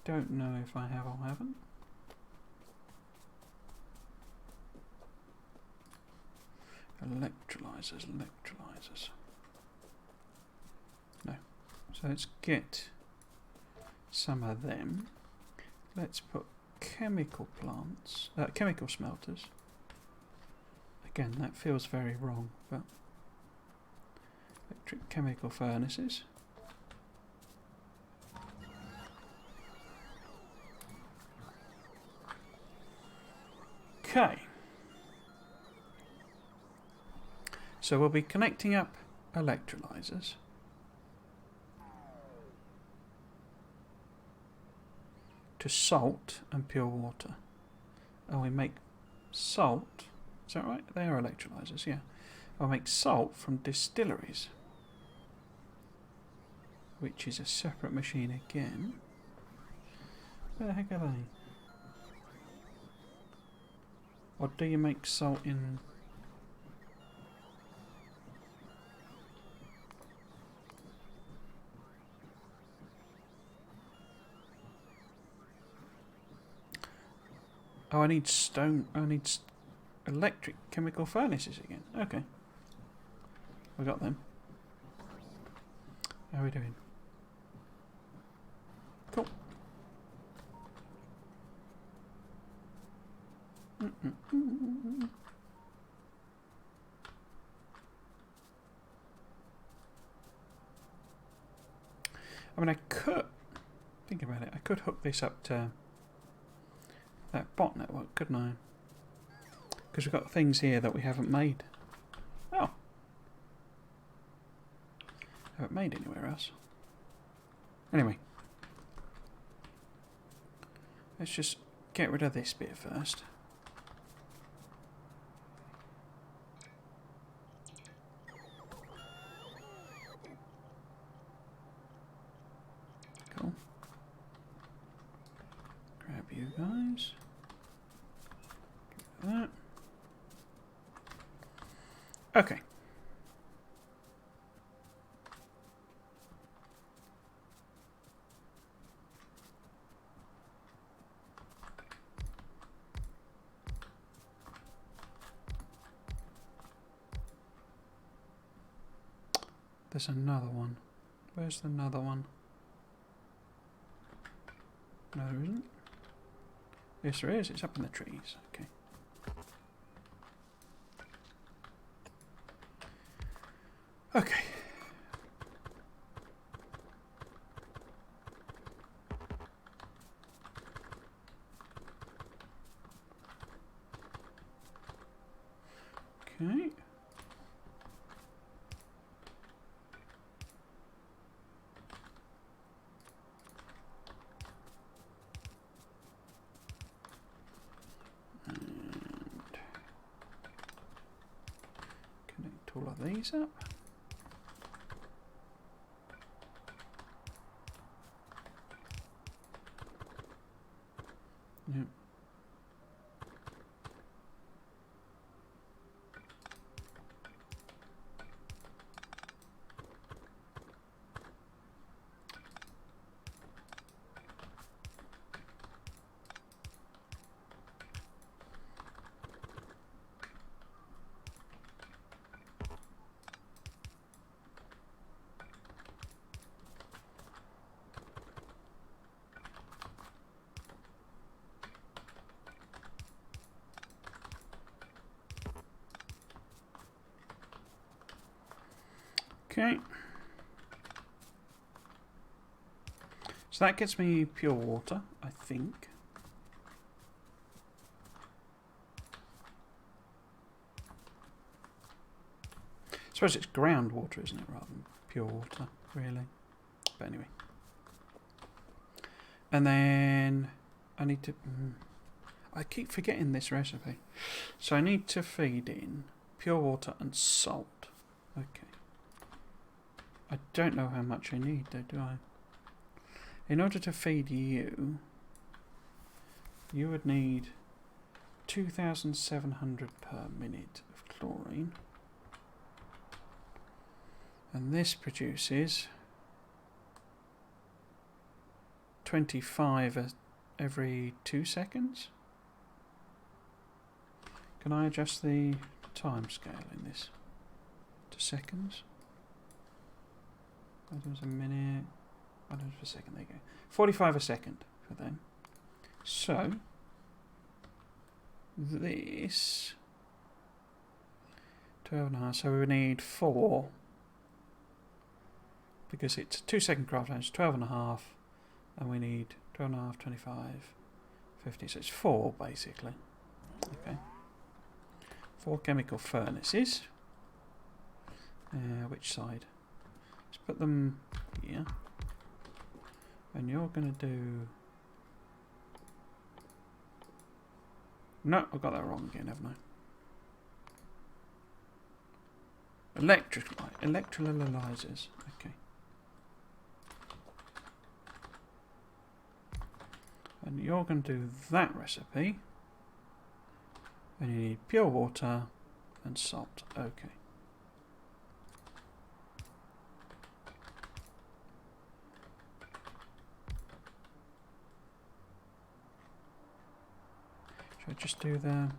don't know if I have or haven't. Electrolyzers. No. So let's get some of them. Let's put chemical plants, chemical smelters. Again, that feels very wrong, but electric chemical furnaces. Okay. So we'll be connecting up electrolyzers. To salt and pure water. And we make salt. Is that right? They are electrolyzers, yeah. We'll make salt from distilleries. Which is a separate machine again. Where the heck are they? Or do you make salt in... Oh, I need stone. I need electric chemical furnaces again. Okay. We got them. How are we doing? Cool. I mean, I could think about it. I could hook this up to that bot network, couldn't I? Because we've got things here that we haven't made. Oh, haven't made anywhere else. Anyway, let's just get rid of this bit first. Cool. Grab you guys. Get that. Okay. There's another one. Where's another one? No, there isn't. Yes, there is. It's up in the trees. Okay. Okay. Okay. Connect all of these up. Yep. Okay. So that gets me pure water, I think. I suppose it's groundwater, isn't it, rather than pure water, really. But anyway. And then I need to... I keep forgetting this recipe. So I need to feed in pure water and salt. Okay. I don't know how much I need though, do I? In order to feed you, you would need 2,700 per minute of chlorine. And this produces 25 every 2 seconds. Can I adjust the time scale in this to seconds? Items a minute, items per second, there you go. 45 a second for them. So, this 12.5, so we would need 4 because it's a 2 second craft time, it's 12.5, and we need 12.5, 25, 50, so it's 4 basically. Okay. 4 chemical furnaces. Which side? Let's put them here. And you're going to do... No, I got that wrong again, haven't I? Electrolyzers. Okay. And you're going to do that recipe. And you need pure water and salt. Okay. Should I just do the...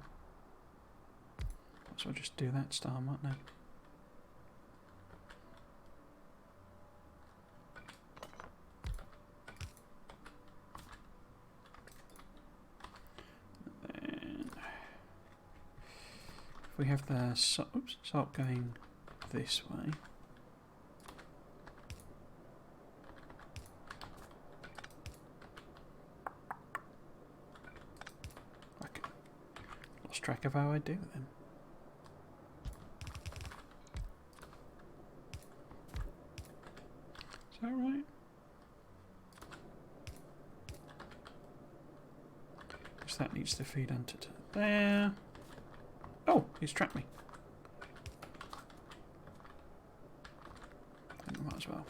So I'll just do that style, mightn't I? Then if we have the salt going this way. Okay. Lost track of how I do them. Is that right? Because that needs to feed onto there. Oh, he's trapped me. I think we might as well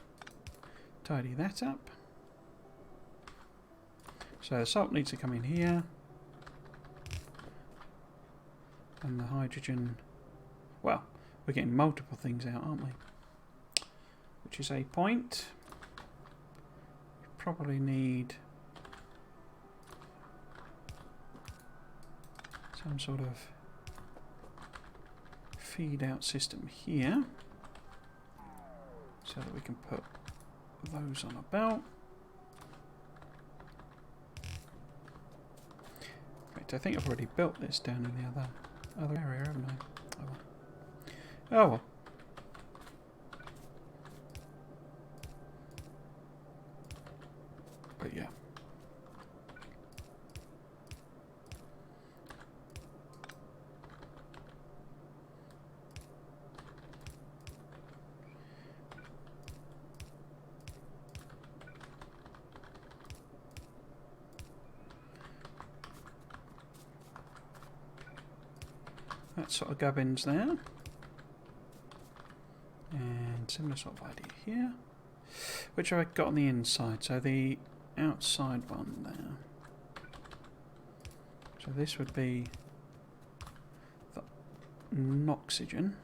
tidy that up. So the salt needs to come in here. And the hydrogen... Well, we're getting multiple things out, aren't we? Which is a point. We probably need some sort of feed out system here so that we can put those on a belt. Right, I think I've already built this down in the other area, haven't I? Oh well. Oh well. But yeah. That sort of gubbins there. And similar sort of idea here. Which have I got on the inside? So the outside one there. So this would be the oxygen.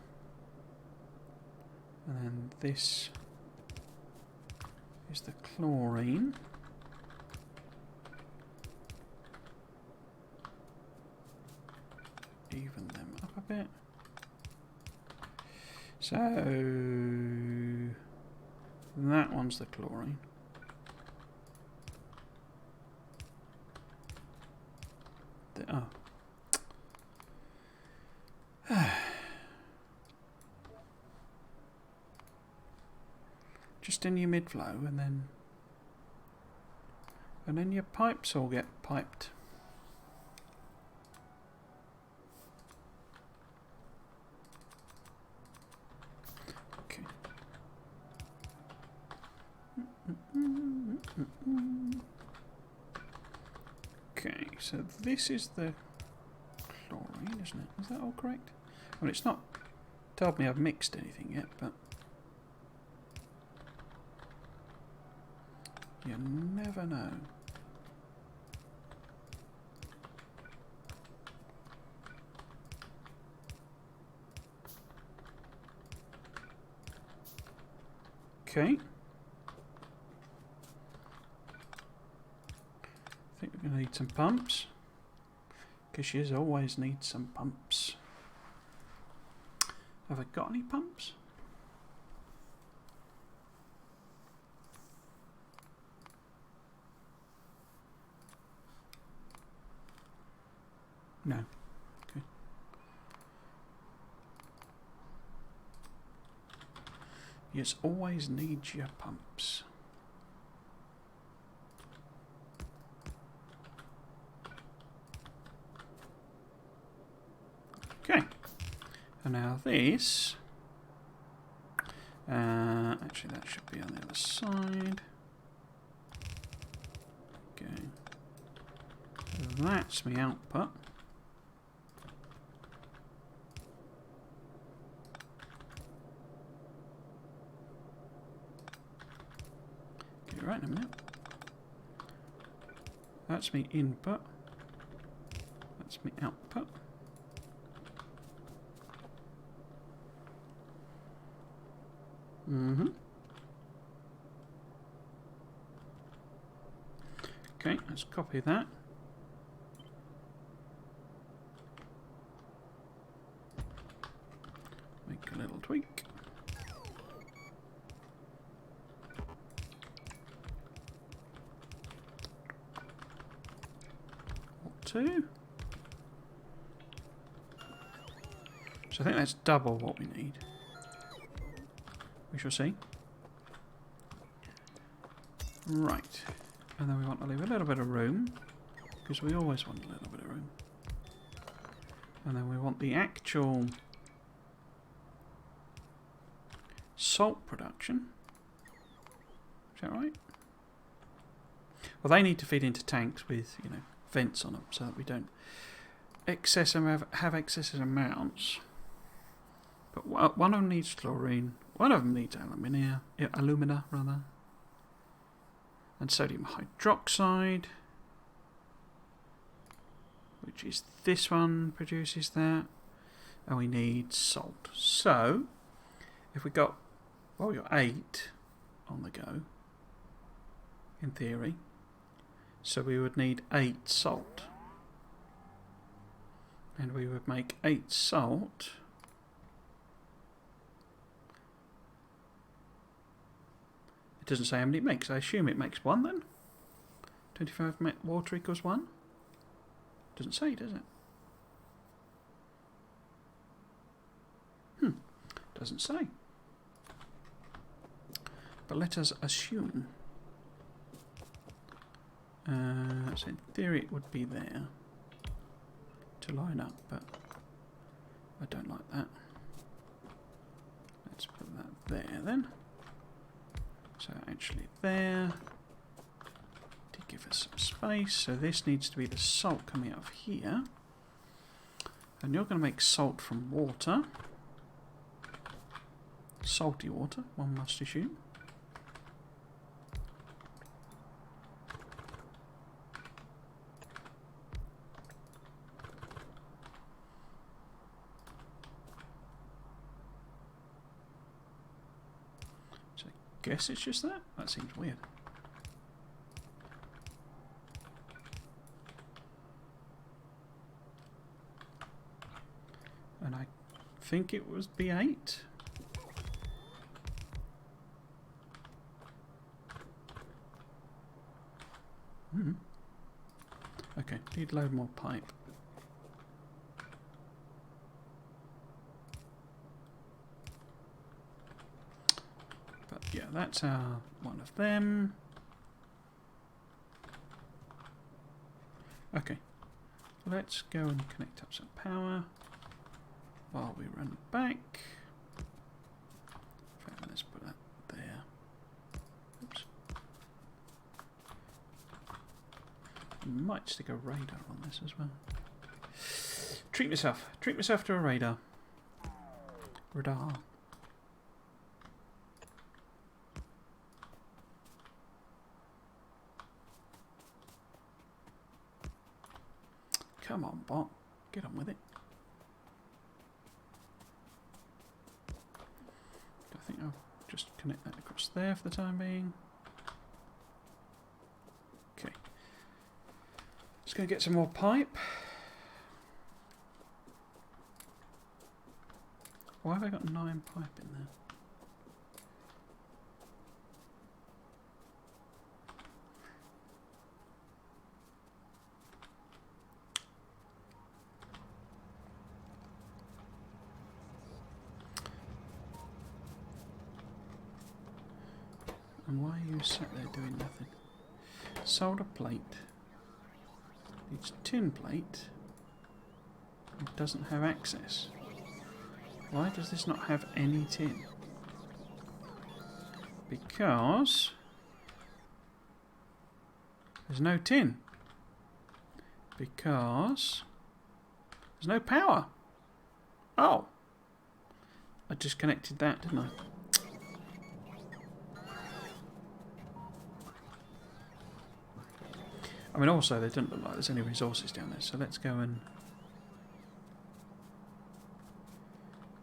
And then this is the chlorine. Even them up a bit. So that one's the chlorine. Just in your mid flow, and then your pipes all get piped. Okay. Okay, so this is the chlorine, isn't it? Is that all correct? Well, it's not told me I've mixed anything yet, but you never know. Okay. I think we're going to need some pumps. Because you always need some pumps. Have I got any pumps? No. Okay. You always need your pumps. Okay. And now this. Actually, that should be on the other side. Okay. So that's my output. Get it right in a minute. That's my input. That's my output. Okay, let's copy that. 2. So I think that's double what we need. We shall see. Right. And then we want to leave a little bit of room, because we always want a little bit of room. And then we want the actual salt production. Is that right? Well, they need to feed into tanks with, you know, vents on them, so that we don't have excessive amounts. But one of them needs chlorine, one of them needs alumina rather, and sodium hydroxide, which is this one produces that, and we need salt. So if we got, well, you're 8 on the go in theory, so we would need 8 salt, and we would make 8 salt. It doesn't say how many it makes. I assume it makes 1 then. 25 water equals 1. Doesn't say, does it? Doesn't say. But let us assume. So in theory it would be there to line up, but I don't like that. Let's put that there then. So actually there, to give us some space. So this needs to be the salt coming out of here. And you're going to make salt from water. Salty water, one must assume. Guess it's just that? That seems weird. And I think it was B8. Okay, need a load more pipe. Yeah, that's one of them. Okay, let's go and connect up some power while we run back. In fact, let's put that there. Oops. Might stick a radar on this as well. Treat myself to a radar. Radar. Come on, bot. Get on with it. I think I'll just connect that across there for the time being. Okay. Just going to get some more pipe. Why have I got 9 pipe in there? And why are you sat there doing nothing? Solder plate. Needs tin plate. It doesn't have access. Why does this not have any tin? Because there's no tin. Because there's no power. Oh. I disconnected that, didn't I? I mean, also, they don't look like there's any resources down there, so let's go and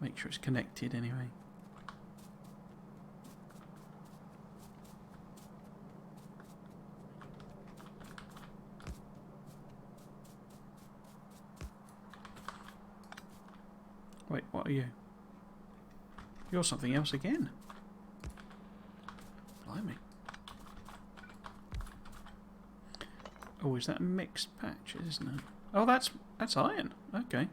make sure it's connected anyway. Wait, what are you? You're something else again. Blimey. Oh, is that a mixed patch, isn't it? Oh, that's iron. Okay.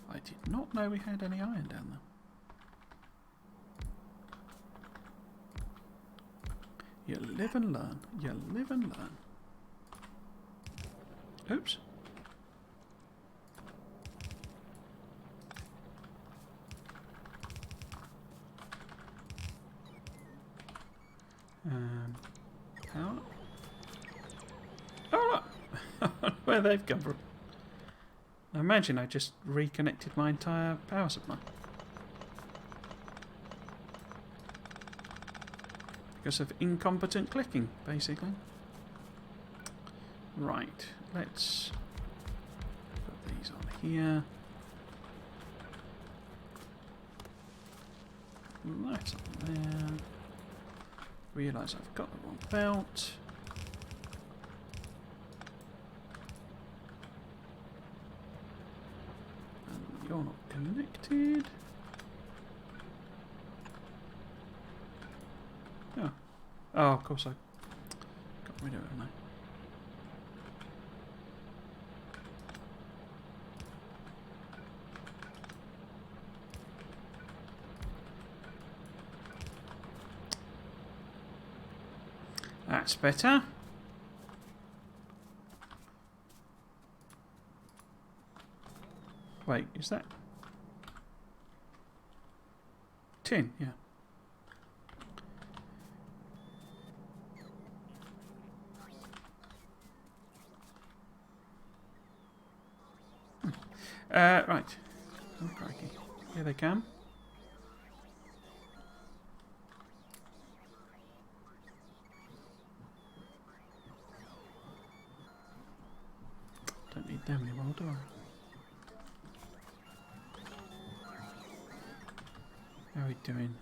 I did not know we had any iron down there. You live and learn. You live and learn. Oops. Power. Oh, look. Where they've come from. I imagine I just reconnected my entire power supply. Because of incompetent clicking, basically. Right, let's put these on here. That's on there. Realise I've got the wrong belt. And you're not connected. Oh. Oh, of course I got rid of it now. That's better. Wait, is that tin? Yeah. Right. Oh, crikey. Here they come. Don't need them anymore, do I? How are we doing?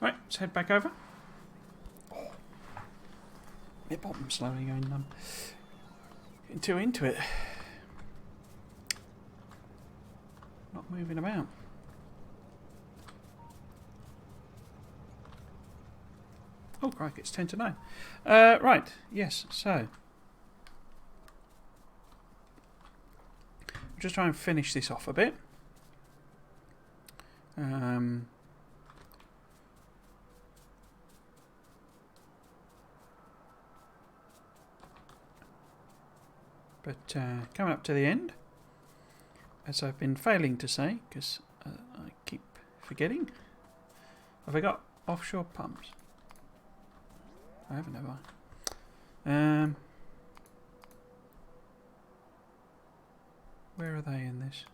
Right, let's head back over. Oh, my bottom's slowly going numb. Getting too into it. Not moving about. Oh, crikey, it's 10 to 9. Right, yes, so. Just try and finish this off a bit. But coming up to the end, as I've been failing to say, because I keep forgetting, have I got offshore pumps? I haven't, have I? Where are they in this?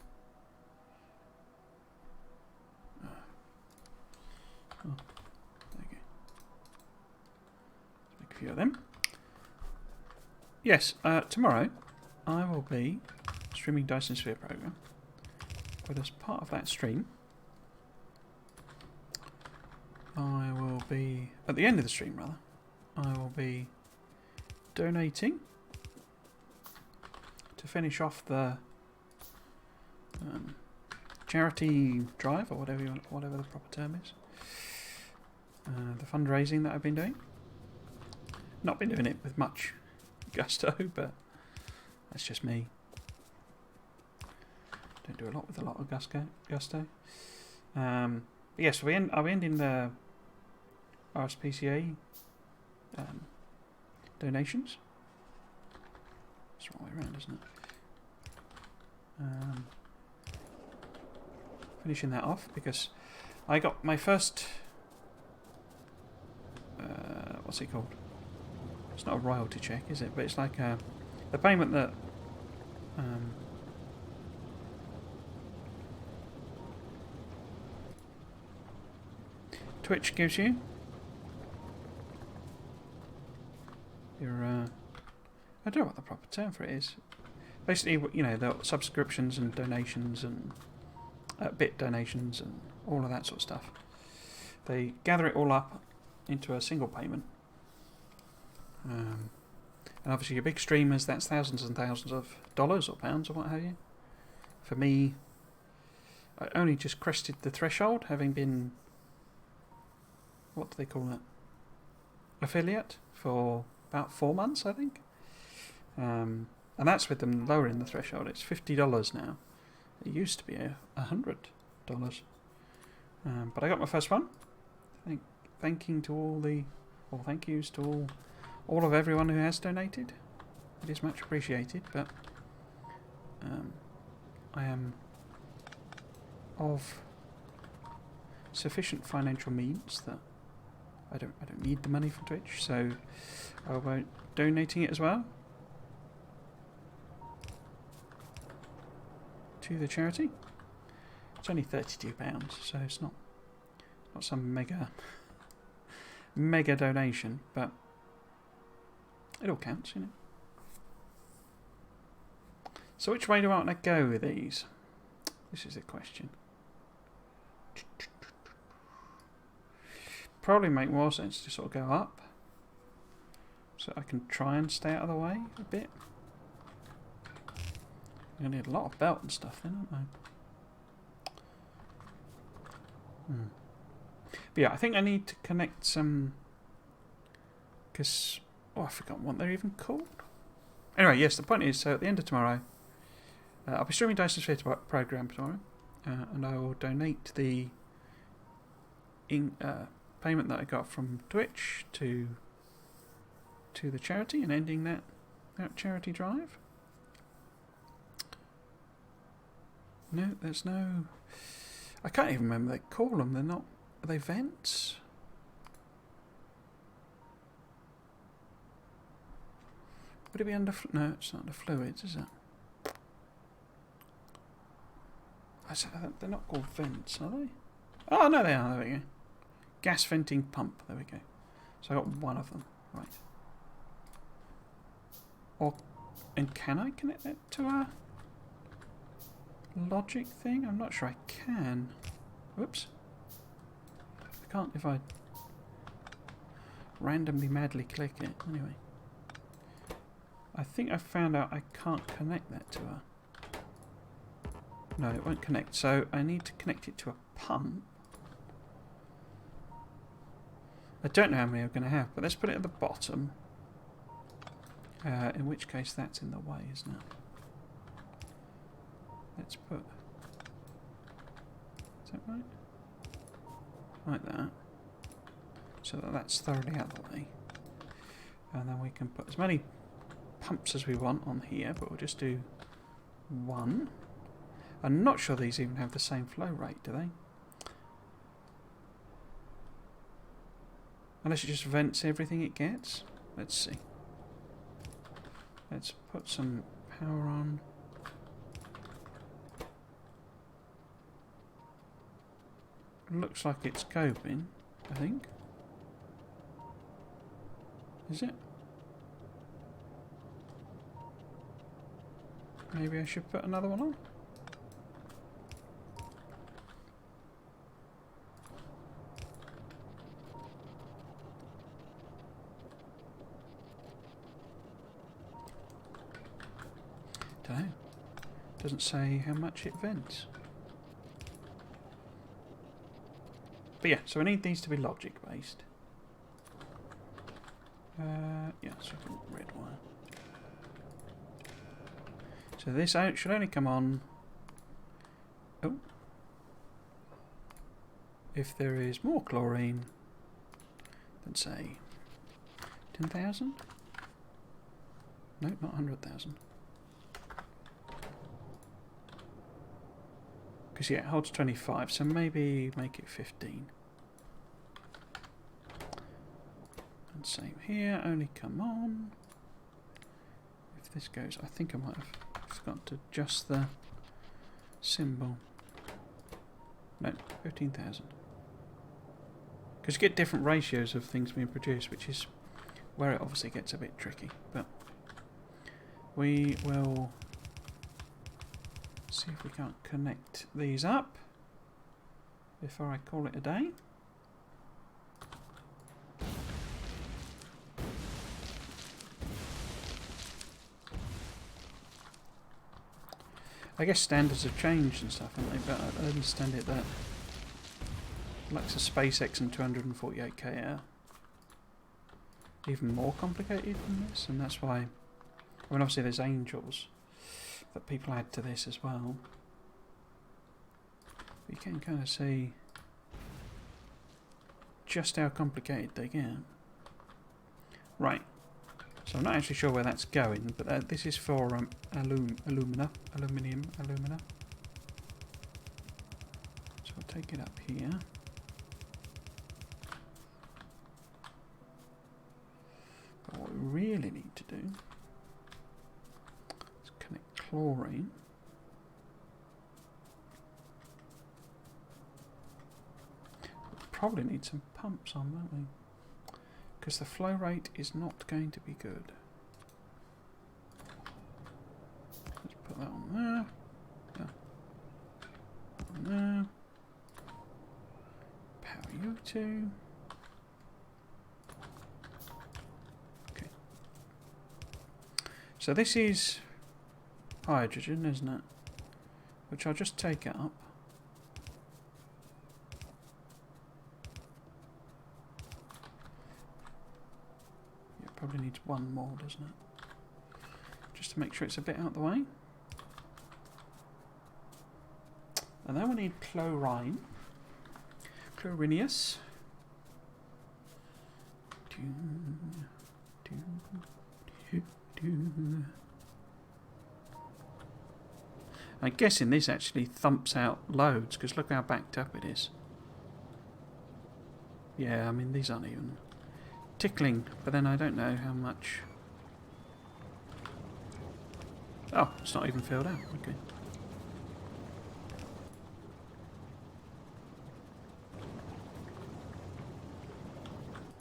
Oh, there you go. Let's make a few of them. Yes, tomorrow I will be streaming Dyson Sphere program, but as part of that stream, I will be, at the end of the stream rather, I will be donating to finish off the charity drive, or whatever the proper term is. The fundraising that I've been doing. Not been doing it with much gusto, but that's just me. Don't do a lot with a lot of gusto. But yes, I'll be ending the RSPCA donations. It's the wrong way around, isn't it? Finishing that off because I got my first. What's it called? It's not a royalty check, is it? But it's like the payment that Twitch gives you. Your I don't know what the proper term for it is. Basically, you know, the subscriptions and donations and bit donations and all of that sort of stuff. They gather it all up into a single payment. And obviously your big streamers, that's thousands and thousands of dollars or pounds or what have you. For me, I only just crested the threshold, having been, what do they call it? Affiliate for about 4 months, I think. And that's with them lowering the threshold. It's $50 now. It used to be $100. But I got my first one. Thank yous to all of everyone who has donated. It is much appreciated, but I am of sufficient financial means that I don't need the money from Twitch, so I won't donating it as well to the charity. It's only £32, so it's not some mega donation, but it all counts, you know. So which way do I want to go with these? This is the question. Probably make more sense to sort of go up, so I can try and stay out of the way a bit. I'm going to need a lot of belt and stuff then, aren't I? But yeah, I think I need to connect some, because I've forgotten what they're even called. Anyway, yes, the point is, so at the end of tomorrow, I'll be streaming Dyson Sphere program tomorrow, and I will donate the payment that I got from Twitch to the charity, and ending that charity drive. No, there's no. I can't even remember what they call them. They're not. Are they vents? Would it be under? No, it's not under fluids, is it? They're not called vents, are they? Oh no, they are. There we go. Gas venting pump. There we go. So I got one of them. Right. And can I connect that to a logic thing? I'm not sure I can. Whoops. I can't if I randomly madly click it. Anyway. I think I found out I can't connect that to a... No, it won't connect. So I need to connect it to a pump. I don't know how many I'm going to have, but let's put it at the bottom. In which case that's in the way, isn't it? Let's put... Is that right? Like that. So that that's thoroughly out of the way. And then we can put as many pumps as we want on here, but we'll just do one. I'm not sure these even have the same flow rate, do they? Unless it just vents everything it gets. Let's see. Let's put some power on. Looks like it's coping, I think. Is it? Maybe I should put another one on. Don't know. Doesn't say how much it vents. But yeah, so we need these to be logic based. Yeah, so red wire. So this should only come on. Oh, if there is more chlorine than say 10,000. No, not 100,000. Because yeah, it holds 25, so maybe make it 15. And same here, only come on. If this goes, I think I might have forgotten to adjust the symbol. No, 15,000. Because you get different ratios of things being produced, which is where it obviously gets a bit tricky. But we will see if we can't connect these up before I call it a day. I guess standards have changed and stuff, haven't they? But I understand it that Alexa SpaceX and 248k even more complicated than this, and that's why. I mean, obviously there's angels that people add to this as well. You can kind of see just how complicated they get. Right. So I'm not actually sure where that's going, but this is for alumina. So I'll take it up here. But what we really need to do is connect chlorine. We'll probably need some pumps on, won't we? Because the flow rate is not going to be good. Let's put that on there. On there. Power U2. Okay. So this is hydrogen, isn't it? Which I'll just take it up. Probably needs one more, doesn't it? Just to make sure it's a bit out of the way. And then we need chlorine. Chlorinius. I'm guessing this actually thumps out loads, because look how backed up it is. Yeah, I mean, these aren't even tickling, but then I don't know how much. Oh, it's not even filled out. Okay.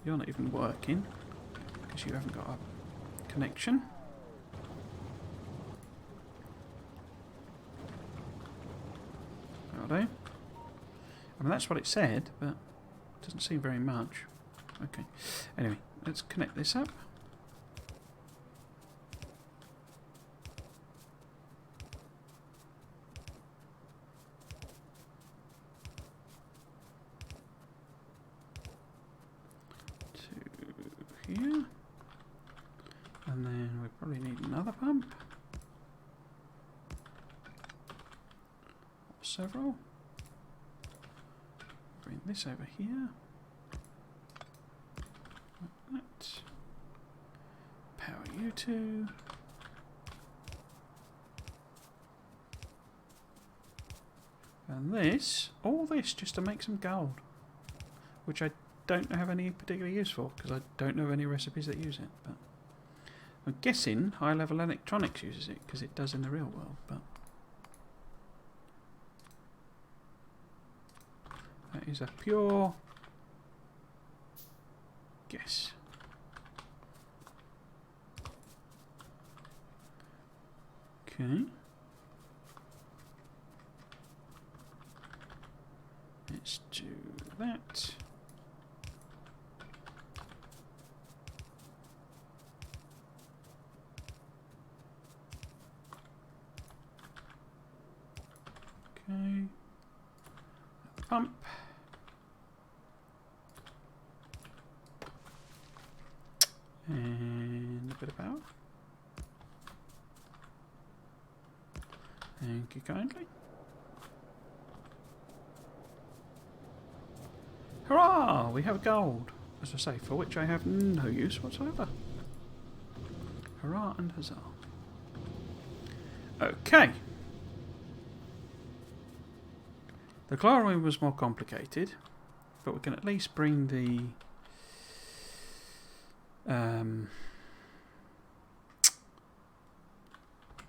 You're not even working because you haven't got a connection. Righto. I mean, that's what it said, but it doesn't seem very much. Okay. Anyway, let's connect this up. To here. And then we probably need another pump. Or several. Bring this over here. That. Power U2. And this, all this just to make some gold, which I don't have any particular use for because I don't know of any recipes that use it. But I'm guessing high level electronics uses it because it does in the real world. But that is a pure guess. Okay. Let's do that. Okay. Pump. And a bit of power. Thank you kindly. Hurrah! We have gold, as I say, for which I have no use whatsoever. Hurrah and huzzah. Okay. The chlorine was more complicated, but we can at least bring the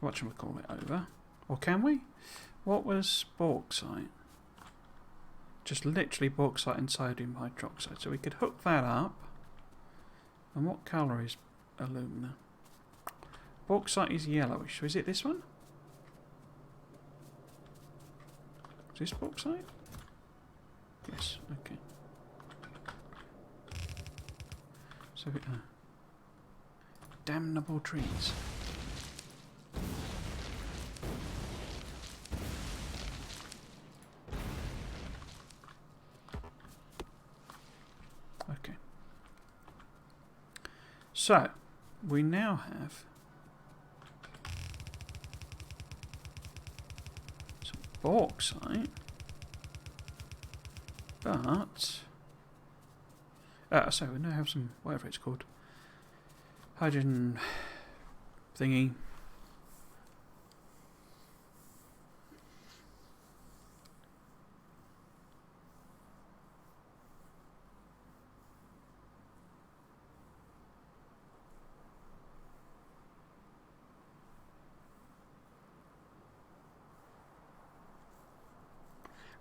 whatchamacallit over. Or can we? What was bauxite? Just literally bauxite and sodium hydroxide. So we could hook that up. And what colour is alumina? Bauxite is yellowish. So is it this one? Is this bauxite? Yes, okay. So, damnable trees. Okay. So, we now have some bauxite, but so we now have some, whatever it's called, hydrogen thingy.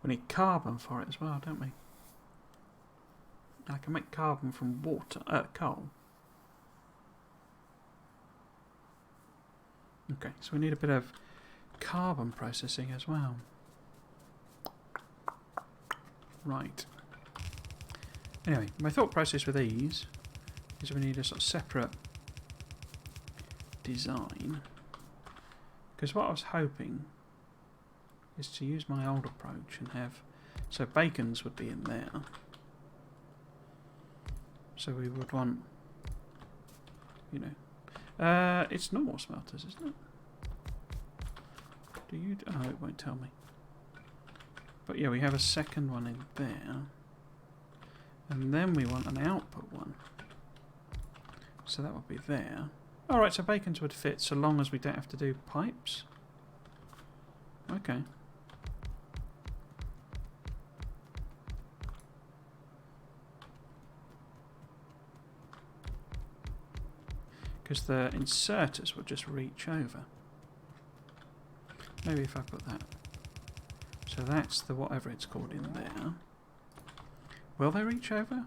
We need carbon for it as well, don't we? I can make carbon from water, coal. Okay, so we need a bit of carbon processing as well. Right. Anyway, my thought process with these is we need a sort of separate design. Because what I was hoping is to use my old approach and have, so bacons would be in there. So we would want, you know, it's normal smelters, isn't it? Do you? Oh, it won't tell me. But yeah, we have a second one in there, and then we want an output one. So that would be there. All right, so bacons would fit so long as we don't have to do pipes. Okay. Because the inserters will just reach over. Maybe if I put that. So that's the whatever it's called in there. Will they reach over?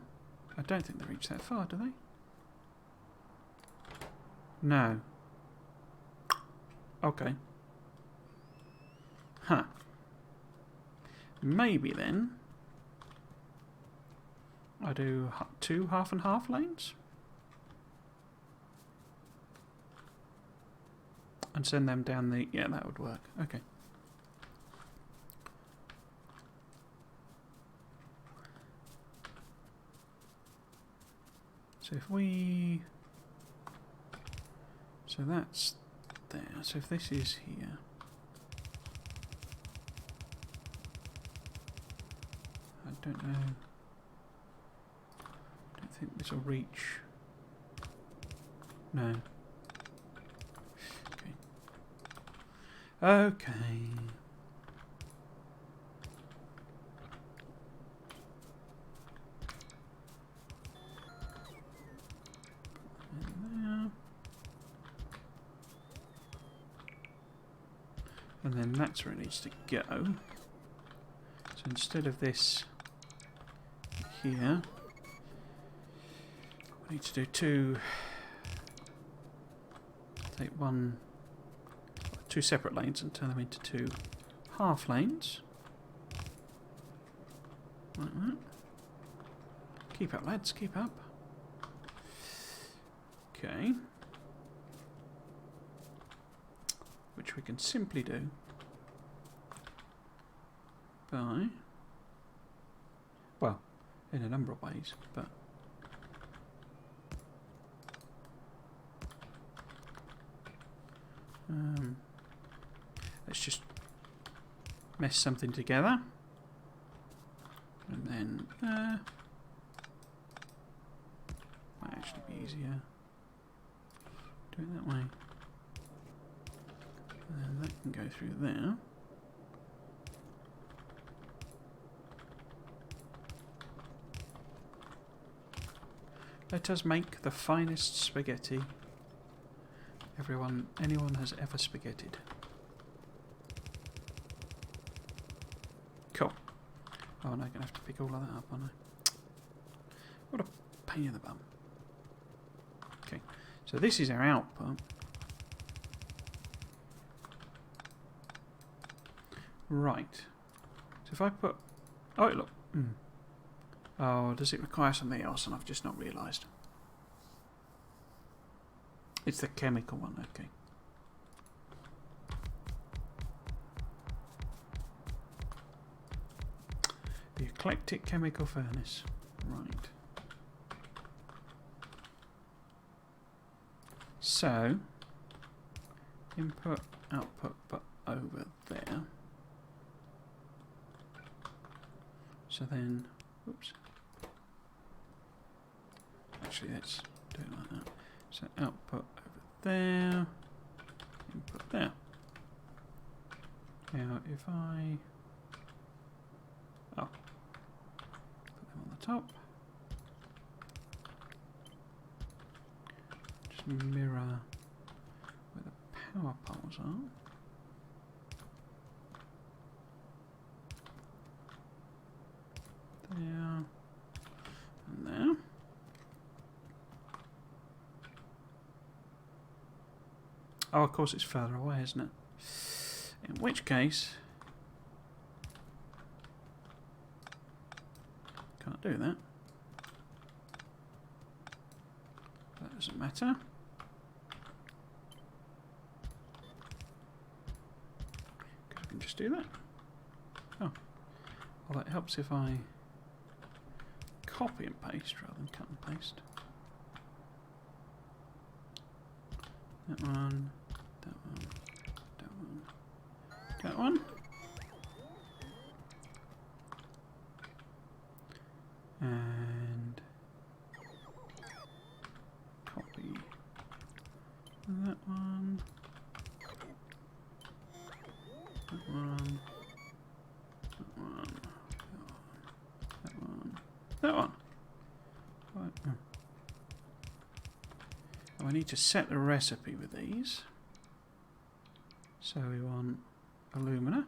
I don't think they reach that far, do they? No. Okay. Huh. Maybe then I do 2 half and half lanes? And send them down the... Yeah, that would work. Okay. So if we... So that's there. So if this is here... I don't know. I don't think this will reach... No. Okay. And then that's where it needs to go. So instead of this here, we need to do 2. Take 2 separate lanes and turn them into 2 half lanes. Like that. Keep up, lads, keep up. Okay. Which we can simply do by, well, in a number of ways, but let's just mesh something together, and then might actually be easier. Do it that way. And then that can go through there. Let us make the finest spaghetti anyone has ever spaghettied. Cool. Oh, no, I'm going to have to pick all of that up, aren't I? What a pain in the bum. Okay, so this is our output. Right. So if I put... Oh, look. Oh, does it require something else? And I've just not realised. It's the chemical one, okay. The eclectic chemical furnace. Right. So, input, output, but over there. So then, oops. Actually, let's do it like that. So output over there, input there. Now, if I put them on the top, just mirror where the power poles are. There and there. Oh, of course it's further away, isn't it? In which case, can't do that. That doesn't matter. I can just do that. Oh, well, that helps if I copy and paste rather than cut and paste. That one, that one, that one, that one. And copy that one, that one, that one, that one, that one. Right. Oh, I need to set the recipe with these. So we want alumina.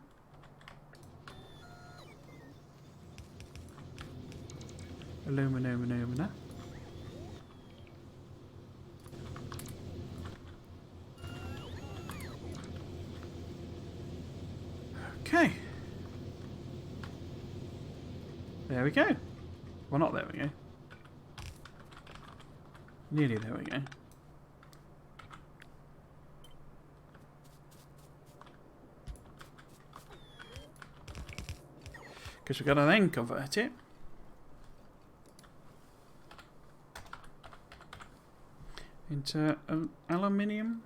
Alumina. Okay. There we go. Well, not there we go. Nearly there we go. Because we've got to then convert it into aluminium.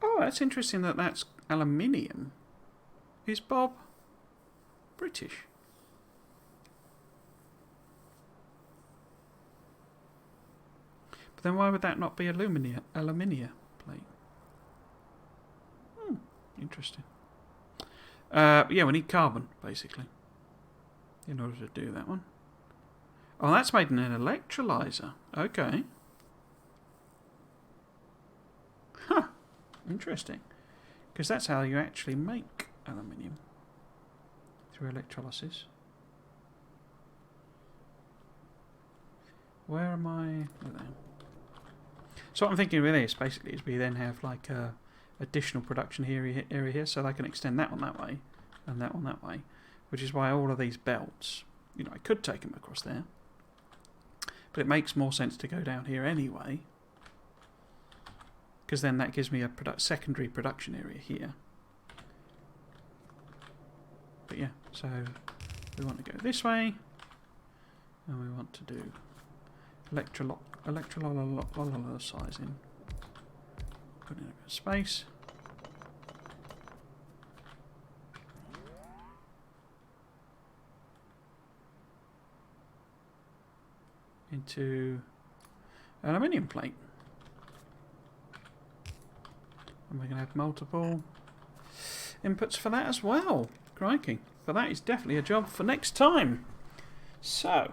Oh, that's interesting that that's aluminium. Is Bob British? But then why would that not be alumina plate? Interesting. Yeah, we need carbon, basically, in order to do that one. Oh, that's made in an electrolyzer. Okay. Huh. Interesting. Because that's how you actually make aluminium. Through electrolysis. Where am I? Oh, there. So what I'm thinking with this, basically, is we then have like a additional production area here, so they can extend that one that way, and that one that way. Which is why all of these belts, you know, I could take them across there. But it makes more sense to go down here anyway. Because then that gives me a secondary production area here. But yeah, so we want to go this way. And we want to do electrolysizing. Put in a bit of space. Into aluminium plate. And we're going to have multiple inputs for that as well. Crikey. But that is definitely a job for next time. So,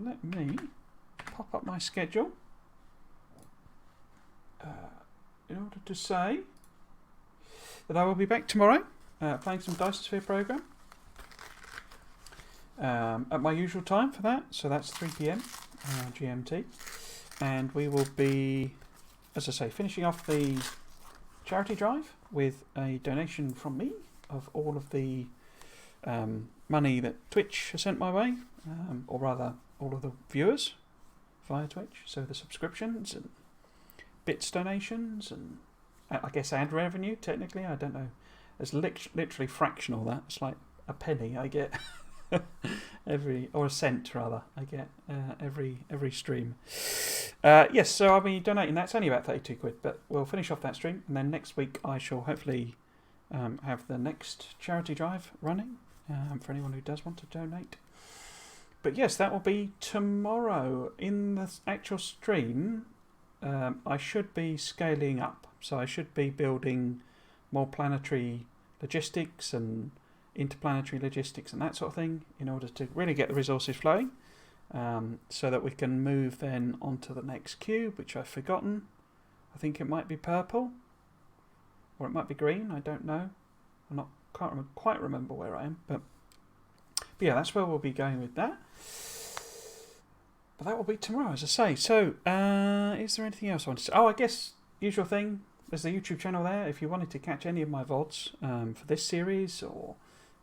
let me pop up my schedule in order to say that I will be back tomorrow playing some Dice program at my usual time for that. So that's 3 PM GMT. And we will be, as I say, finishing off the charity drive with a donation from me of all of the money that Twitch has sent my way, or rather all of the viewers via Twitch, so the subscriptions and bits donations and I guess ad revenue technically, I don't know, it's literally fractional. That it's like a penny I get or a cent rather, I get every stream. Yes, so I'll be donating. That's only about 32 quid, but we'll finish off that stream, and then next week I shall hopefully have the next charity drive running for anyone who does want to donate. But yes, that will be tomorrow. In the actual stream, I should be scaling up, so I should be building more planetary logistics and interplanetary logistics and that sort of thing in order to really get the resources flowing, so that we can move then onto the next cube, which I've forgotten. I think it might be purple or it might be green, I don't know. Can't quite remember where I am, but yeah, that's where we'll be going with that. But that will be tomorrow, as I say. So is there anything else I want to say? Oh, I guess usual thing, there's the YouTube channel there if you wanted to catch any of my VODs for this series or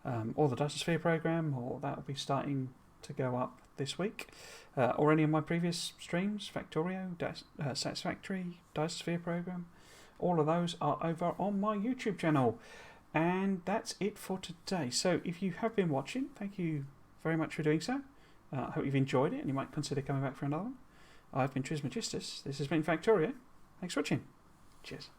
the Dysosphere program, or that will be starting to go up this week, or any of my previous streams, Factorio, Satisfactory, Dysosphere program. All of those are over on my YouTube channel. And that's it for today. So if you have been watching, thank you very much for doing so. I hope you've enjoyed it and you might consider coming back for another one. I've been Trismegistus. This has been Factorio. Thanks for watching. Cheers.